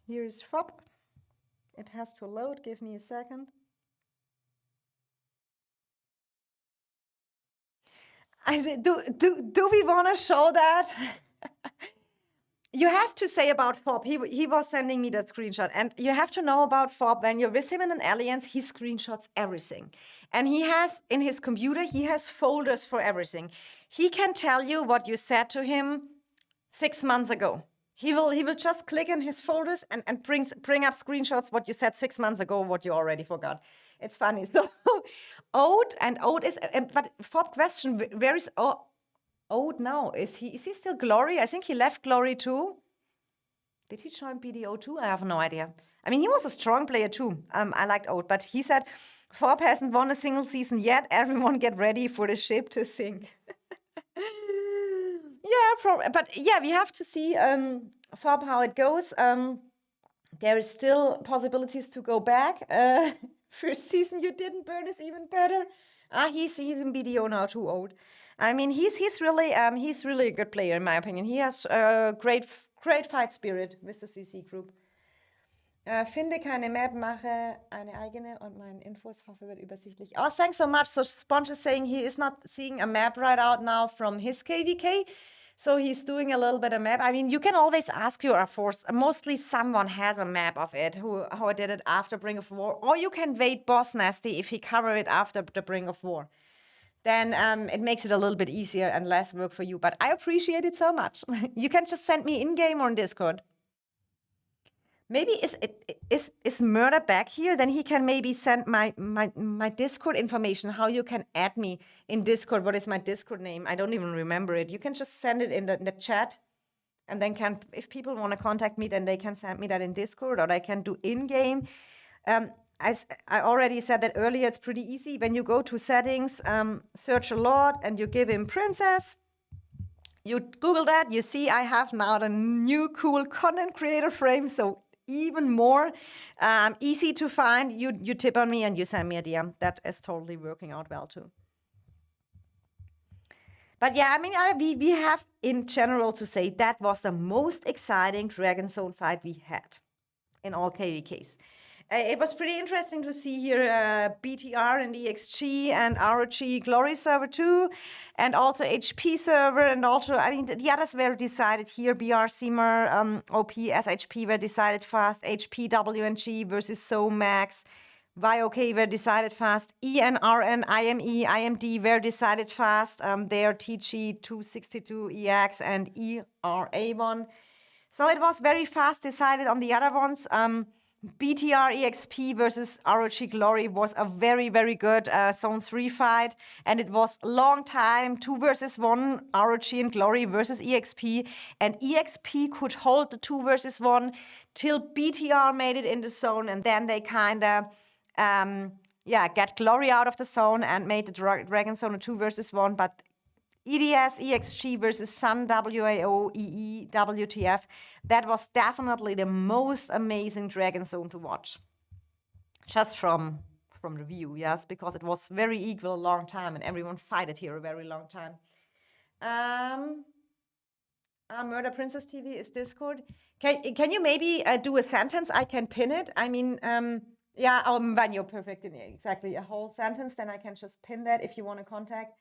Here's FOP. It has to load. Give me a second. I said, do we want to show that? You have to say about FOB. He was sending me that screenshot. And you have to know about FOB. When you're with him in an alliance, he screenshots everything. And he has, in his computer, he has folders for everything. He can tell you what you said to him 6 months ago. He will just click in his folders and bring up screenshots what you said 6 months ago, what you already forgot. It's funny. So Ode is, but FOB question, where is Ode now? Is he still Glory? I think he left Glory too. Did he join BDO too? I have no idea. I mean, he was a strong player too. I liked Ode, but he said, FOB hasn't won a single season yet. Everyone get ready for the ship to sink. Yeah, but yeah, we have to see FOB how it goes. There is still possibilities to go back. First season you didn't burn is even better. He's in BDO now, too old. I mean, he's really a good player in my opinion. He has great fight spirit with the CC group. Finde keine Map, mache eine eigene und meine Infos hoffe wird übersichtlich. Oh, thanks so much. So Sponge is saying he is not seeing a map right out now from his KVK. So he's doing a little bit of map. I mean, you can always ask your force. Mostly someone has a map of it who did it after Brink of War. Or you can wait Boss Nasty if he covered it after the Brink of War. Then it makes it a little bit easier and less work for you. But I appreciate it so much. You can just send me in-game or on Discord. Maybe is Murder back here? Then he can maybe send my Discord information, how you can add me in Discord. What is my Discord name? I don't even remember it. You can just send it in the chat. And then if people want to contact me, then they can send me that in Discord, or I can do in-game. As I already said that earlier, it's pretty easy. When you go to settings, search a lot, and you give him princess. You Google that, you see I have now the new cool content creator frame, so even more easy to find. You tip on me and you send me a DM. That is totally working out well too. But yeah, I mean, we have in general to say that was the most exciting Dragon Zone fight we had in all KVKs. It was pretty interesting to see here BTR and EXG and ROG Glory server too, and also HP server, and also, I mean, the others were decided here. BR Seamer, OP, SHP were decided fast. HP, WNG versus SoMax, YOK were decided fast. ENRN, IME, IMD were decided fast. There, TG 262 EX and ERA1. So it was very fast decided on the other ones. BTR EXP versus ROG Glory was a very, very good Zone 3 fight. And it was long time, 2 versus 1, ROG and Glory versus EXP. And EXP could hold the 2 versus 1 till BTR made it in the zone. And then they kind of, get Glory out of the zone and made the Dragon Zone a 2 versus 1. But EDS, EXG versus Sun, WAO, EE, WTF. That was definitely the most amazing Dragon Zone to watch. Just from the view, yes, because it was very equal a long time and everyone fought it here a very long time. Murder Princess TV is Discord. Can you maybe do a sentence? I can pin it. I mean, when you're perfect in it, exactly a whole sentence, then I can just pin that if you want to contact.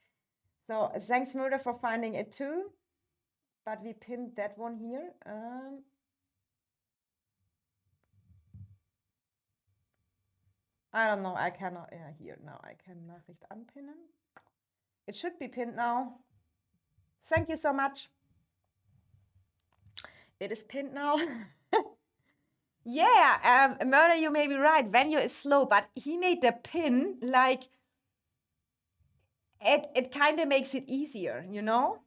So thanks, Murder, for finding it too. But we pinned that one here. I don't know. I cannot. Yeah, here now. I can Nachricht anpinnen. It should be pinned now. Thank you so much. It is pinned now. Yeah, Murder, you may be right. Venue is slow, but he made the pin like it kind of makes it easier, you know?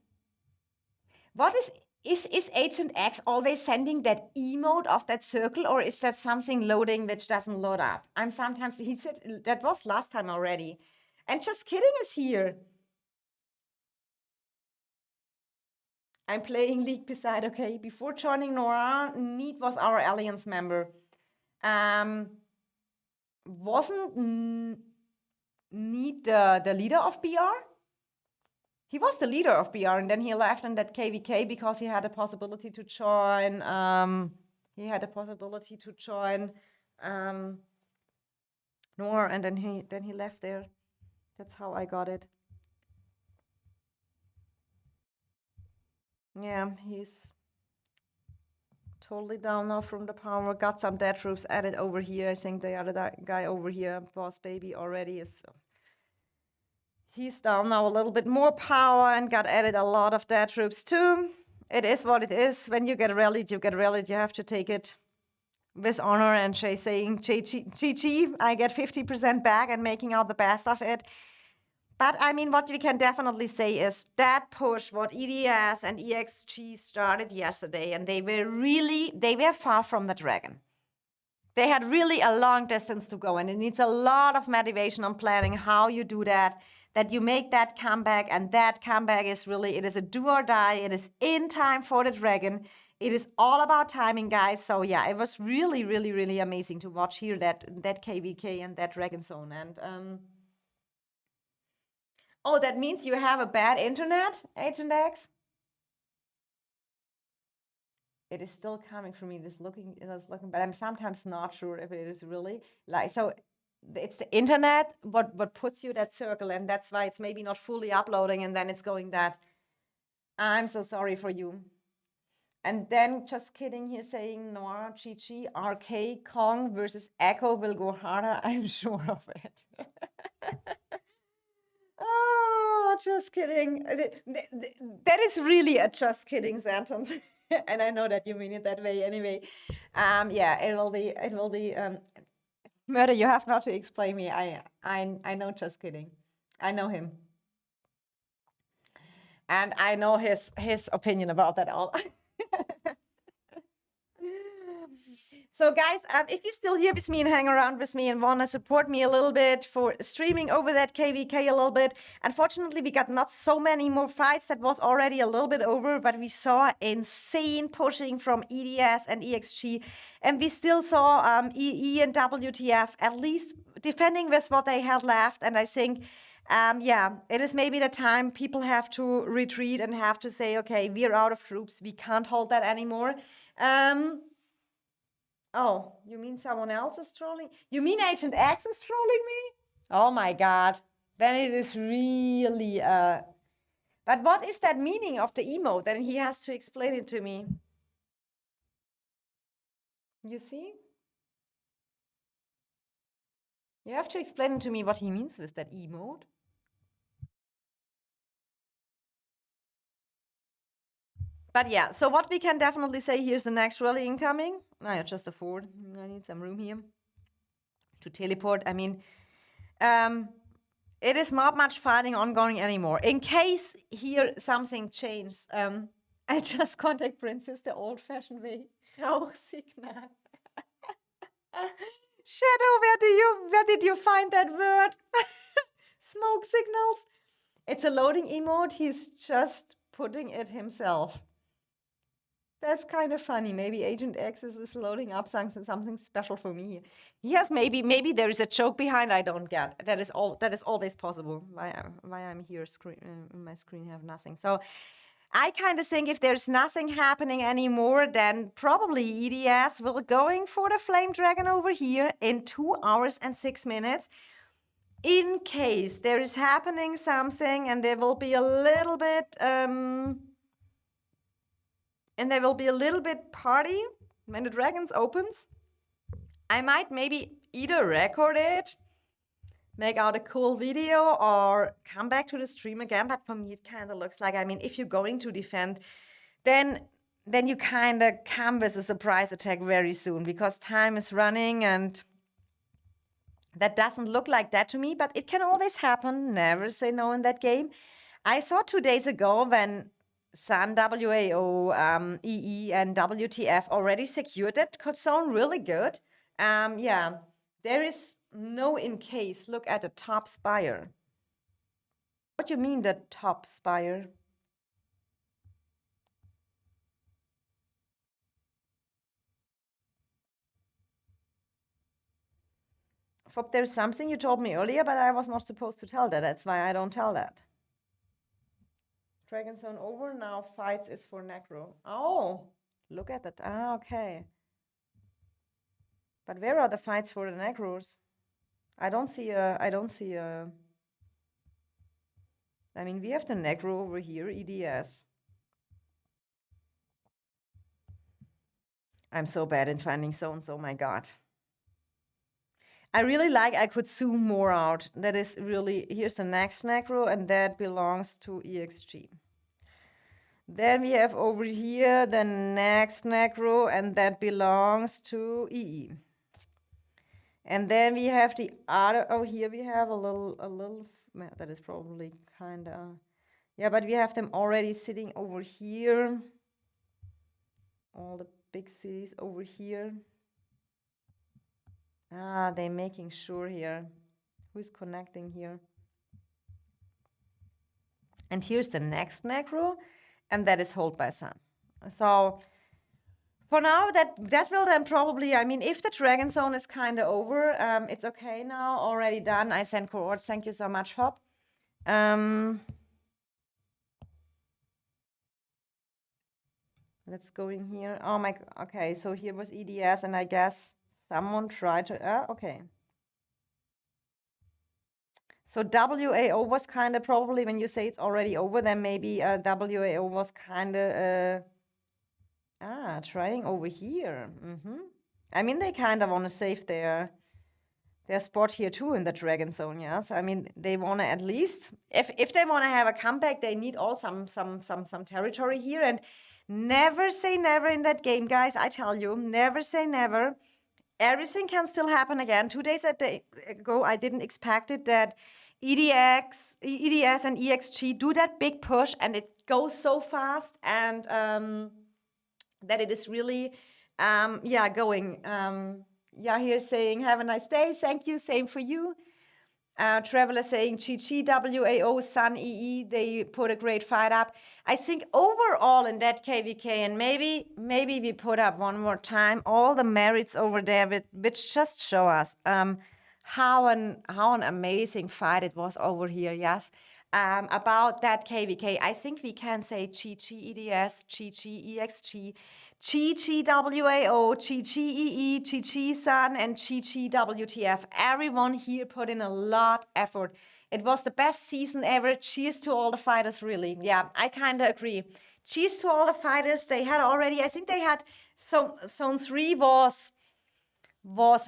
What is Agent X always sending that emote of that circle, or is that something loading which doesn't load up? Sometimes, he said that was last time already. And Just Kidding is here. I'm playing League beside, okay. Before joining Nora, Need was our Alliance member. Wasn't Need the leader of BR? He was the leader of BR, and then he left in that KVK because he had a possibility to join. Nor, and then he left there. That's how I got it. Yeah, he's totally down now from the power. Got some dead troops added over here. I think the other guy over here, Boss Baby, already is. He's down now a little bit more power and got added a lot of dead troops too. It is what it is. When you get rallied, you get rallied. You have to take it with honor and saying, GG, I get 50% back and making out the best of it. But I mean, what we can definitely say is that push, what EDS and EXG started yesterday, and they were far from the dragon. They had really a long distance to go, and it needs a lot of motivation on planning how you do that you make that comeback, and that comeback is really, it is a do or die. It is in time for the dragon. It is all about timing, guys. So yeah, it was really, really, really amazing to watch here that KVK and that Dragon Zone. And oh, that means you have a bad internet, Agent X? It is still coming from me, just looking, but I'm sometimes not sure if it is really like, so it's the internet what puts you that circle, and that's why it's maybe not fully uploading, and then it's going that. I'm so sorry for you. And then just kidding here saying Nora, Chi, RK, Kong versus Echo will go harder. I'm sure of it. Oh, just kidding. That is really a just kidding sentence. And I know that you mean it that way anyway. Yeah, it will be Murder, you have not to explain me. I know just kidding. I know him. And I know his opinion about that all. So guys, if you're still here with me and hang around with me and want to support me a little bit for streaming over that KVK a little bit, unfortunately we got not so many more fights. That was already a little bit over, but we saw insane pushing from EDS and EXG, and we still saw EE and WTF at least defending with what they had left. And I think yeah, it is maybe the time people have to retreat and have to say, okay, we're out of troops. We can't hold that anymore. Oh, you mean someone else is trolling? You mean Agent X is trolling me? Oh my God. Then it is really, but what is that meaning of the emote? Then he has to explain it to me. You see? You have to explain to me what he means with that emote. But yeah, so what we can definitely say, here's the next rally incoming. I just afford. I need some room here to teleport. I mean, it is not much fighting ongoing anymore. In case here something changed, I just contact Princess the old-fashioned way. Rauchsignal. Shadow, where did you find that word? Smoke signals. It's a loading emote. He's just putting it himself. That's kind of funny. Maybe Agent X is loading up something special for me. Yes, maybe there is a joke behind. I don't get. That is always possible. Why I'm here my screen have nothing. So I kind of think if there's nothing happening anymore, then probably EDS will going for the Flame Dragon over here in 2 hours and 6 minutes. In case there is happening something and there will be a little bit party when the Dragons opens. I might maybe either record it, make out a cool video, or come back to the stream again. But for me, it kind of looks like, I mean, if you're going to defend, then you kind of come with a surprise attack very soon, because time is running, and that doesn't look like that to me, but it can always happen. Never say no in that game. I saw 2 days ago when Sun, WAO, EE, and WTF already secured that zone really good. Yeah, there is no in case. Look at the top spire. What do you mean the top spire? There's something you told me earlier, but I was not supposed to tell that. That's why I don't tell that. Dragon Zone over, now fights is for Necro. Oh, look at that. Ah, okay. But where are the fights for the Necros? I mean, we have the Necro over here, EDS. I'm so bad in finding zones, oh my God. I really like, I could zoom more out. That is really, here's the next Necro, and that belongs to EXG. Then we have over here the next Necro, and that belongs to EE. And then we have the other, oh, here we have a little, that is probably kind of, yeah, but we have them already sitting over here. All the big cities over here. Ah, they're making sure here. Who's connecting here? And here's the next Necro, and that is held by Sun. So For now, that will then probably, I mean, if the Dragon Zone is kind of over, it's okay now, already done. I sent cohorts. Thank you so much, Hop. Let's go in here. Oh my, okay, so here was EDS, and I guess someone tried to, okay. So WAO was kind of probably, when you say it's already over, then maybe WAO was kind of, trying over here. I mean, they kind of want to save their spot here too in the Dragon Zone, yes. I mean, they want to at least, if they want to have a comeback, they need all some territory here. And never say never in that game, guys. I tell you, never say never. Everything can still happen again. 2 days ago, I didn't expect it that EDS and EXG do that big push, and it goes so fast, and that it is really, going. Yahir saying, have a nice day. Thank you. Same for you. Traveler saying, Chi, WAO, Sun, EE, they put a great fight up. I think overall in that KVK, and maybe we put up one more time, all the merits over there, which just show us how an amazing fight it was over here, yes. About that KVK, I think we can say Chi EDS, Chi EXG, Chi WAO, Chi EE, Chi Sun, and Chi WTF. Everyone here put in a lot effort. It was the best season ever. Cheers to all the fighters, really. Yeah, I kind of agree. Cheers to all the fighters. They had already, I think they had, Zone 3 was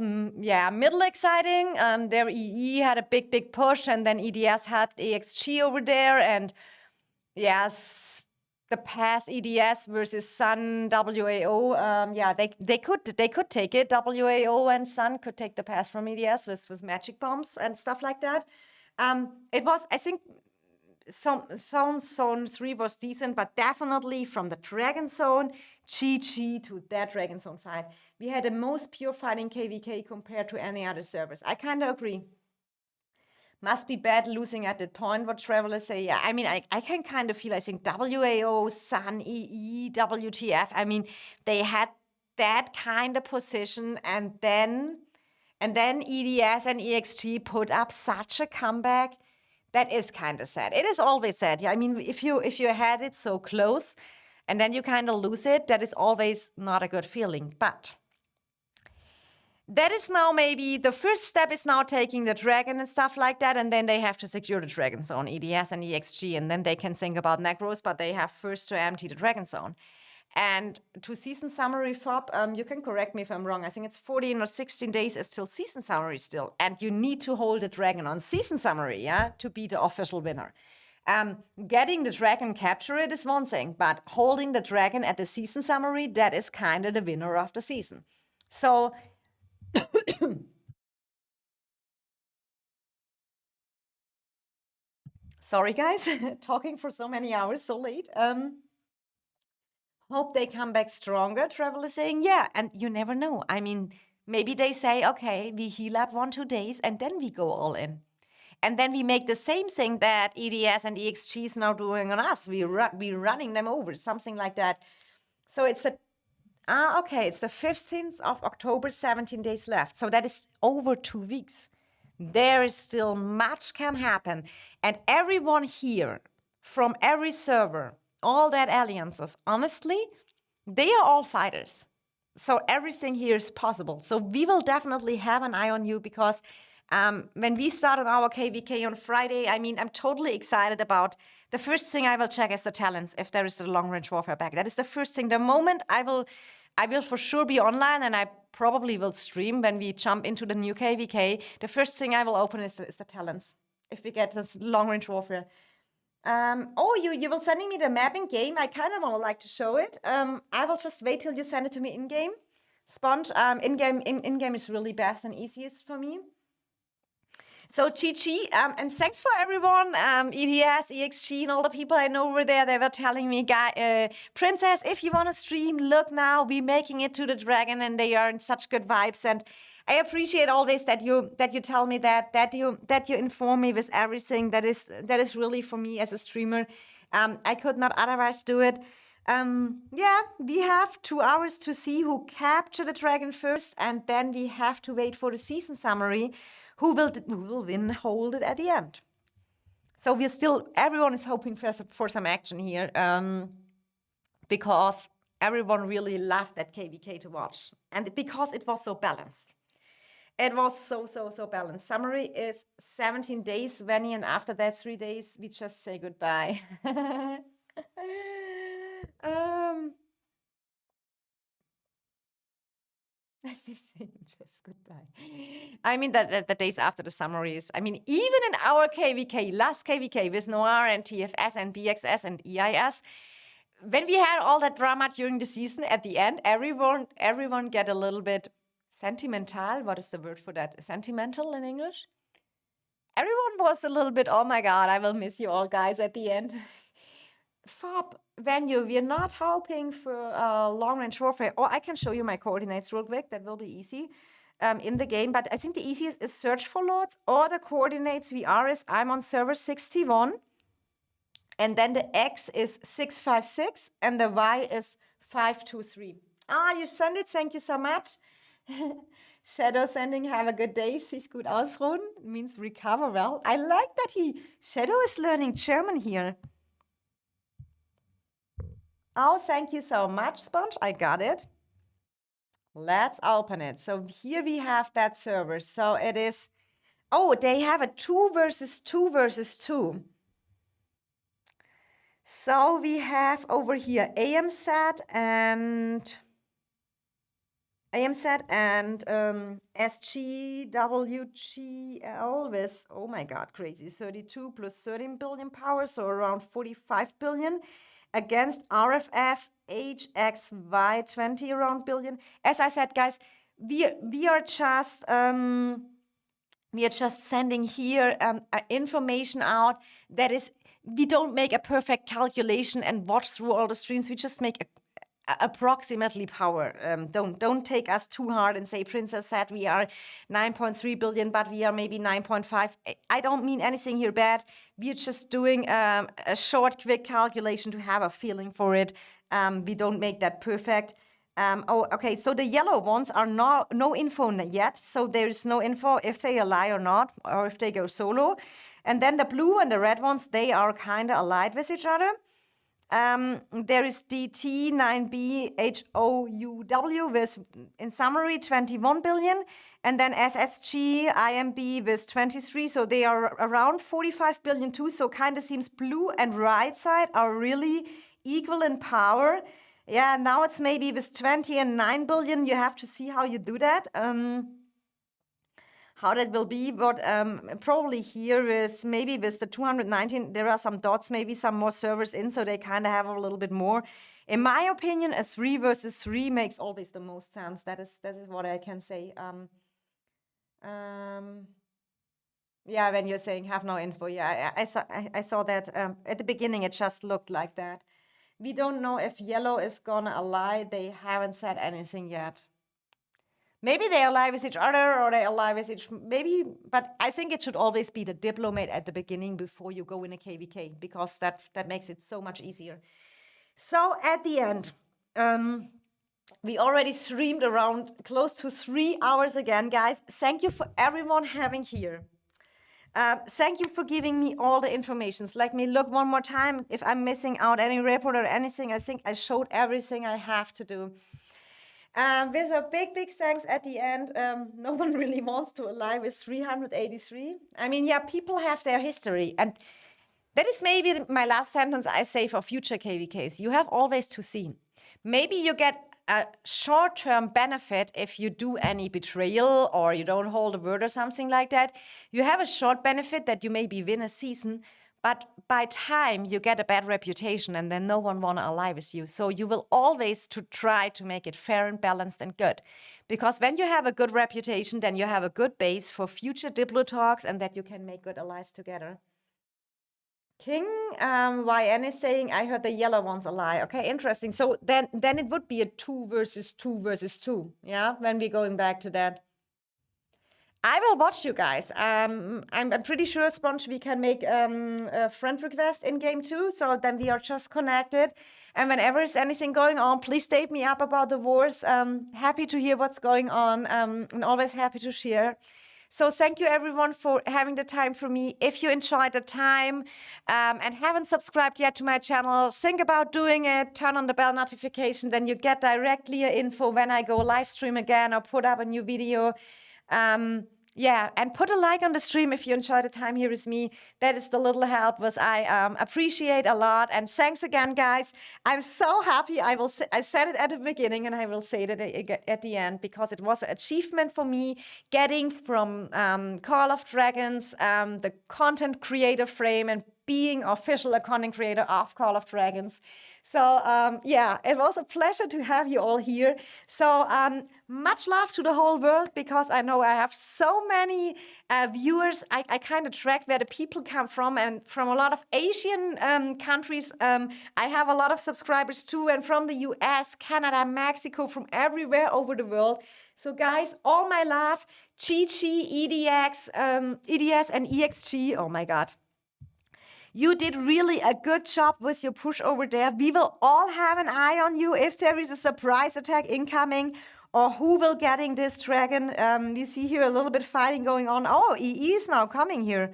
middle exciting. Their EE had a big push, and then EDS helped EXG over there, and yes, the pass EDS versus Sun WAO. They could take it. WAO and Sun could take the pass from EDS with magic bombs and stuff like that. It was, I think, Zone 3 was decent, but definitely from the Dragon Zone, Chi to that Dragon Zone fight, we had the most pure fighting KVK compared to any other servers. I kind of agree. Must be bad losing at that point, what travelers say. Yeah, I mean, I can kind of feel, I think WAO, Sun, EE, WTF, I mean, they had that kind of position, and then EDS and EXG put up such a comeback. That is kind of sad. It is always sad. Yeah, I mean, if you had it so close and then you kind of lose it, that is always not a good feeling. But that is now maybe the first step is now taking the Dragon and stuff like that, and then they have to secure the Dragon Zone, EDS and EXG, and then they can think about Necros, but they have first to empty the Dragon Zone. And to season summary, Fob, you can correct me if I'm wrong. I think it's 14 or 16 days is till season summary still. And you need to hold the Dragon on season summary, yeah, to be the official winner. Getting the Dragon, capture it is one thing, but holding the Dragon at the season summary, that is kind of the winner of the season. So, sorry guys, talking for so many hours, so late. Hope they come back stronger. Travel is saying, yeah, and you never know. I mean, maybe they say, okay, we heal up 1-2 days, and then we go all in. And then we make the same thing that EDS and EXG is now doing on us. We're running them over, something like that. So it's it's the 15th of October, 17 days left. So that is over 2 weeks. There is still much can happen. And everyone here, from every server, all that alliances, honestly, they are all fighters. So everything here is possible. So we will definitely have an eye on you, because when we started our KVK on Friday, I mean, I'm totally excited about the first thing I will check is the talents, if there is the long range warfare back. That is the first thing. The moment I will for sure be online, and I probably will stream when we jump into the new KVK. The first thing I will open is the talents, if we get this long range warfare. You will sending me the map in game. I kind of would like to show it. I will just wait till you send it to me in game. Sponge, in game is really best and easiest for me. So Chi, and thanks for everyone, EDS, EXG, and all the people I know over there. They were telling me, Princess, if you want to stream, look now, we're making it to the Dragon, and they are in such good vibes. And I appreciate always that you tell me that you inform me with everything. That is really for me as a streamer. I could not otherwise do it. Yeah, we have 2 hours to see who capture the dragon first, and then we have to wait for the season summary, who will win, hold it at the end. So everyone is hoping for some action here, because everyone really loved that KVK to watch, and because it was so balanced. It was so balanced. Summary is 17 days, Venny, and after that 3 days, we just say goodbye. Let me say just goodbye. I mean, the days after the summaries. I mean, even in our KVK, last KVK with Noir and TFS and BXS and EIS, when we had all that drama during the season, at the end, everyone get a little bit sentimental. What is the word for that? Sentimental in English? Everyone was a little bit, oh my God, I will miss you all, guys, at the end. FOB venue, we're not hoping for long-range warfare. Or I can show you my coordinates real quick. That will be easy in the game. But I think the easiest is search for lords, or the coordinates VR is I'm on server 61. And then the X is 656 and the Y is 523. You send it. Thank you so much. Shadow sending, have a good day. Sich gut ausruhen means recover well. I like that Shadow is learning German here. Oh, thank you so much, Sponge. I got it. Let's open it. So here we have that server. So it is, they have a 2 versus 2 versus 2. So we have over here AMSAT and SGWGL with, oh my God, crazy, 32 plus 13 billion power, so around 45 billion, against RFF HXY20 around billion. As I said, guys, we are just sending here information out that is, we don't make a perfect calculation and watch through all the streams. We just make approximately power. Don't take us too hard and say Princess said we are 9.3 billion, but we are maybe 9.5. I don't mean anything here bad. We're just doing a short, quick calculation to have a feeling for it. We don't make that perfect. Okay, so the yellow ones are no info yet. So there's no info if they ally or not, or if they go solo. And then the blue and the red ones, they are kind of allied with each other. There is DT9BHOUW with, in summary, 21 billion. And then SSG, IMB with 23. So they are around 45 billion too. So kind of seems blue and right side are really equal in power. Yeah, now it's maybe with 20 and 9 billion. You have to see how you do that. How that will be, but probably here is maybe with the 219, there are some dots, maybe some more servers in, so they kind of have a little bit more. In my opinion, a 3 versus 3 makes always the most sense. That is what I can say. Yeah, when you're saying have no info, yeah, I saw that at the beginning. It just looked like that. We don't know if yellow is gonna ally. They haven't said anything yet. Maybe they ally with each other or they ally with each, maybe, but I think it should always be the diplomat at the beginning before you go in a KVK, because that makes it so much easier. So at the end, we already streamed around close to 3 hours again, guys. Thank you for everyone having here. Thank you for giving me all the information. Let me look one more time. If I'm missing out any report or anything, I think I showed everything I have to do. With a big thanks at the end. No one really wants to ally with 383. I mean, yeah, people have their history. And that is maybe my last sentence I say for future KVKs. You have always to see. Maybe you get a short-term benefit if you do any betrayal or you don't hold a word or something like that. You have a short benefit that you maybe win a season, but by time you get a bad reputation and then no one want to ally with you. So you will always to try to make it fair and balanced and good. Because when you have a good reputation, then you have a good base for future Diplo talks and that you can make good allies together. King YN is saying, I heard the yellow ones ally. Okay, interesting. So then it would be a 2 versus 2 versus 2. Yeah, when we're going back to that. I will watch you guys. I'm pretty sure, Sponge, we can make a friend request in game too. So then we are just connected. And whenever is anything going on, please date me up about the wars. Happy to hear what's going on, and always happy to share. So thank you everyone for having the time for me. If you enjoyed the time and haven't subscribed yet to my channel, think about doing it. Turn on the bell notification, then you get directly info when I go live stream again or put up a new video. Yeah, and put a like on the stream if you enjoy the time here with me. That is the little help which I appreciate a lot. And thanks again, guys. I'm so happy. I said it at the beginning and I will say it at the end because it was an achievement for me getting from Call of Dragons, the content creator frame, and being official a content creator of Call of Dragons. So yeah, it was a pleasure to have you all here. So much love to the whole world because I know I have so many viewers. I kind of track where the people come from, and from a lot of Asian countries. I have a lot of subscribers too, and from the US, Canada, Mexico, from everywhere over the world. So guys, all my love, Chi-Chi, EDX, EDS and EXG, oh my God. You did really a good job with your push over there. We will all have an eye on you if there is a surprise attack incoming or who will getting this dragon. We see here a little bit fighting going on. Oh, EE is now coming here.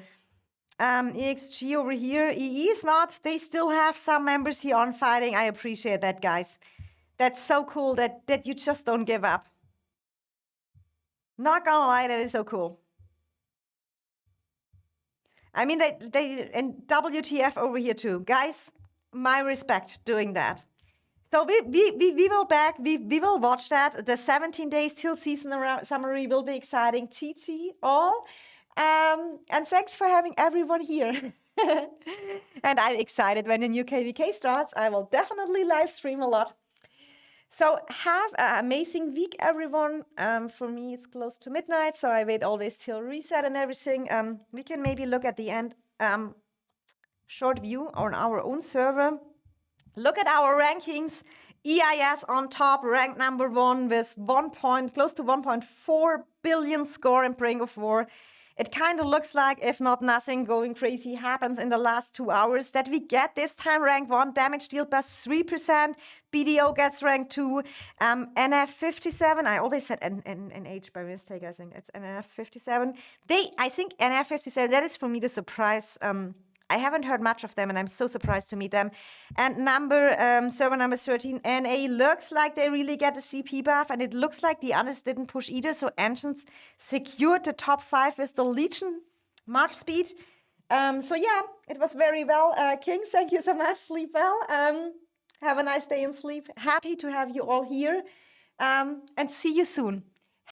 EXG over here. EE is not. They still have some members here on fighting. I appreciate that, guys. That's so cool that you just don't give up. Not gonna lie, that is so cool. I mean, they and WTF over here too. Guys, my respect doing that. So we will back, we will watch that. The 17 days till season summary will be exciting. Chi-Chi all. And thanks for having everyone here. And I'm excited when the new KVK starts. I will definitely live stream a lot. So have an amazing week, everyone. For me, it's close to midnight, so I wait always till reset and everything. We can maybe look at the end, short view on our own server. Look at our rankings. EIS on top, ranked number 1 with close to 1.4 billion score in Ring of War. It kind of looks like, if not nothing going crazy happens in the last 2 hours, that we get this time rank 1, damage dealt by 3%, BDO gets rank 2, NF 57, I always said NH by mistake, I think it's NF 57. I think NF 57, that is for me the surprise. I haven't heard much of them, and I'm so surprised to meet them. And server number 13, NA, looks like they really get a CP buff, and it looks like the others didn't push either, so Ancients secured the top 5 with the Legion March speed. So yeah, it was very well. King, thank you so much. Sleep well. Have a nice day and sleep. Happy to have you all here, and see you soon.